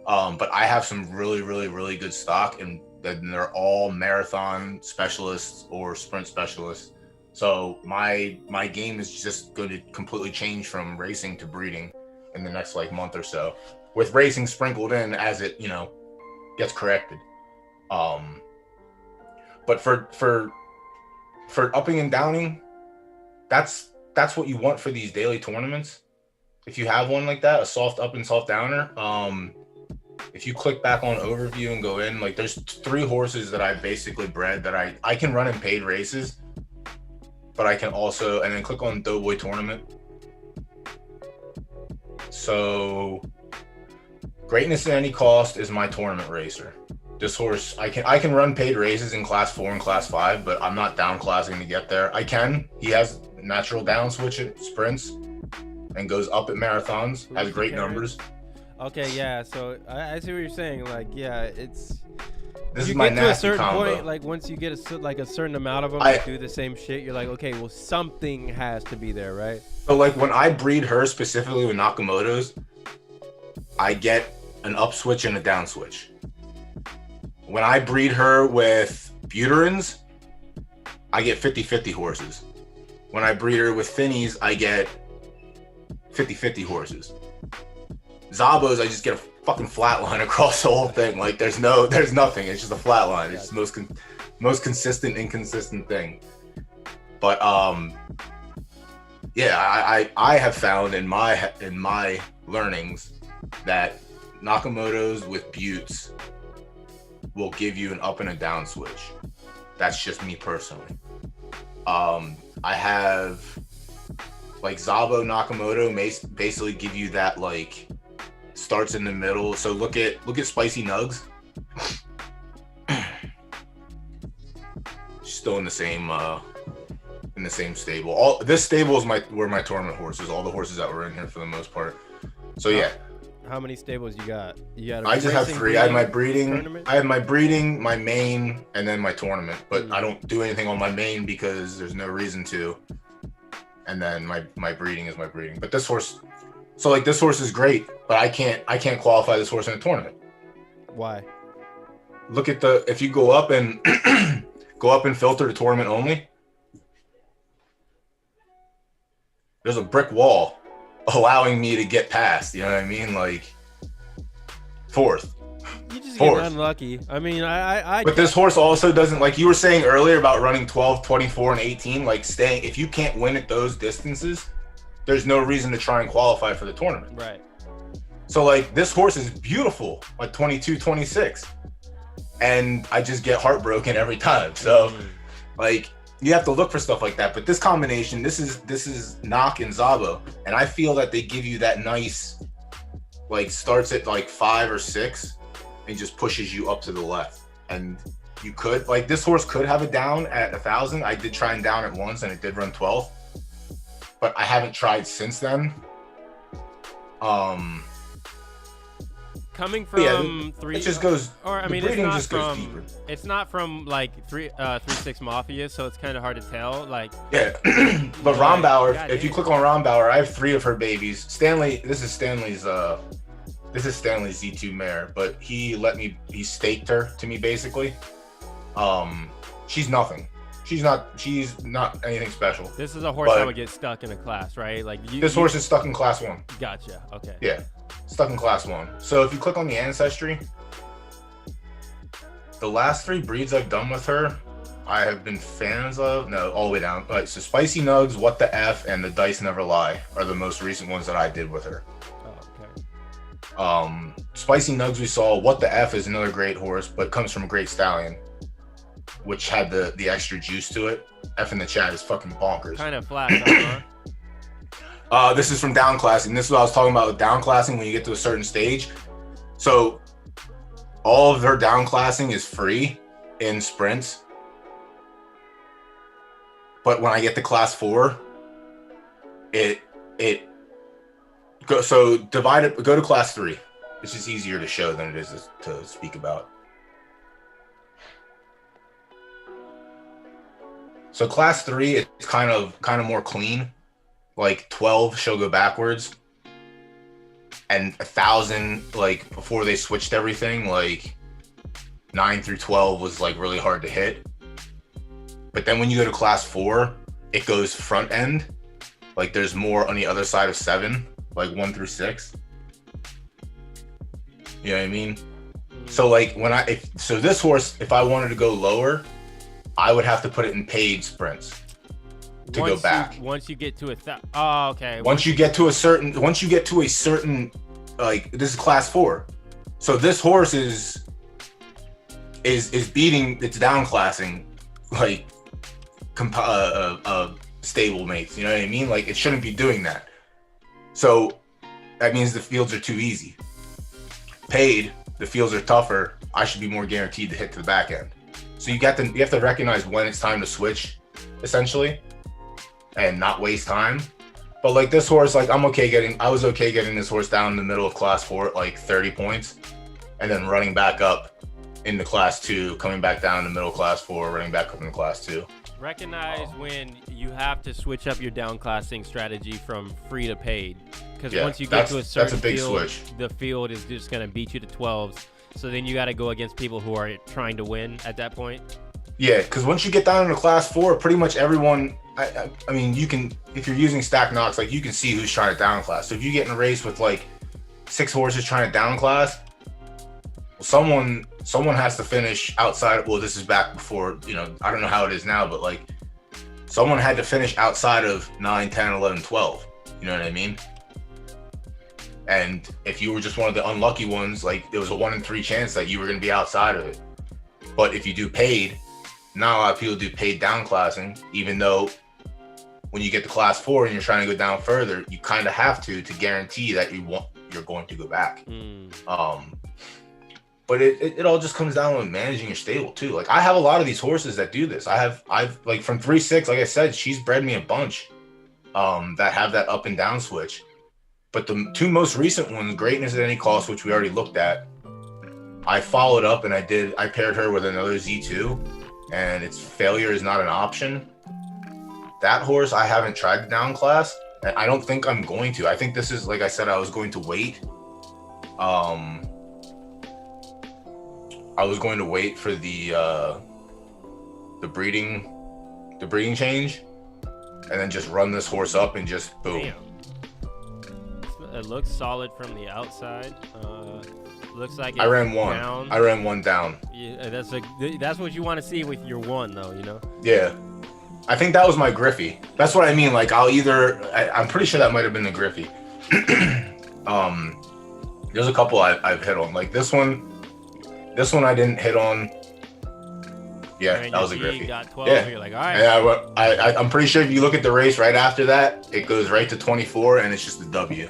But I have some really, really, really good stock, and they're all marathon specialists or sprint specialists. So my game is just going to completely change from racing to breeding in the next like month or so, with racing sprinkled in as it, you know, gets corrected. But for upping and downing, that's what you want for these daily tournaments. If you have one like that, a soft up and soft downer, if you click back on overview and go in, like, there's 3 horses that I basically bred that I can run in paid races, but I can also, and then click on Doughboy tournament. So Greatness at Any Cost is my tournament racer. This horse, I can run paid races in Class 4 and Class 5, but I'm not down classing to get there. I can. He has natural down switch at sprints and goes up at marathons, has great numbers.
Okay, yeah. So I see what you're saying. Like, yeah, this
is my nasty combo. You get to a certain point,
like once you get a certain amount of them that do the same shit, you're like, okay, well, something has to be there, right?
So like, when I breed her specifically with Nakamoto's, I get an up switch and a down switch. When I breed her with Buterins, I get 50-50 horses. When I breed her with Finnies, I get 50-50 horses. Zabos, I just get a fucking flat line across the whole thing. Like, there's nothing. It's just a flat line. It's the most consistent, inconsistent thing. But yeah, I have found in my learnings that Nakamoto's with buttes will give you an up and a down switch. That's just me personally. I have like Zabo Nakamoto basically give you that, like, starts in the middle. So look at Spicy Nugs. She's still in the same stable. This stable is where my tournament horses, all the horses that were in here for the most part. So yeah.
How many stables you got?
I just have 3. I have my breeding, my main, and then my tournament. But I don't do anything on my main because there's no reason to. And then my breeding is my breeding. But this horse, so like, this horse is great, but I can't qualify this horse in a tournament.
Why?
Look at if you go up and filter to tournament only, there's a brick wall allowing me to get past, you know what I mean? Like, 4th.
just getting unlucky. I mean,
But this horse also doesn't, like you were saying earlier about running 12, 24, and 18, like staying, if you can't win at those distances, there's no reason to try and qualify for the tournament.
Right.
So like this horse is beautiful at 22, 26. And I just get heartbroken every time. So like you have to look for stuff like that. But this combination, this is Knock and Zabo. And I feel that they give you that nice, like starts at like 5 or 6 and just pushes you up to the left. And you could, like this horse could have a down at 1,000. I did try and down it once and it did run 12. But I haven't tried since then.
Coming from
it just goes,
or I mean,
goes deeper.
It's not from like 3-6 Mafia, so it's kind of hard to tell. Like,
yeah, but Rombauer, if you click on Rombauer, I have 3 of her babies. Stanley, this is Stanley's Z2 mare, but he staked her to me basically. She's nothing. She's not anything special.
This is a horse that would get stuck in a class, right? Like
this horse is stuck in class 1.
Gotcha. Okay.
Yeah. Stuck in class 1. So if you click on the ancestry, the last 3 breeds I've done with her, I have been fans of. No, all the way down. Right, so Spicy Nugs, What the F, and The Dice Never Lie are the most recent ones that I did with her.
Oh, okay.
Spicy Nugs we saw. What the F is another great horse, but comes from a great stallion, which had the extra juice to it. F in the chat is fucking bonkers.
Kind of flat, huh?
This is from downclassing. This is what I was talking about with downclassing when you get to a certain stage. So all of her downclassing is free in sprints. But when I get to class 4, go to class 3. It's just easier to show than it is to speak about. So class 3 is kind of more clean. Like 12, she'll go backwards, and 1,000, like before they switched everything, like 9 through 12 was like really hard to hit. But then when you go to class 4, it goes front end. Like there's more on the other side of 7, like 1 through 6. You know what I mean? So like so this horse, if I wanted to go lower, I would have to put it in paid sprints. Go back.
Once you get to okay.
Once you get to a certain, like this is class 4, so this horse is beating its downclassing like stable mates. You know what I mean? Like it shouldn't be doing that. So that means the fields are too easy. Paid, the fields are tougher. I should be more guaranteed to hit to the back end. So you have to recognize when it's time to switch, essentially, and not waste time. But like this horse, like I was okay getting this horse down in the middle of class 4 at like 30 points, and then running back up into class 2, coming back down in the middle of class 4, running back up into class 2.
Recognize when you have to switch up your downclassing strategy from free to paid, because once you get to a certain field, the field is just going to beat you to 12s. So then you got to go against people who are trying to win at that point.
Yeah, because once you get down into class 4, pretty much everyone. I mean, you can, if you're using stack knocks, like you can see who's trying to downclass. So if you get in a race with like 6 horses trying to downclass, well, someone has to finish outside. Well, this is back before, I don't know how it is now, but like someone had to finish outside of 9, 10, 11, 12. You know what I mean? And if you were just one of the unlucky ones, like there was a 1 in 3 chance that you were going to be outside of it. But if you do paid, not a lot of people do paid downclassing, even though when you get to class 4 and you're trying to go down further, you kind of have to guarantee that you're going to go back. But it all just comes down to managing your stable too. Like I have a lot of these horses that do this. I've like from 3-6, like I said, she's bred me a bunch that have that up and down switch. But the 2 most recent ones, Greatness at Any Cost, which we already looked at, I followed up and I paired her with another Z2, and it's Failure Is Not an Option. That horse, I haven't tried the down class, and I don't think I'm going to. I think this is, like I said, I was going to wait. I was going to wait for the breeding change, and then just run this horse up and just boom.
Damn. It looks solid from the outside. Looks like
I ran one.
Down.
I ran one down.
Yeah, that's what you want to see with your one, though. You know.
Yeah, I think that was my Griffey. That's what I mean. Like I'm pretty sure that might have been the Griffey. There's a couple I've hit on. Like this one I didn't hit on. Yeah, that was a Griffey.
Got 12.
Yeah,
You're like, all right.
Yeah, I'm pretty sure if you look at the race right after that, it goes right to 24, and it's just a W.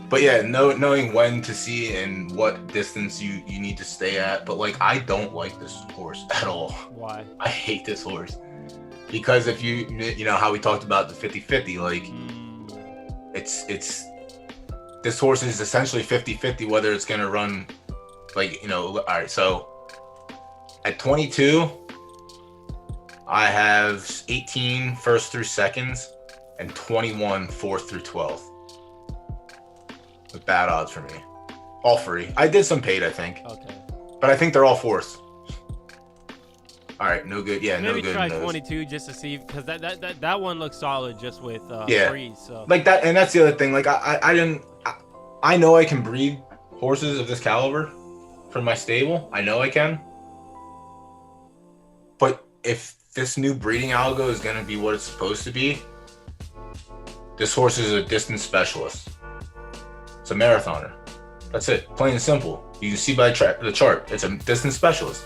But yeah, knowing when to see and what distance you need to stay at. But like, I don't like this horse at all.
Why?
I hate this horse because if you know how we talked about the 50-50, like it's this horse is essentially 50-50 whether it's gonna run, like, you know. All right, so at 22, I have 18 first through seconds and 21 fourth through 12th. With bad odds for me. All free. I did some paid, I think.
Okay.
But I think they're all fourths. All right, no good. Yeah,
maybe
no good.
Maybe try 22 just to see, because that one looks solid just with free. So
like that, and that's the other thing. Like I know I can breed horses of this caliber from my stable. I know I can. But if this new breeding algo is going to be what it's supposed to be, this horse is a distance specialist. It's a marathoner. That's it. Plain and simple. You can see by the chart. It's a distance specialist.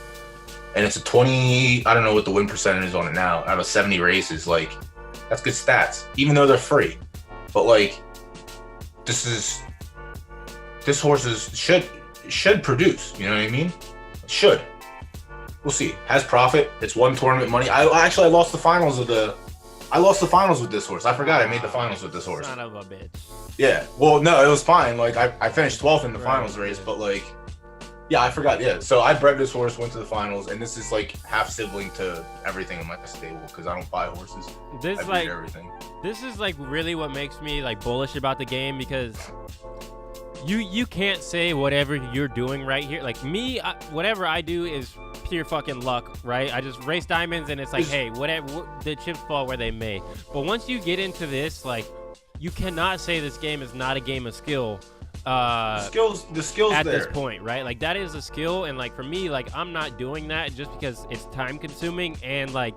And it's a 20, I don't know what the win percentage is on it now, out of 70 races. Like, that's good stats, even though they're free. But like, this horse should produce, you know what I mean? Should. We'll see. Has profit. It's won tournament money. I lost the finals with this horse. I forgot I made the finals with this horse.
Son of a bitch.
Yeah. Well, no, it was fine. Like I finished 12th in the finals race, but like, yeah, I forgot. Yeah. So I bred this horse, went to the finals, and this is like half sibling to everything in my stable because I don't buy horses.
This
I breed everything.
This is like really what makes me like bullish about the game, because you can't say whatever you're doing right here. Like me, whatever I do is pure fucking luck, right? I just race diamonds, and it's like, hey, whatever, the chips fall where they may. But once you get into this, like, you cannot say this game is not a game of skill. The skills at this point, right? Like, that is a skill, and like for me, like, I'm not doing that just because it's time consuming and like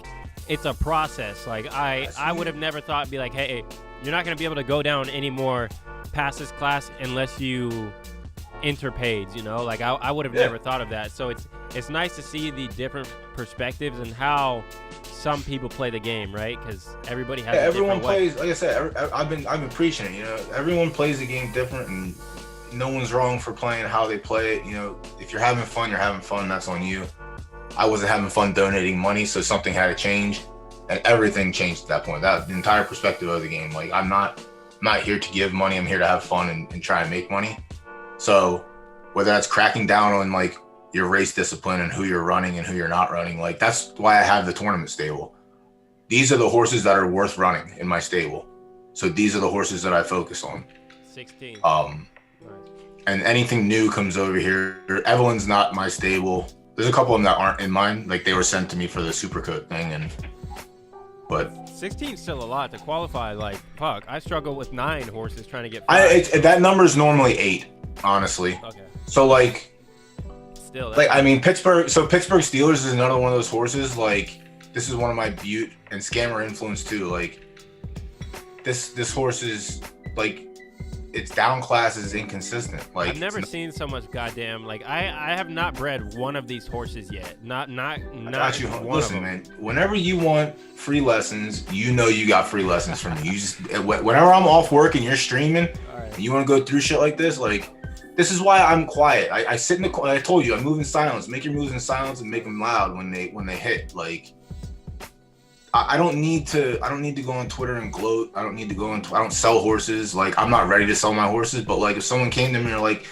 it's a process. Like I would have never thought, be like, hey, you're not gonna be able to go down anymore past this class unless you enter paids, you know? Like I would have never thought of that. So it's nice to see the different perspectives and how some people play the game, right? Because everybody has
everyone plays, like I said, I've been preaching it, you know. Everyone plays the game different, and no one's wrong for playing how they play it. You know, if you're having fun, you're having fun. That's on you. I wasn't having fun donating money, so something had to change, and everything changed at that point. That the entire perspective of the game. Like, I'm not here to give money. I'm here to have fun and try and make money. So whether that's cracking down on like your race discipline and who you're running and who you're not running, like that's why I have the tournament stable. These are the horses that are worth running in my stable. So these are the horses that I focus on.
16.
And anything new comes over here. Evelyn's not my stable. There's a couple of them that aren't in mine. Like, they were sent to me for the Supercoat thing, but
16 is still a lot to qualify. Like, fuck, I struggle with 9 horses trying to get 5.
That number is normally 8, honestly.
Okay.
So like,
still,
like, I mean, Pittsburgh Steelers is another one of those horses. Like, this is one of my Butte and Scammer influence too. Like, this horse is like, its down class is inconsistent. Like,
I've never seen so much goddamn, like, I have not bred one of these horses yet. Not
got you.
One
Listen,
of them.
man, whenever you want free lessons, you know you got free lessons from me. You just, whenever I'm off work and you're streaming, and you want to go through shit like this, like, this is why I'm quiet. I sit in the corner. I told you, I move in silence. Make your moves in silence and make them loud when they hit. Like, I don't need to go on Twitter and gloat. I don't sell horses. Like, I'm not ready to sell my horses, but like, if someone came to me and like,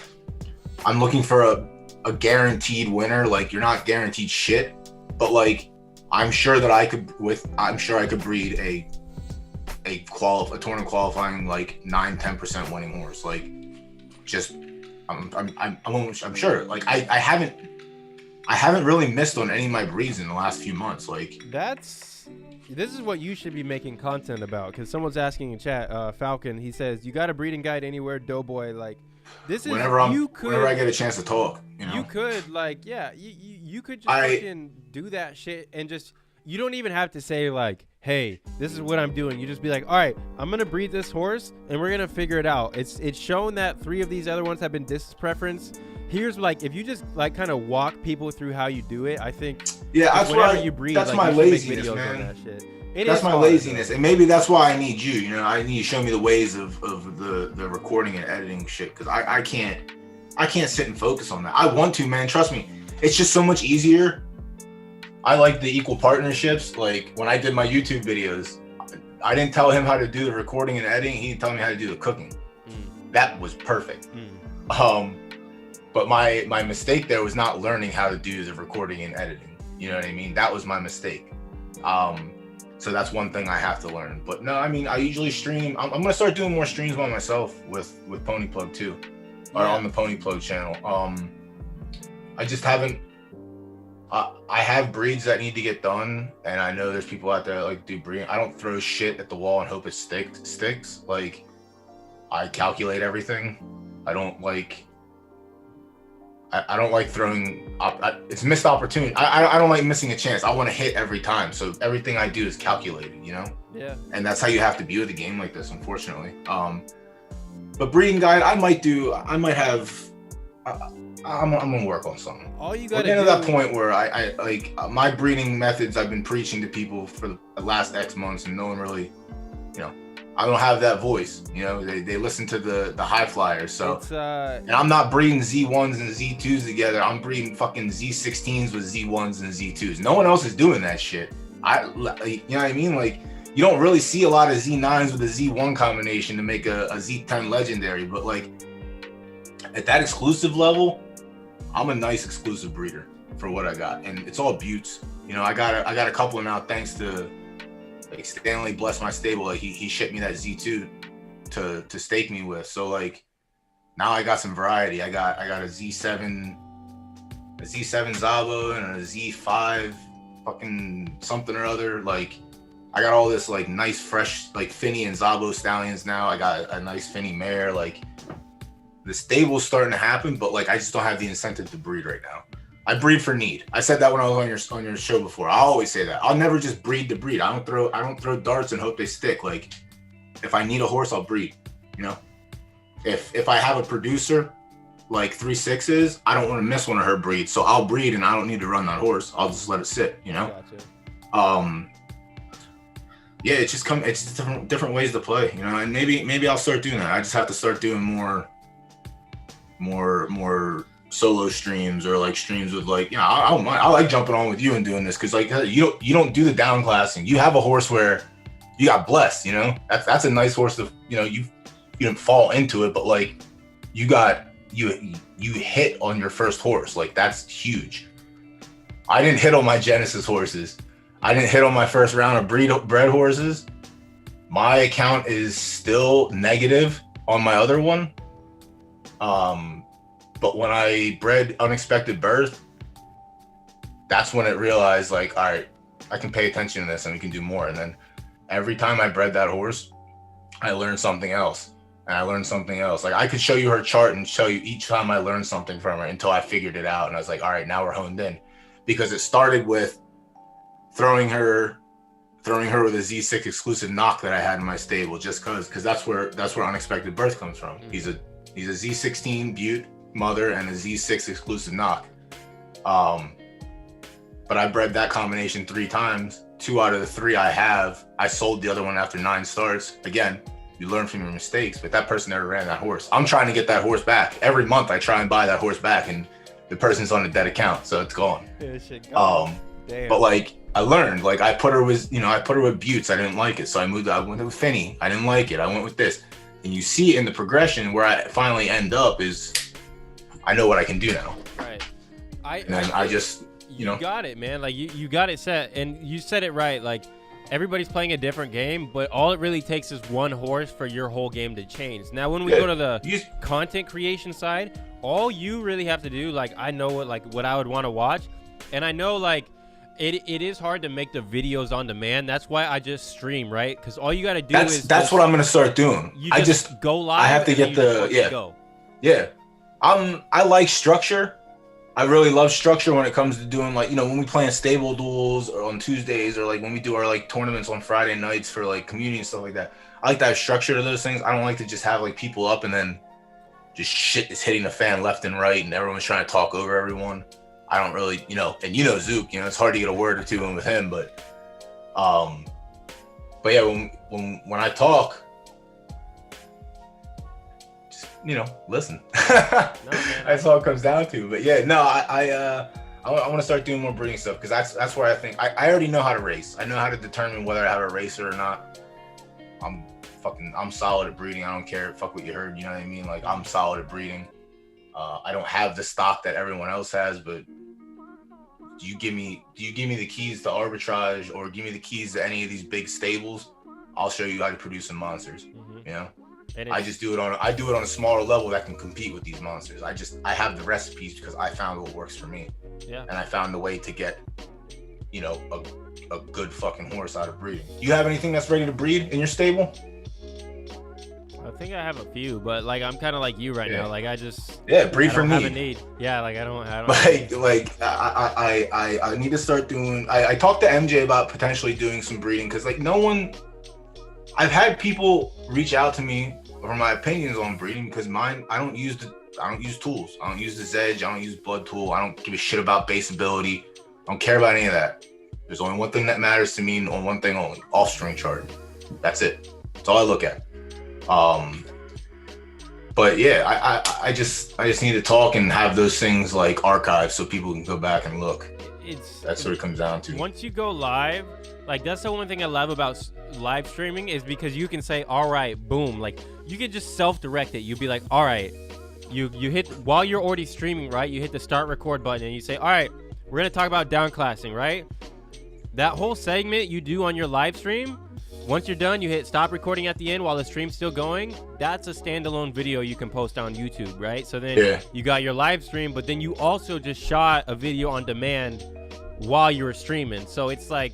I'm looking for a guaranteed winner, like, you're not guaranteed shit, but like, I'm sure I could breed a tournament qualifying like 9-10% winning horse. Like, just I'm sure. Like, I haven't really missed on any of my breeds in the last few months. Like,
this is what you should be making content about, because someone's asking in chat, Falcon, he says, you got a breeding guide anywhere, Doughboy? Like, This is
whenever I get a chance to talk, you know.
You could like, yeah, you could just fucking do that shit and just. You don't even have to say like, hey, this is what I'm doing. You just be like, all right, I'm gonna breed this horse and we're gonna figure it out. It's shown that 3 of these other ones have been distance preference. Here's like, if you just like kind of walk people through how you do it, I think.
Yeah, that's why
you breed.
That's
like,
my laziness, man.
That shit.
That's my laziness, and maybe that's why I need you. You know, I need you to show me the ways of the recording and editing shit, because I can't sit and focus on that. I want to, man. Trust me, it's just so much easier. I like the equal partnerships. Like when I did my YouTube videos, I didn't tell him how to do the recording and editing. He told me how to do the cooking. That was perfect. But my mistake there was not learning how to do the recording and editing. You know what I mean? That was my mistake. So that's one thing I have to learn. But no, I mean, I usually stream. I'm gonna start doing more streams by myself with Pony Plug too, or on the Pony Plug channel. I just haven't. I have breeds that need to get done, and I know there's people out there that like do breeding. I don't throw shit at the wall and hope it sticks. Like, I calculate everything. I don't like throwing. It's missed opportunity. I don't like missing a chance. I want to hit every time, so everything I do is calculated. You know.
Yeah.
And that's how you have to be with a game like this, unfortunately. But breeding guide, I might have. I'm gonna work on something.
All you gotta
do. We're getting to that point where I like my breeding methods. I've been preaching to people for the last X months, and no one really, you know, I don't have that voice. You know, they listen to the high flyers. So, and I'm not breeding Z1s and Z2s together. I'm breeding fucking Z16s with Z1s and Z2s. No one else is doing that shit. You know what I mean? Like, you don't really see a lot of Z9s with a Z1 combination to make a Z10 legendary, but like at that exclusive level, I'm a nice exclusive breeder for what I got, and it's all buttes. You know, I got a couple now thanks to like Stanley, bless my stable. Like he shipped me that Z2 to stake me with. So like now I got some variety. I got a Z7 Zabo and a Z5 fucking something or other. Like I got all this like nice fresh like Finny and Zabo stallions now. I got a nice Finny mare. Like the stable's starting to happen, but like I just don't have the incentive to breed right now. I breed for need. I said that when I was on your show before. I always say that. I'll never just breed to breed. I don't throw darts and hope they stick. Like if I need a horse, I'll breed. You know, if I have a producer like 3/6s, I don't want to miss one of her breeds, so I'll breed and I don't need to run that horse. I'll just let it sit. You know. Gotcha. Yeah, it's just different ways to play. You know, and maybe I'll start doing that. I just have to start doing more solo streams, or like streams with like, you know, I like jumping on with you and doing this because like you don't do the down classing. You have a horse where you got blessed, you know. That's a nice horse to, you know, you didn't fall into it, but like you hit on your first horse. Like that's huge. I didn't hit on my Genesis horses. I didn't hit on my first round of bred horses. My account is still negative on my other one. But when I bred Unexpected Birth, that's when it realized like, all right, I can pay attention to this and we can do more. And then every time I bred that horse, I learned something else. And I learned something else. Like I could show you her chart and show you each time I learned something from her until I figured it out. And I was like, all right, now we're honed in. Because it started with throwing her with a Z6 exclusive knock that I had in my stable, just because that's where Unexpected Birth comes from. He's a Z16 Butte mother and a Z6 exclusive knock. But I bred that combination 3 times. 2 out of the 3 I sold the other one after 9 starts. Again, you learn from your mistakes, but that person never ran that horse. I'm trying to get that horse back. Every month I try and buy that horse back, and the person's on a dead account, so it's gone.
Yeah, shit gone. Damn.
But like I learned, like I put her with Buttes. I didn't like it, so I went with Finny. I didn't like it. I went with this. And you see in the progression where I finally end up is I know what I can do now.
Right.
I just, you know.
Got it, man. Like you got it set, and you said it right. Like everybody's playing a different game, but all it really takes is one horse for your whole game to change. Now, when we go to the content creation side, all you really have to do, like I know what I would want to watch, and I know like it is hard to make the videos on demand. That's why I just stream, right? Because all you got to do
that's what I'm gonna start doing.
You just go live.
I have to get the
go.
Yeah, I like structure. I really love structure when it comes to doing like, you know, when we play in stable duels or on Tuesdays, or like when we do our like tournaments on Friday nights for like community and stuff like that. I like to have structure to those things. I don't like to just have like people up and then just shit is hitting the fan left and right and everyone's trying to talk over everyone. I don't really, you know, and you know Zook, you know, it's hard to get a word or two in with him, but yeah, when I talk, you know, listen. That's all it comes down to. But yeah, no, I want to start doing more breeding stuff, because that's where I think I already know how to race. I know how to determine whether I have a racer or not. I'm solid at breeding. I don't care. Fuck what you heard. You know what I mean? Like, I'm solid at breeding. I don't have the stock that everyone else has, but do you give me the keys to arbitrage, or give me the keys to any of these big stables? I'll show you how to produce some monsters. You know. I do it on a smaller level that can compete with these monsters. I have the recipes because I found what works for me. Yeah. And I found the way to get, you know, a good fucking horse out of breeding. You have anything that's ready to breed in your stable?
I think I have a few, but like I'm kind of like you right now. Like I just
breed for me.
Have a need. Yeah, like I don't.
I need to start doing. I talked to MJ about potentially doing some breeding, because like I've had people reach out to me for my opinions on breeding, because I don't use tools. I don't use the Zedge. I don't use blood tool. I don't give a shit about base ability. I don't care about any of that. There's only one thing that matters to me, on one thing only: offspring chart. That's it. That's all I look at. But yeah, I just need to talk and have those things like archived so people can go back and look. That's what it comes down to.
Once you go live, like that's the one thing I love about live streaming, is because you can say, all right, boom, like you can just self-direct it. You'd be like, all right, you hit, while you're already streaming, right, you hit the start record button and you say, all right, we're gonna talk about downclassing, right? That whole segment you do on your live stream, once you're done, you hit stop recording at the end while the stream's still going. That's a standalone video you can post on YouTube, right? So then you got your live stream, but then you also just shot a video on demand while you were streaming. So it's like,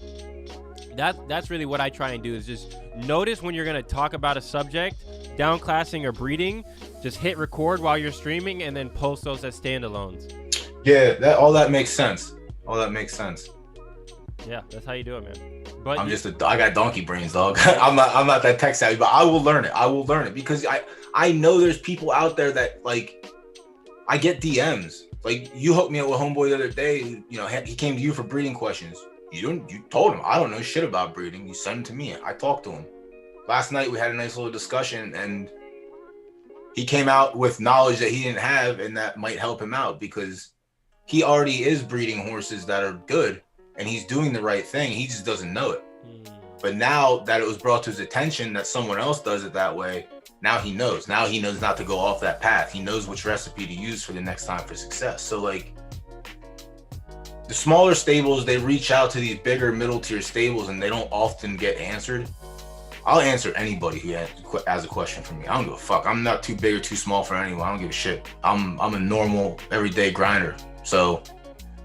that's really what I try and do, is just notice when you're going to talk about a subject, downclassing or breeding, just hit record while you're streaming and then post those as standalones.
Yeah, all that makes sense.
Yeah, that's how you do it, man. But
I got donkey brains, dog. I'm not that tech savvy, but I will learn it because I know there's people out there that, like, I get DMs. Like, you hooked me up with homeboy the other day. You know, he came to you for breeding questions. You told him, I don't know shit about breeding. You sent him to me. I talked to him. Last night we had a nice little discussion, and he came out with knowledge that he didn't have, and that might help him out, because he already is breeding horses that are good, and he's doing the right thing. He just doesn't know it. But now that it was brought to his attention that someone else does it that way, now he knows. Now he knows not to go off that path. He knows which recipe to use for the next time for success. So, like, the smaller stables, they reach out to these bigger middle tier stables, and they don't often get answered. I'll answer anybody who has a question for me. I don't give a fuck. I'm not too big or too small for anyone. I don't give a shit. I'm a normal, everyday grinder. So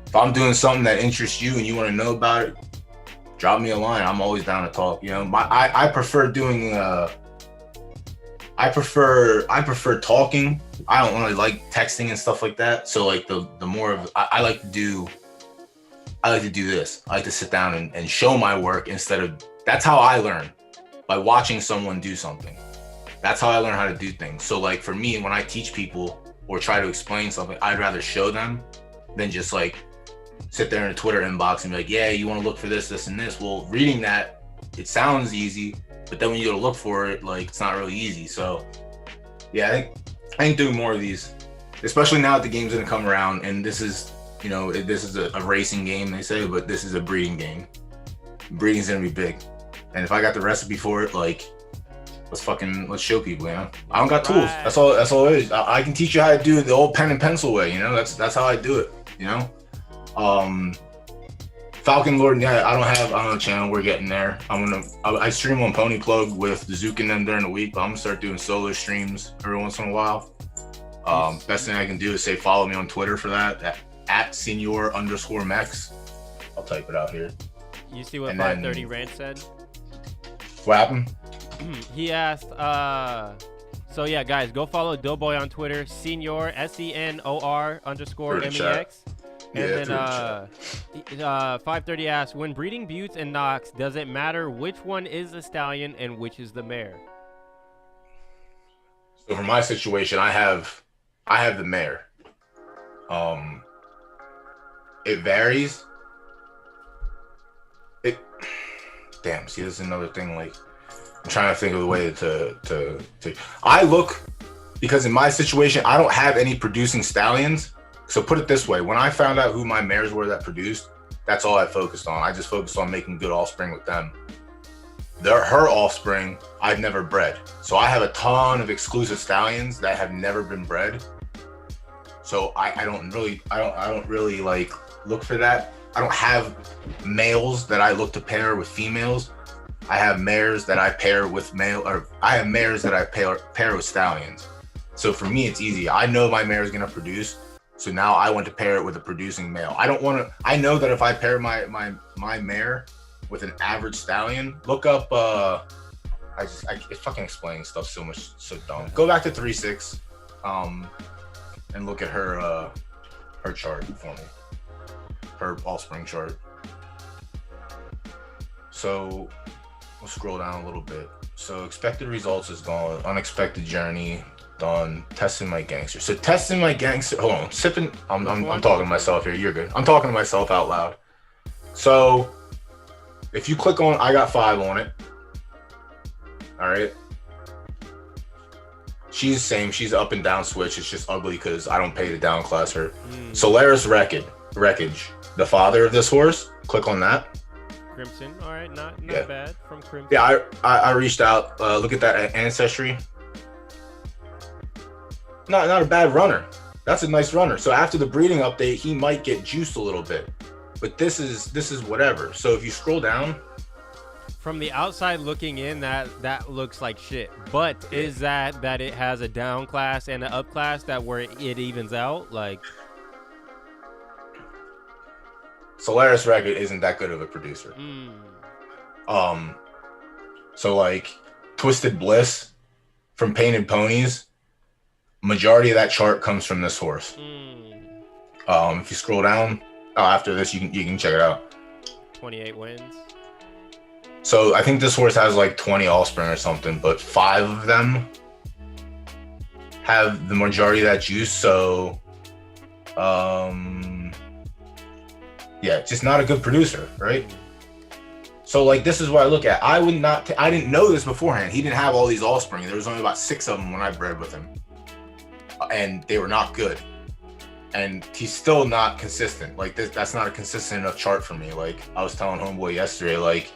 if I'm doing something that interests you and you want to know about it, drop me a line. I'm always down to talk. You know, I prefer doing. I prefer talking. I don't really like texting and stuff like that. So like the more of I like to do this. I like to sit down and show my work instead of. That's how I learn, by watching someone do something. That's how I learn how to do things. So like for me, when I teach people or try to explain something, I'd rather show them than just like sit there in a Twitter inbox and be like, yeah, you want to look for this, this, and this. Well, reading that, it sounds easy, but then when you go to look for it, like, it's not really easy. So yeah, I think doing more of these, especially now that the game's gonna come around, and this is, you know, this is a racing game, they say, but this is a breeding game. Breeding's gonna be big. And if I got the recipe for it, like, let's show people, you know. I don't got tools. That's all it is. I can teach you how to do it the old pen and pencil way, you know. That's how I do it, you know. Falcon Lord, yeah, I don't have a channel. We're getting there. I stream on Pony Plug with the Zook and them during the week, but I'm gonna start doing solo streams every once in a while. Best thing I can do is say follow me on Twitter for that at @senior_mex. I'll type it out here.
You see what 530 Rant said?
What happened?
He asked, So yeah, guys, go follow Doughboy on Twitter, Senor SENOR_MEX. And then 530 asks, when breeding buttes and knocks, does it matter which one is the stallion and which is the mare?
So for my situation, I have the mare. It varies. Damn, see, this is another thing. Like, I'm trying to think of a way to. I look, because in my situation, I don't have any producing stallions. So put it this way: when I found out who my mares were that produced, that's all I focused on. I just focused on making good offspring with them. Her offspring, I've never bred. So I have a ton of exclusive stallions that have never been bred. So I don't really like look for that. I don't have males that I look to pair with females. I have mares that I pair with I have mares that I pair with stallions. So for me, it's easy. I know my mare is gonna produce. So now I want to pair it with a producing male. I know that if I pair my mare with an average stallion, look up, it fucking explaining stuff so dumb. Go back to 3.6, and look at her chart for me, her offspring chart. So we'll scroll down a little bit. So expected results is gone, unexpected journey done, testing my gangster. So testing my gangster, hold on, sipping, I'm talking to myself here, you're good. I'm talking to myself out loud. So if you click on, I got 5 on it. All right. She's the same. She's up and down switch. It's just ugly because I don't pay to down class her. Solaris Wreckage, the father of this horse. Click on that.
Crimson. All right. Not bad from Crimson.
Yeah, I reached out. Look at that ancestry. Not a bad runner. That's a nice runner. So after the breeding update, he might get juiced a little bit. But this is whatever. So if you scroll down,
from the outside looking in, that looks like shit. But is that it has a down class and an up class that where it evens out? Like,
Solaris Record isn't that good of a producer. So like Twisted Bliss from Painted Ponies, majority of that chart comes from this horse. If you scroll down, after this, you can check it out.
28 wins.
So I think this horse has like 20 offspring or something, but 5 of them have the majority of that juice. So, yeah, just not a good producer, right? So like, this is what I look at. I didn't know this beforehand. He didn't have all these offspring. There was only about 6 of them when I bred with him, and they were not good. And he's still not consistent. Like, that's not a consistent enough chart for me. Like I was telling homeboy yesterday, like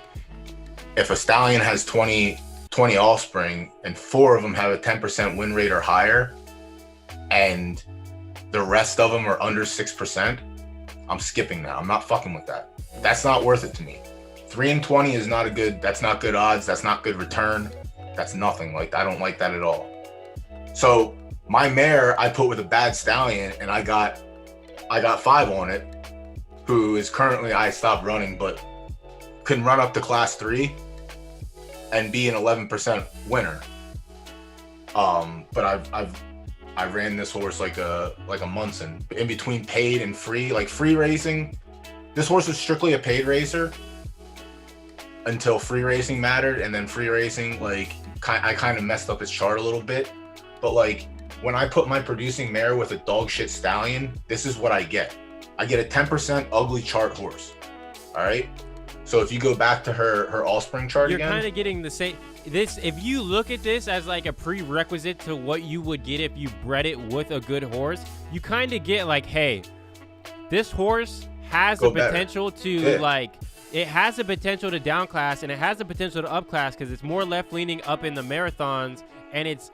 if a stallion has 20 offspring and 4 of them have a 10% win rate or higher, and the rest of them are under 6%, I'm skipping that. I'm not fucking with that. That's not worth it to me. 3 and 20 is not that's not good odds. That's not good return. That's nothing. Like, I don't like that at all. So my mare I put with a bad stallion, and I got 5 on it, who is currently, I stopped running, but can run up to class 3 and be an 11% winner. But I ran this horse like a Munson in between paid and free. Like free racing, this horse was strictly a paid racer until free racing mattered, and then free racing, like, I kind of messed up his chart a little bit. But like, when I put my producing mare with a dog shit stallion, this is what I get. I get a 10% ugly chart horse. All right. So if you go back to her offspring chart,
you're kind of getting the same. This, if you look at this as like a prerequisite to what you would get if you bred it with a good horse, you kind of get like, hey, this horse has the potential to like, it has the potential to down class, and it has the potential to up class because it's more left leaning up in the marathons, and it's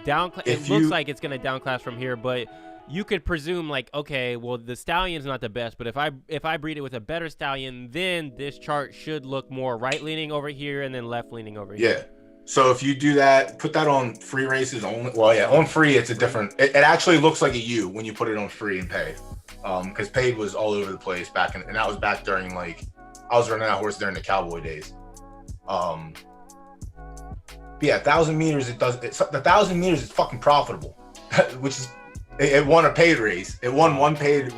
down. It looks like it's gonna down class from here, but you could presume like, okay, well, the stallion's not the best, but if I breed it with a better stallion, then this chart should look more right leaning over here and then left leaning over here.
Yeah. So if you do that, put that on free races only. Well, yeah, on free it's a different. It actually looks like a U when you put it on free and pay, because paid was all over the place back in, and that was back during, like, I was running that horse during the cowboy days. But yeah, 1,000 meters, the 1,000 meters is fucking profitable, which is, it won a paid race. It won one paid,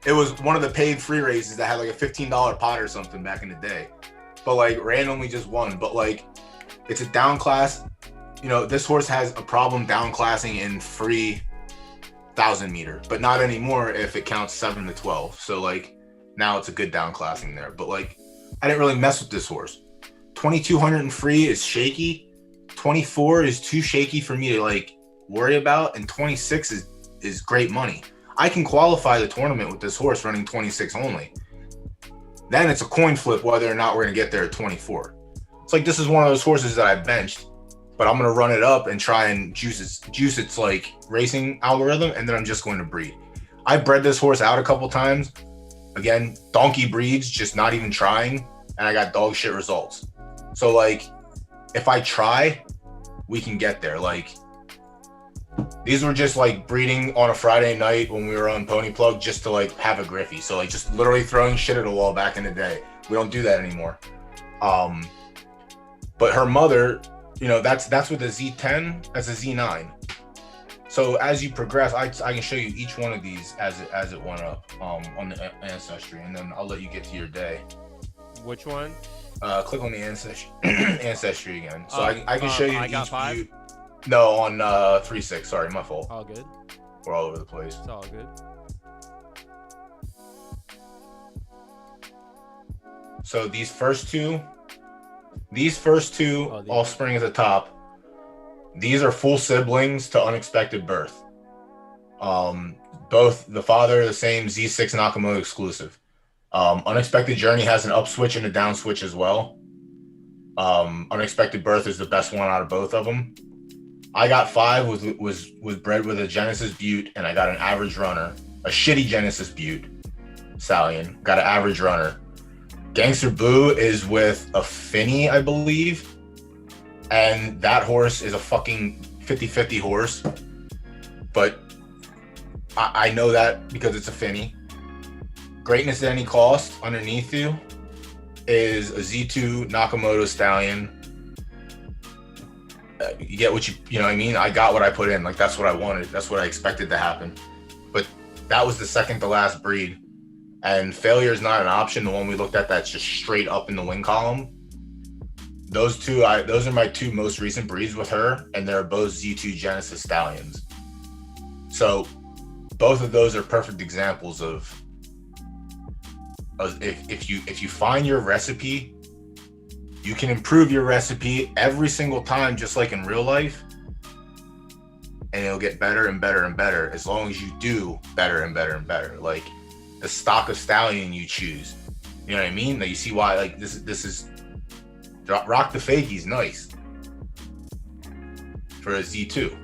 it was one of the paid free races that had like a $15 pot or something back in the day. But like randomly just won. But like, it's a down class. You know, this horse has a problem down classing in free 1,000 meter, but not anymore if it counts 7 to 12. So like now it's a good down classing there. But like, I didn't really mess with this horse. 2,200 in free is shaky. 24 is too shaky for me to like worry about, and 26 is great money. I can qualify the tournament with this horse running 26 only. Then it's a coin flip whether or not we're gonna get there at 24. It's like, this is one of those horses that I benched, but I'm gonna run it up and try and juice its like racing algorithm, and then I'm just going to breed. I bred this horse out a couple times. Again, donkey breeds, just not even trying, and I got dog shit results. So like, if I try, we can get there. Like, these were just like breeding on a Friday night when we were on Pony Plug just to like have a Griffey. So like just literally throwing shit at a wall back in the day. We don't do that anymore. But her mother, you know, that's with a Z10, that's a Z9. So as you progress, I can show you each one of these as it went up on the ancestry, and then I'll let you get to your day.
Which one?
Click on the ancestry again. So I can show you
I
each
got 5?
view. No, on 3-6. Sorry, my fault.
All good.
We're all over the place.
It's all good.
So these first two offspring at the top, these are full siblings to unexpected birth. Both the father, the same Z6 Nakamoto exclusive. Unexpected Journey has an up switch and a down switch as well. Unexpected Birth is the best one out of both of them. I got 5 was bred with a Genesis Butte, and I got an average runner, a shitty Genesis Butte stallion. Got an average runner. Gangster Boo is with a Finney, I believe, and that horse is a fucking 50-50 horse. But I know that because it's a Finney. Greatness at Any Cost underneath you is a Z2 Nakamoto stallion. You get what you know what I mean? I got what I put in. Like, that's what I wanted. That's what I expected to happen. But that was the second to last breed. And failure is not an option. The one we looked at that's just straight up in the wing column. Those are my 2 most recent breeds with her, and they're both Z2 Genesis stallions. So both of those are perfect examples of if you find your recipe, you can improve your recipe every single time, just like in real life, and it'll get better and better and better as long as you do better and better and better. Like the stock of stallion you choose, you know what I mean? Like, you see why, like, this is Rock the Fakey's nice for a Z2.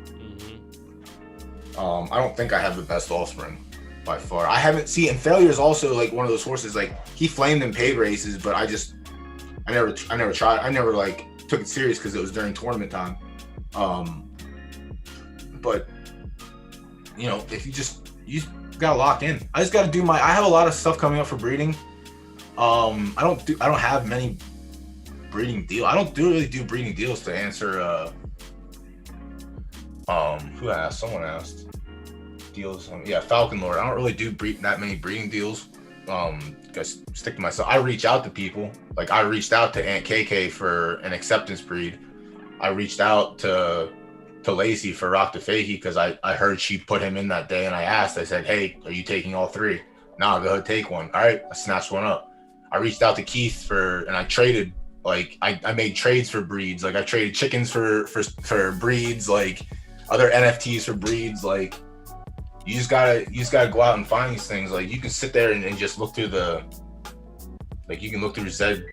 I don't think I have the best offspring by far. I haven't seen, and Failure is also like one of those horses, like, he flamed in paid races, but I never tried. I never like took it serious because it was during tournament time. But you know, if you gotta lock in. I just gotta do I have a lot of stuff coming up for breeding. I don't have many breeding deals. I don't really do breeding deals to answer. Who asked? Someone asked. Deals. Yeah, Falcon Lord. I don't really do that many breeding deals. Guys, stick to myself. I reach out to people. Like, I reached out to Aunt KK for an acceptance breed. I reached out to Lacey for Rock the Fakey because I heard she put him in that day, and I asked. I said, "Hey, are you taking all 3?" "Nah, go ahead, take one." All right, I snatched one up. I reached out to Keith and I traded. Like, I made trades for breeds. Like, I traded chickens for breeds. Like, other NFTs for breeds. Like, you just gotta go out and find these things. Like, you can sit there and just look through you can look through Zed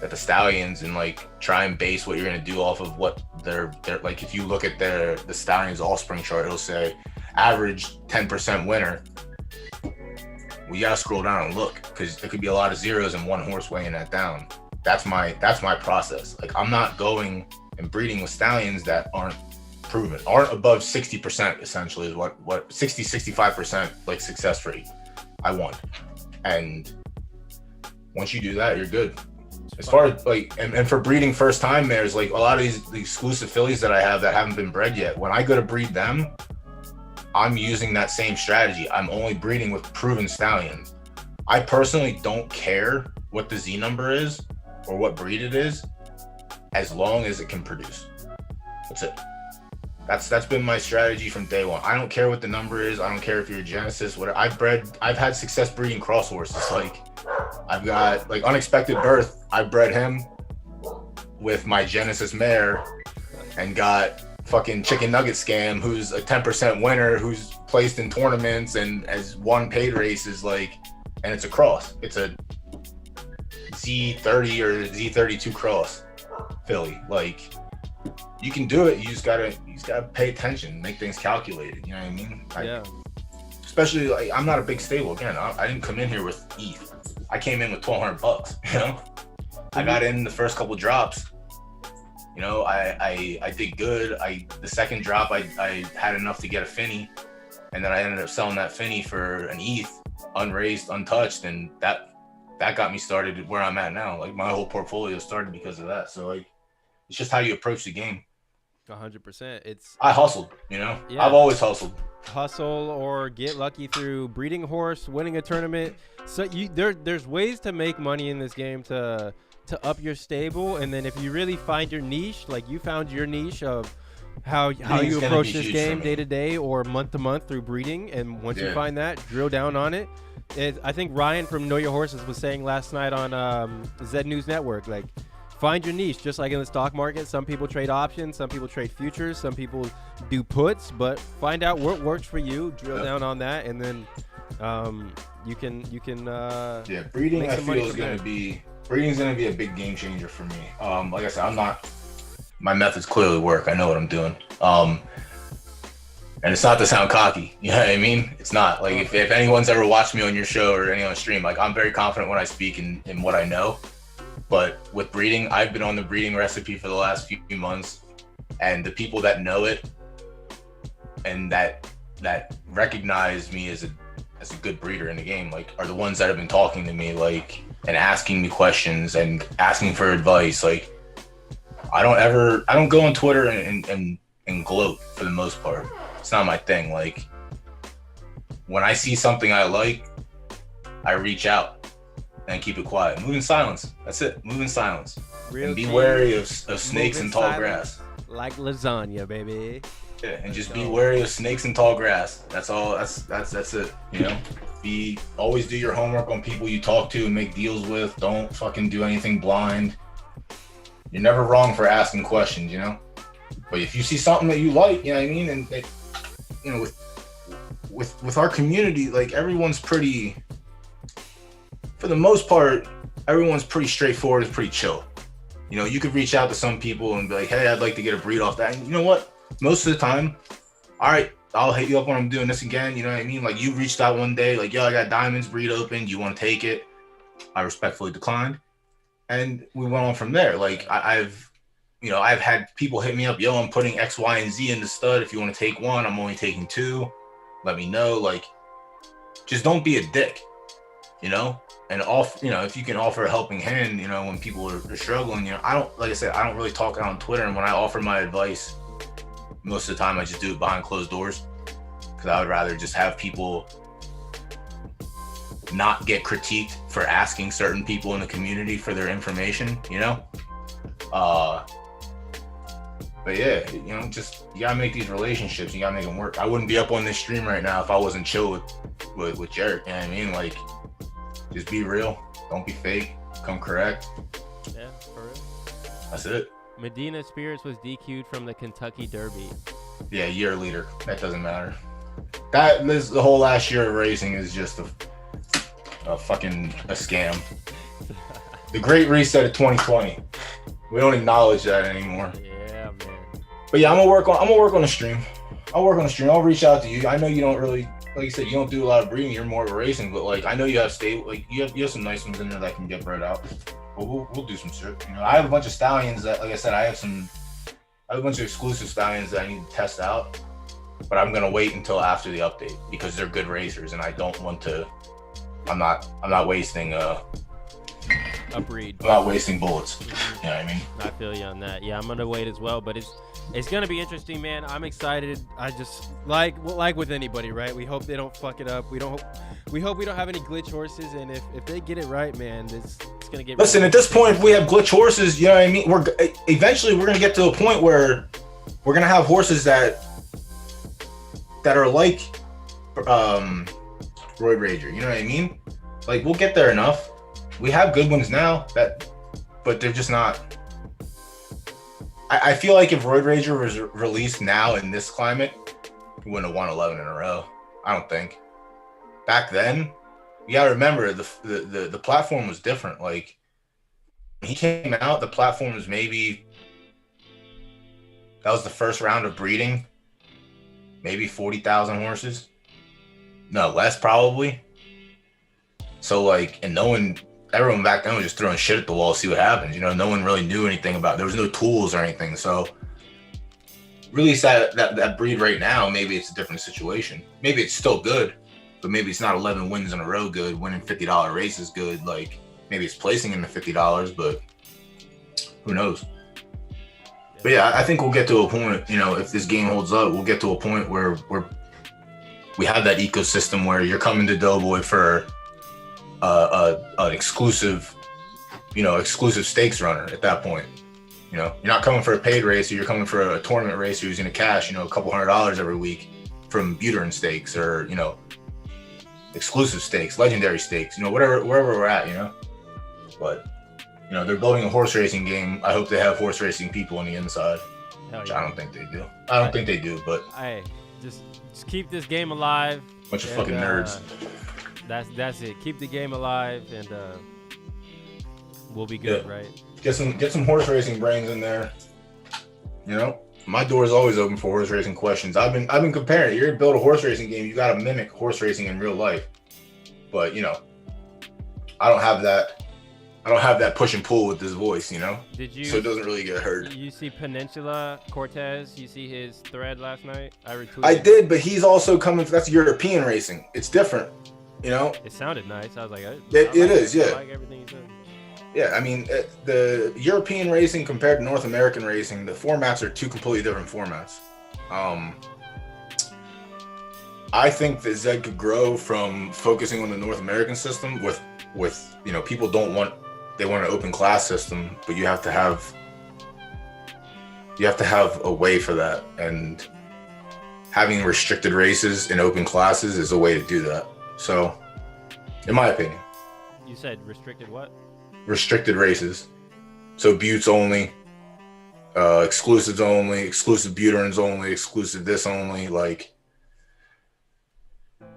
at the stallions and like try and base what you're gonna do off of what they're like. If you look at the stallions offspring chart, it'll say average 10% winner. Well, you gotta scroll down and look, because there could be a lot of zeros and one horse weighing that down. That's my process. Like, I'm not going and breeding with stallions that aren't proven, aren't above 60%. Essentially is what 60-65% like success rate I want. And once you do that, you're good. As far as like, and for breeding first time mares, like a lot of the exclusive fillies that I have that haven't been bred yet, when I go to breed them, I'm using that same strategy. I'm only breeding with proven stallions. I personally don't care what the Z number is or what breed it is, as long as it can produce. That's it. That's been my strategy from day one. I don't care what the number is. I don't care if you're a Genesis, whatever. I've had success breeding cross horses. Like I've got like Unexpected Birth. I bred him with my Genesis mare and got fucking Chicken Nugget Scam, who's a 10% winner, who's placed in tournaments and has won paid races, like, and it's a cross. It's a Z30 or Z32 cross filly. Like, you can do it. You just gotta pay attention, make things calculated. You know what I mean?
Yeah.
Especially like, I'm not a big stable. Again, I didn't come in here with ETH. I came in with $1,200. You know, I got in the first couple drops. You know, I did good. The second drop, I had enough to get a Finny, and then I ended up selling that Finny for an ETH, unraised, untouched, and that got me started where I'm at now. Like, my whole portfolio started because of that. So like, it's just how you approach the game.
100%.
I hustled, you know.
Yeah.
I've always hustled.
Hustle or get lucky through breeding a horse, winning a tournament. So there's ways to make money in this game to up your stable, and then if you really find your niche, like you found your niche of how you approach this game day to day or month to month through breeding, and once you find that, drill down on it. I think Ryan from Know Your Horses was saying last night on Zed News Network, like, find your niche. Just like in the stock market, some people trade options, some people trade futures, some people do puts, but find out what works for you, drill down on that, and then you can
breeding I feel is going to be a big game changer for me. Like I said, my methods clearly work. I know what I'm doing. And it's not to sound cocky, you know what I mean? It's not. Like, if anyone's ever watched me on your show or any on stream, like, I'm very confident when I speak in what I know. But with breeding, I've been on the breeding recipe for the last few months, and the people that know it and that recognize me as a good breeder in the game, like, are the ones that have been talking to me, like, and asking me questions and asking for advice. Like, I don't go on Twitter and gloat for the most part. It's not my thing. Like, when I see something I like, I reach out and keep it quiet. Move in silence. That's it. Move in silence. And be wary of snakes and tall grass.
Like lasagna, baby.
Yeah, and just be wary of snakes and tall grass. That's all. That's it. You know, always do your homework on people you talk to and make deals with. Don't fucking do anything blind. You're never wrong for asking questions, you know. But if you see something that you like, you know what I mean, and you know, with our community, like, everyone's pretty, for the most part, everyone's pretty straightforward, it's pretty chill. You know, you could reach out to some people and be like, hey, I'd like to get a breed off that. And you know what? Most of the time, all right, I'll hit you up when I'm doing this again. You know what I mean? Like, you reached out one day, like, yo, I got Diamonds breed open. Do you want to take it? I respectfully declined. And we went on from there. Like, I've had people hit me up, yo, I'm putting X, Y, and Z in the stud. If you want to take one, I'm only taking two. Let me know. Like, just don't be a dick, you know? And if you can offer a helping hand, you know, when people are struggling, you know, I don't really talk out on Twitter. And when I offer my advice, most of the time I just do it behind closed doors, because I would rather just have people not get critiqued for asking certain people in the community for their information, you know? But yeah, you know, just, you gotta make these relationships, you gotta make them work. I wouldn't be up on this stream right now if I wasn't chill with Jared, you know what I mean? Like, just be real, don't be fake, come correct.
Yeah, for real.
That's it.
Medina Spirits was DQ'd from the Kentucky Derby.
Yeah, year leader, that doesn't matter. The whole last year of racing is just a scam. The great reset of 2020. We don't acknowledge that anymore.
Yeah, man.
But yeah, I'm gonna work on the stream. I'll reach out to you. I know you don't really, like you said, you don't do a lot of breeding. You're more of a racing, but like, I know you have stable, like you have some nice ones in there that can get bred out. But we'll do some shit. You know, I have a bunch of stallions that, like I said, I have a bunch of exclusive stallions that I need to test out. But I'm gonna wait until after the update because they're good racers, and I don't want to. I'm not wasting
a breed.
I'm not wasting bullets. You know what I mean?
I feel you on that. Yeah, I'm gonna wait as well, but it's gonna be interesting, man. I'm excited. I just like with anybody, right? We hope they don't fuck it up. We hope we don't have any glitch horses, and if they get it right, man, it's gonna get.
Listen, at this point, if we have glitch horses, you know what I mean. Eventually we're gonna get to a point where we're gonna have horses that are like Roid Rager. You know what I mean? Like, we'll get there enough. We have good ones now but they're just not. I feel like if Roid Rager was released now in this climate, he wouldn't have won 11 in a row. I don't think. Back then, you gotta remember the platform was different. Like, when he came out, the platform was maybe, that was the first round of breeding, maybe 40,000 horses. No, less probably. So like, and everyone back then was just throwing shit at the wall to see what happens. You know, no one really knew anything about it. There was no tools or anything. So really sad that breed right now, maybe it's a different situation. Maybe it's still good, but maybe it's not 11 wins in a row good, winning $50 races good. Like, maybe it's placing in the $50, but who knows? But yeah, I think we'll get to a point, you know, if this game holds up, we'll get to a point where we have that ecosystem where you're coming to Doughboy for an exclusive stakes runner at that point. You know, you're not coming for a paid race, or you're coming for a tournament racer who's going to cash, you know, a couple $100 every week from Buterin stakes, or, you know, exclusive stakes, legendary stakes, you know, wherever we're at, you know. But, you know, they're building a horse racing game. I hope they have horse racing people on the inside, which I don't think they do. I don't think they do, but
hey, just keep this game alive.
Bunch of fucking nerds.
That's it. Keep the game alive, and we'll be good, right?
Get some horse racing brains in there. You know, my door is always open for horse racing questions. I've been comparing. You're to build a horse racing game, you got to mimic horse racing in real life. But you know, I don't have that push and pull with this voice. You know, so it doesn't really get heard.
You see Peninsula Cortez? You see his thread last night?
I did, but he's also coming. That's European racing. It's different. You know,
it sounded nice. I was like,
it is, yeah.
I like everything you said.
Yeah, I mean, the European racing compared to North American racing, the formats are two completely different formats. I think that Zed could grow from focusing on the North American system with you know, people they want an open class system, but you have to have a way for that, and having restricted races in open classes is a way to do that. So, in my opinion.
You said restricted what?
Restricted races. So buttes only, exclusives only, exclusive Buterins only, exclusive this only, like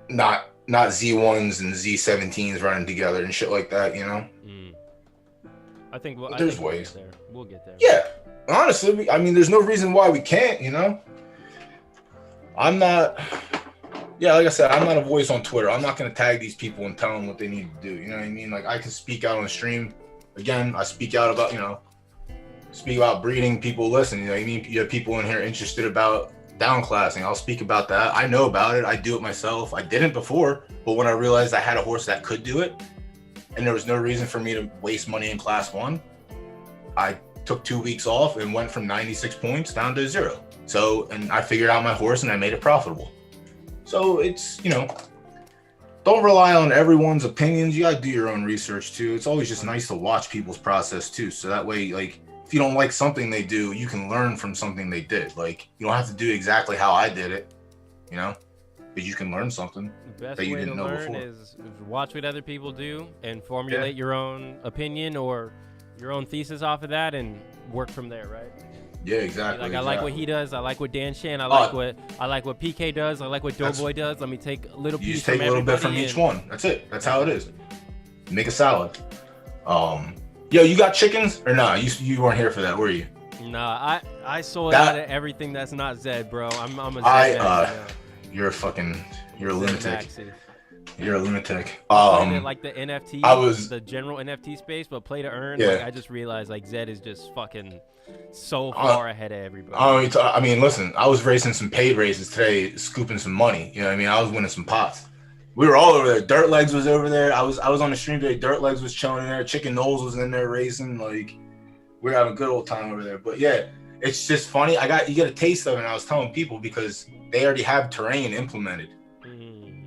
not Z1s and Z17s running together and shit like that, you know?
I think
there's ways.
We'll get there.
Yeah. Honestly, I mean, there's no reason why we can't, you know? Like I said, I'm not a voice on Twitter. I'm not going to tag these people and tell them what they need to do. You know what I mean? Like, I can speak out on the stream. Again, I speak out about, speak about breeding. People listen. You know what I mean? You have people in here interested about downclassing. I'll speak about that. I know about it. I do it myself. I didn't before, but when I realized I had a horse that could do it, and there was no reason for me to waste money in class 1, I took 2 weeks off and went from 96 points down to 0. So, and I figured out my horse and I made it profitable. So it's, don't rely on everyone's opinions. You got to do your own research too. It's always just nice to watch people's process too. So that way, like, if you don't like something they do, you can learn from something they did. Like, you don't have to do exactly how I did it, but you can learn something that you didn't know before.
The best way to learn is watch what other people do and formulate your own opinion or your own thesis off of that and work from there, right?
Yeah, exactly.
Like, I like what he does. I like what Dan Shan. I like what PK does. I like what Doughboy does. Let me take a little piece.
You just take a little bit from each one. That's it. That's how it is. Make a salad. Yo, you got chickens or nah? You weren't here for that, were you?
Nah, I sold out of everything that's not Zed, bro. I'm a Zed man.
You're a lunatic. You're a lunatic.
Like the NFT, the general NFT space, but play to earn.
Yeah.
Like, I just realized like Zed is just fucking so far ahead of everybody.
I mean, listen, I was racing some paid races today, scooping some money. You know what I mean? I was winning some pots. We were all over there. Dirt Legs was over there. I was on the stream today. Dirt Legs was chilling in there. Chicken Knowles was in there racing. Like, we were having a good old time over there. But yeah, it's just funny. You get a taste of it. And I was telling people because they already have terrain implemented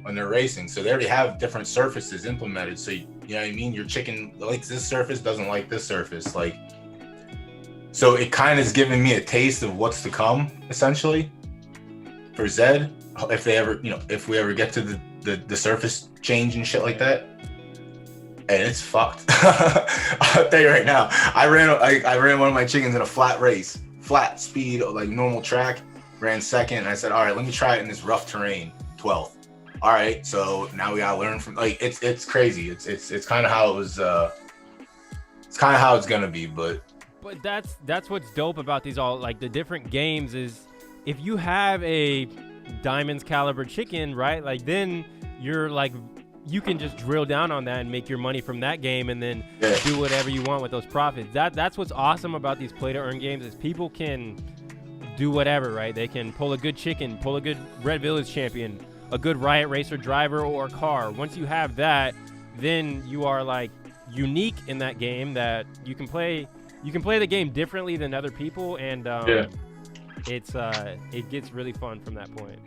when they're racing. So they already have different surfaces implemented. So you know what I mean? Your chicken likes this surface, doesn't like this surface. Like, so it kind of is giving me a taste of what's to come, essentially, for Zed. If they ever, if we ever get to the surface change and shit like that, and it's fucked. I'll tell you right now. I ran one of my chickens in a flat race, flat speed, like normal track. Ran second, and I said, all right, let me try it in this rough terrain, 12th. All right, so now we gotta learn from, like, it's crazy. It's kind of how it was. It's kind of how it's gonna be, but
that's what's dope about these all, like, the different games is if you have a diamonds caliber chicken, right? Like, then you're like, you can just drill down on that and make your money from that game, and then do whatever you want with those profits. That's what's awesome about these play to earn games is people can do whatever, right? They can pull a good chicken, pull a good Red Village champion, a good Riot Racer driver or car. Once you have that, then you are like unique in that game that you can play the game differently than other people, and it gets really fun from that point.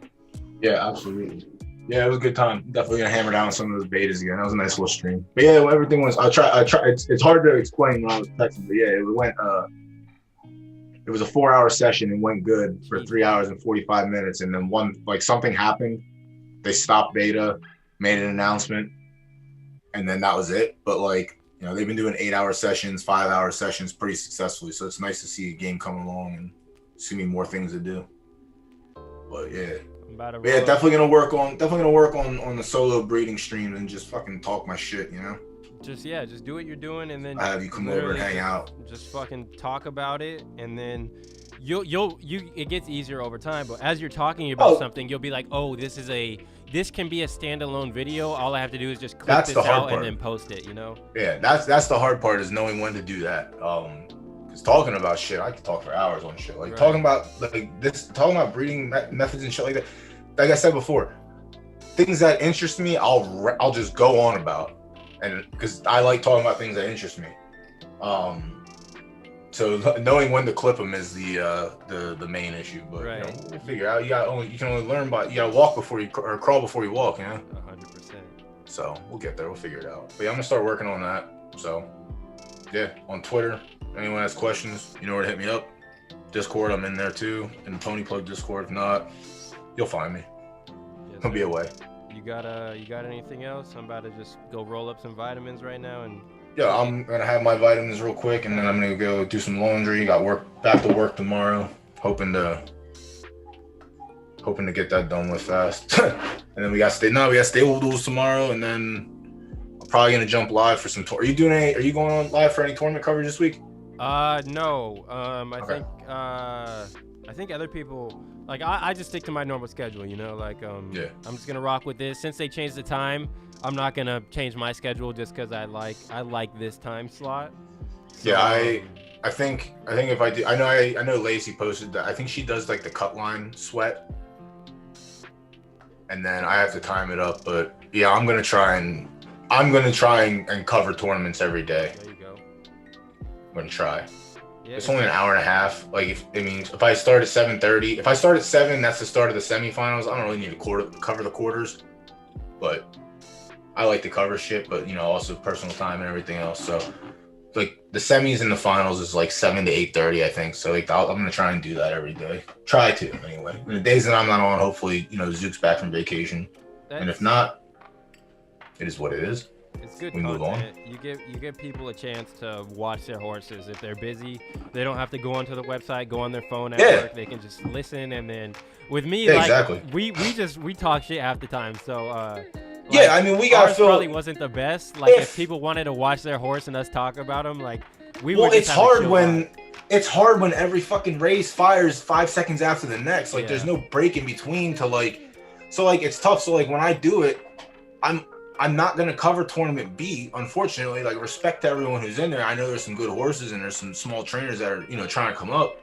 Yeah, absolutely. Yeah, it was a good time. Definitely gonna hammer down some of those betas again. That was a nice little stream. But yeah, everything was. I try. It's hard to explain when I was texting, but yeah, it went. It was a 4-hour session and went good for 3 hours and 45 minutes, and then something happened. They stopped beta, made an announcement, and then that was it. But they've been doing 8-hour sessions, 5-hour sessions pretty successfully. So it's nice to see a game come along and see me more things to do. But yeah. Definitely gonna work on the solo breeding stream and just fucking talk my shit,
Just do what you're doing, and then
I have you come over and hang out.
Just fucking talk about it, and then it gets easier over time. But as you're talking about something, you'll be like, oh, this can be a standalone video. All I have to do is just clip this out and then post it.
Yeah, that's the hard part, is knowing when to do that. Because talking about shit, I could talk for hours on shit. Like, talking about breeding methods and shit like that. Like I said before, things that interest me, I'll just go on about, and because I like talking about things that interest me. So knowing when to clip them is the main issue. But we'll figure out. You can only learn by, you gotta walk before you, or crawl before you walk.
100%.
So we'll get there. We'll figure it out. But yeah, I'm gonna start working on that. So yeah, on Twitter, anyone has questions, you know where to hit me up. Discord, I'm in there too, in the Pony Plug Discord. If not, you'll find me. I'll be away.
You got anything else? I'm about to just go roll up some vitamins right now, and
yeah, I'm gonna have my vitamins real quick, and then I'm gonna go do some laundry. Back to work tomorrow. Hoping to get that done with fast. And then we got stable duels tomorrow, and then I'm probably gonna jump live for some tour. Are you going on live for any tournament coverage this week?
No. I think other people, like, I just stick to my normal schedule, I'm just gonna rock with this. Since they changed the time, I'm not gonna change my schedule just because I like this time slot. So,
yeah, I think if I do, I know Lacey posted that. I think she does like the cut line sweat, and then I have to time it up. But yeah, I'm gonna try and cover tournaments every day.
There you go.
I'm gonna try. Yeah, it's only an hour and a half. Like, if I start at 7:30, if I start at 7, that's the start of the semifinals. I don't really need to cover the quarters, but I like to cover shit. But also personal time and everything else. So like the semis and the finals is like 7 to 8:30, I think. So I'm gonna try and do that every day. Try to anyway. And the days that I'm not on, hopefully Zook's back from vacation, and if not, it is what it is.
It's good
we
content.
Move on.
You give people a chance to watch their horses. If they're busy, they don't have to go onto the website, go on their phone at work. They can just listen. And then with me,
exactly.
we talk shit half the time. So
we got
probably wasn't the best. Like, if people wanted to watch their horse and us talk about them, like
it's hard when every fucking race fires 5 seconds after the next. Like there's no break in between to it's tough. So when I do it, I'm not going to cover tournament B, unfortunately. Like, respect to everyone who's in there. I know there's some good horses and there's some small trainers that are, trying to come up.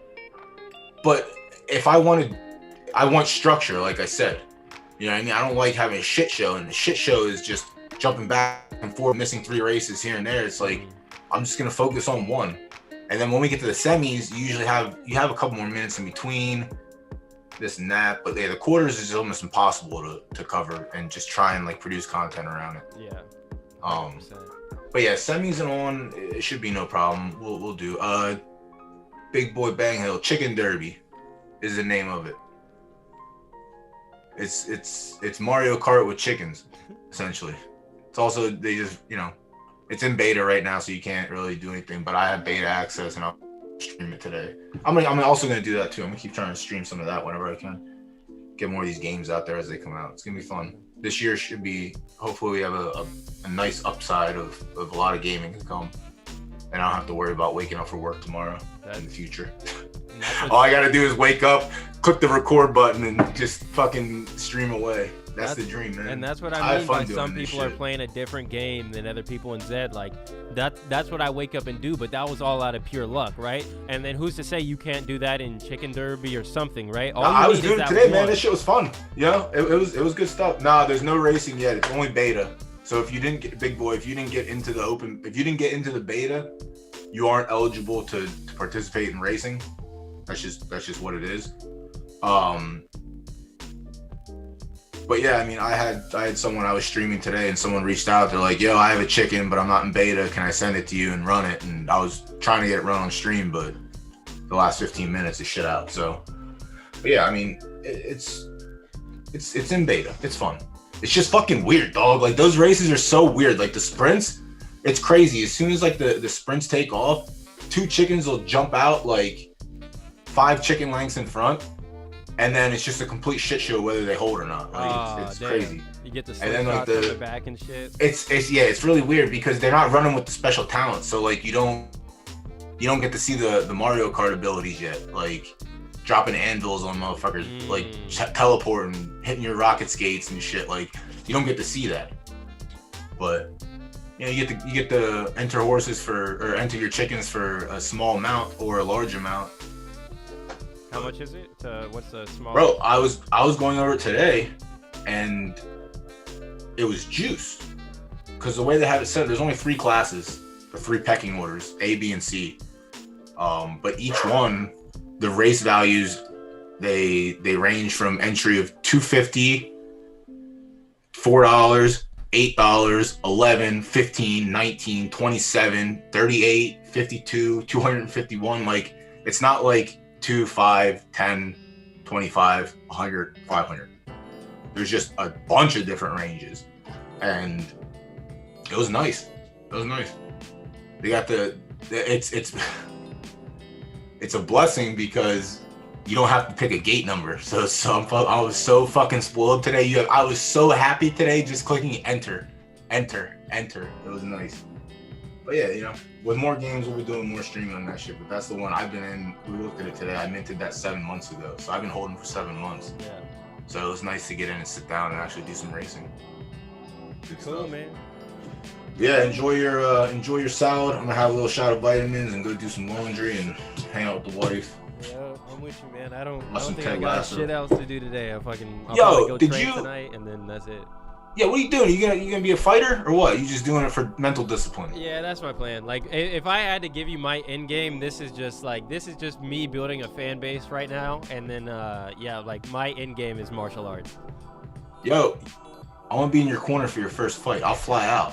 But if I want structure, like I said, You know what I mean? I don't like having a shit show, and the shit show is just jumping back and forth, missing 3 races here and there. It's like I'm just gonna focus on one, and then when we get to the semis, you have a couple more minutes in between this and that. But yeah, the quarters is almost impossible to cover and just try and like produce content around it.
Yeah.
100%. But yeah, semis and on, it should be no problem. We'll do. Big Boy Bang Hill Chicken Derby is the name of it. It's Mario Kart with chickens, essentially. It's also, they just, it's in beta right now, so you can't really do anything. But I have beta access, and I'll stream it today. I'm also gonna do that too. I'm gonna keep trying to stream some of that whenever I can. Get more of these games out there as they come out. It's gonna be fun. This year should be, hopefully we have a nice upside of a lot of gaming to come. And I don't have to worry about waking up for work tomorrow in the future. All I gotta do is wake up, click the record button, and just fucking stream away. That's the dream, man.
And that's what I mean by some people are playing a different game than other people in Zed. Like, that's what I wake up and do, but that was all out of pure luck, right? And then who's to say you can't do that in Chicken Derby or something, right?
I was doing it today, man. This shit was fun. It was good stuff. Nah, there's no racing yet. It's only beta. So if you didn't get, Big Boy, if you didn't get into the beta, you aren't eligible to participate in racing. That's just what it is. But yeah, I mean, I had someone I was streaming today, and someone reached out. They're like, "Yo, I have a chicken, but I'm not in beta. Can I send it to you and run it?" And I was trying to get it run on stream, but the last 15 minutes is shit out. So, but yeah, I mean, it's in beta. It's fun. It's just fucking weird, dog. Like, those races are so weird. Like, the sprints, it's crazy. As soon as like the sprints take off, 2 chickens will jump out like 5 chicken lengths in front. And then it's just a complete shit show whether they hold or not. Like, it's crazy.
You get the slingshot from the back and shit.
It's really weird because they're not running with the special talents. So like you don't get to see the Mario Kart abilities yet. Like dropping anvils on motherfuckers, like teleporting, hitting your rocket skates and shit. Like you don't get to see that. But you get to enter horses or enter your chickens for a small amount or a large amount.
How much is it? What's the small?
Bro, I was going over it today, and it was juice. Because the way they have it set, there's only 3 classes, or 3 pecking orders, A, B, and C. But each one, the race values, they range from entry of $2.50, $4, $8, $11, $15, $19, $27, $38, $52, $251. Like, it's not like 2, 5, 10, 25, 100, 500. There's just a bunch of different ranges, and it was nice. They got it's a blessing because you don't have to pick a gate number. So I was so fucking spoiled today. I was so happy today just clicking enter. It was nice. But yeah, with more games, we'll be doing more streaming on that shit. But that's the one I've been in. We looked at it today. I minted that 7 months ago. So I've been holding for 7 months. Yeah. So it was nice to get in and sit down and actually do some racing.
Good stuff, man.
Yeah, enjoy your salad. I'm gonna have a little shot of vitamins and go do some laundry and hang out with the wife.
Yeah, I'm with you, man. I don't think I got shit else to do today. I'll probably go train tonight, and then that's it.
Yeah, what are you doing? You gonna be a fighter or what? You just doing it for mental discipline?
Yeah, that's my plan. Like, if I had to give you my end game, this is just me building a fan base right now, and then like my end game is martial arts.
Yo, I want to be in your corner for your first fight. I'll fly out.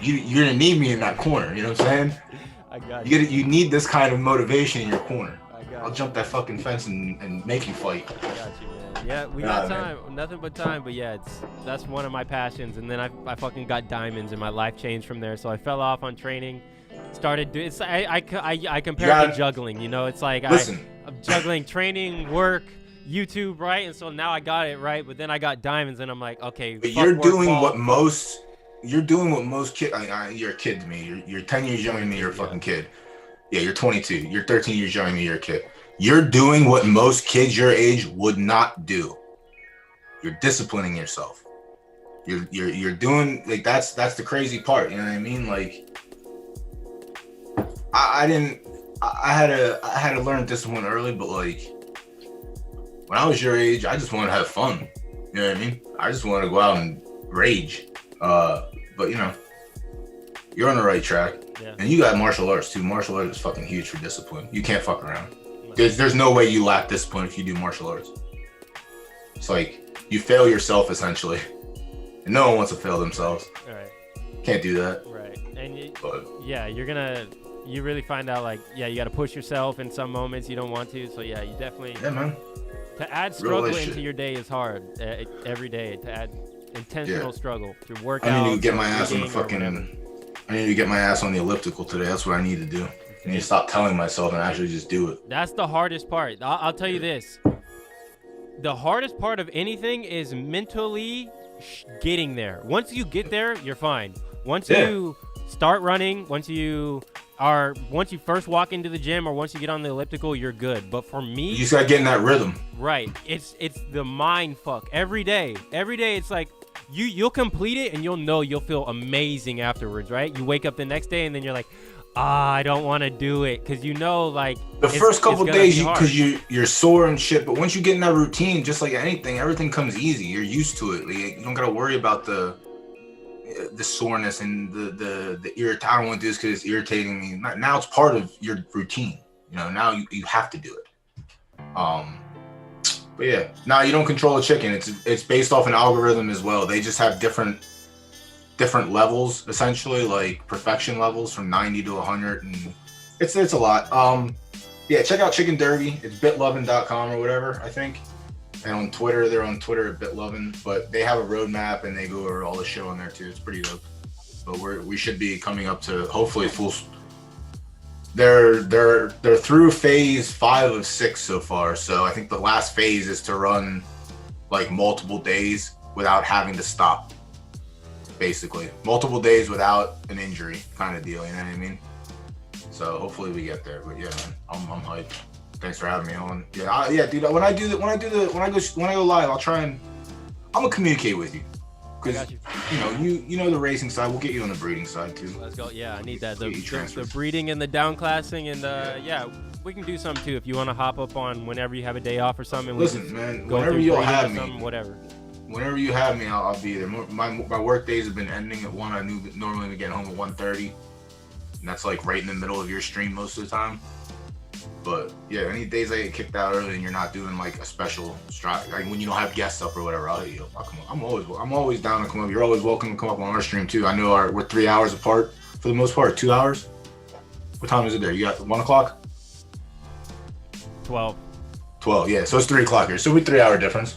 You're gonna need me in that corner. You know what I'm saying?
I got you.
You need this kind of motivation in your corner. I'll jump that fucking fence and make you fight.
I got you, man. Yeah, we got time. Man. Nothing but time. But yeah, that's one of my passions. And then I fucking got diamonds, and my life changed from there. So I fell off on training. Started doing. I compare it to juggling. It's like I'm juggling training, work, YouTube, right? And so now I got it right. But then I got diamonds, and I'm like, okay.
But you're doing what most kids. You're a kid to me. You're 10 years younger than me. You're a fucking kid. Yeah, you're 22. You're 13 years younger than me. You're a kid. You're doing what most kids your age would not do. You're disciplining yourself. You're doing, like, that's the crazy part. You know what I mean? Like, I had to learn discipline early, but like when I was your age, I just wanted to have fun. You know what I mean? I just want to go out and rage. But you know, you're on the right track. Yeah. And you got martial arts too. Martial arts is fucking huge for discipline. You can't fuck around. There's no way you lack discipline if you do martial arts. It's like you fail yourself essentially. And no one wants to fail themselves.
Right.
Can't do that.
Right. And you really find out like, yeah, you got to push yourself in some moments you don't want to. So yeah, you definitely.
Yeah, man.
To add struggle into your day is hard every day. To add intentional struggle through workouts.
I need to get my ass on the fucking. I need to get my ass on the elliptical today. That's what I need to do. I need to stop telling myself and actually just do it.
That's the hardest part. I'll tell you this. The hardest part of anything is mentally getting there. Once you get there, you're fine. Once you start running, once you first walk into the gym or once you get on the elliptical, you're good. But for me,
you just gotta get in that rhythm.
Right. It's the mind fuck every day. Every day it's like you'll complete it and you'll feel amazing afterwards, right? You wake up the next day and then you're like, I don't want to do it, because you know, like
the first couple days because you're sore and shit, but once you get in that routine, just like anything, everything comes easy. You're used to it. Like, you don't gotta worry about the soreness and the irritation. I don't want to do this because it's irritating me. Now it's part of your routine. You know, now you have to do it. But yeah, now you don't control the chicken. It's based off an algorithm as well. They just have different levels, essentially, like perfection levels from 90 to 100, and it's a lot. Yeah, check out Chicken Derby. It's bitlovin.com or whatever, I think. And on Twitter, they're on Twitter at bitlovin, but they have a roadmap and they go over all the shit on there too. It's pretty dope. But we should be coming up to hopefully full. They're through phase 5 of 6 so far. So I think the last phase is to run like multiple days without having to stop. Basically, multiple days without an injury, kind of deal. You know what I mean? So hopefully we get there. But yeah, man, I'm hyped. Thanks for having me on. Yeah, dude. When I go live, I'll try and I'm gonna communicate with you, because you know the racing side. We'll get you on the breeding side too.
Let's go. Yeah, I need that. The breeding and the downclassing and we can do some too if you want to hop up on whenever you have a day off or something.
Listen, man, whenever you'll have me,
whatever.
Whenever you have me, I'll be there. My work days have been ending at 1. I knew that normally we get home at 1:30, and that's like right in the middle of your stream most of the time. But yeah, any days I get kicked out early and you're not doing like a special strike, like when you don't have guests up or whatever, I'll hit you up. I'll come up. I'm always down to come up. You're always welcome to come up on our stream too. I know we're 3 hours apart for the most part. 2 hours. What time is it there? You got 1 o'clock?
12.
Yeah, so it's 3 o'clock here. So we're 3 hour difference.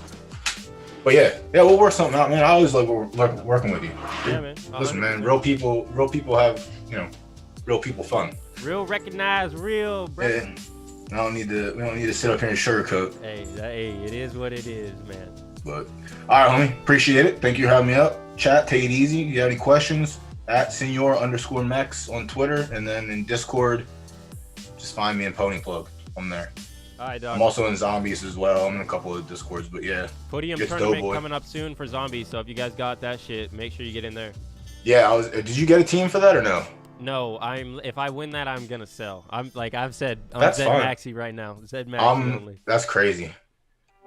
But yeah, we'll work something out, man. I always like working with you.
Yeah, man. 100%.
Listen, man, real people have, real people fun.
Real recognize real, bro.
Yeah. We don't need to sit up here and sugarcoat.
Hey, it is what it is, man.
But all right, homie, appreciate it. Thank you for having me up. Chat, take it easy. You got any questions? At @senior_mex on Twitter, and then in Discord, just find me in Pony Plug. I'm there.
All right, dog.
I'm also in Zombies as well. I'm in a couple of Discords, but yeah.
Podium tournament coming up soon for Zombies, so if you guys got that shit, make sure you get in there.
Yeah, did you get a team for that or no?
No, if I win that, I'm gonna sell. I've said, I'm
That's
Zed
fine.
Maxi right now. Zed Maxi only.
That's crazy.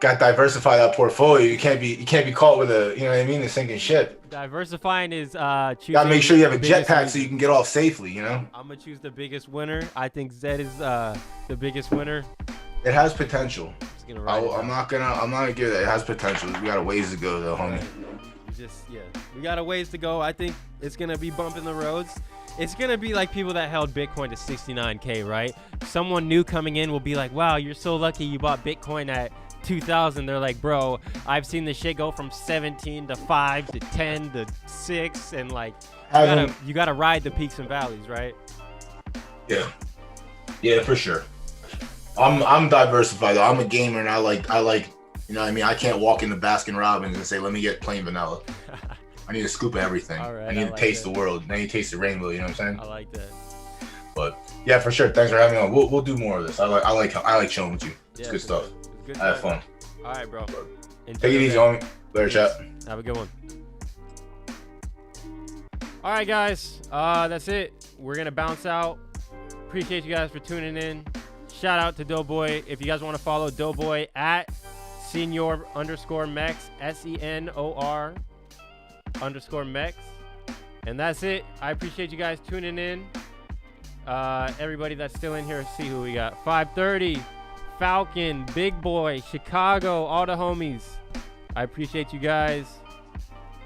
Got to diversify that portfolio. You can't be caught with a sinking ship.
Diversifying is choosing.
Gotta make sure you have a jetpack so you can get off safely. I'm
gonna choose the biggest winner. I think Zed is the biggest winner.
It has potential. I'm not gonna give that. It has potential. We got a ways to go though, homie.
We got a ways to go. I think it's gonna be bumping the roads. It's gonna be like people that held Bitcoin to 69K, right? Someone new coming in will be like, "Wow, you're so lucky you bought Bitcoin at 2,000." They're like, "Bro, I've seen this shit go from 17 to 5 to 10 to 6, and like, you gotta ride the peaks and valleys, right?"
Yeah, for sure. I'm diversified though. I'm a gamer and I like I can't walk into Baskin Robbins and say, "Let me get plain vanilla." I need a scoop of everything.
All right,
I need to taste the world. I need to taste the rainbow. You know what I'm saying?
I like that.
But yeah, for sure. Thanks for having me on. We'll do more of this. I like chilling with you. It's good stuff.
Good
I have fun.
All right, bro.
Take it easy, homie. Later, chat.
Have a good one. All right, guys. That's it. We're gonna bounce out. Appreciate you guys for tuning in. Shout out to Doughboy. If you guys want to follow Doughboy at Senor_Mex, SENOR_Mex. And that's it. I appreciate you guys tuning in. Everybody that's still in here, let's see who we got. 530, Falcon, Big Boy, Chicago, all the homies. I appreciate you guys.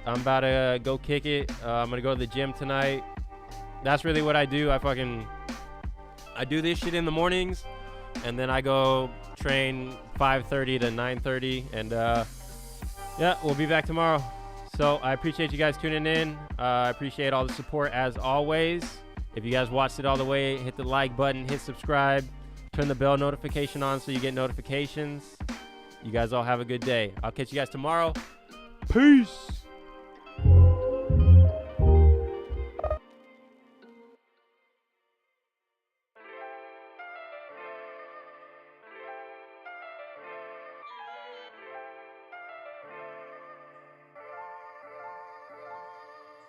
I'm about to go kick it. I'm going to go to the gym tonight. That's really what I do. I do this shit in the mornings, and then I go train 5:30 to 9:30, and yeah, we'll be back tomorrow. So I appreciate you guys tuning in. I appreciate all the support as always. If you guys watched it all the way, hit the like button, hit subscribe, turn the bell notification on so you get notifications. You guys all have a good day. I'll catch you guys tomorrow. Peace.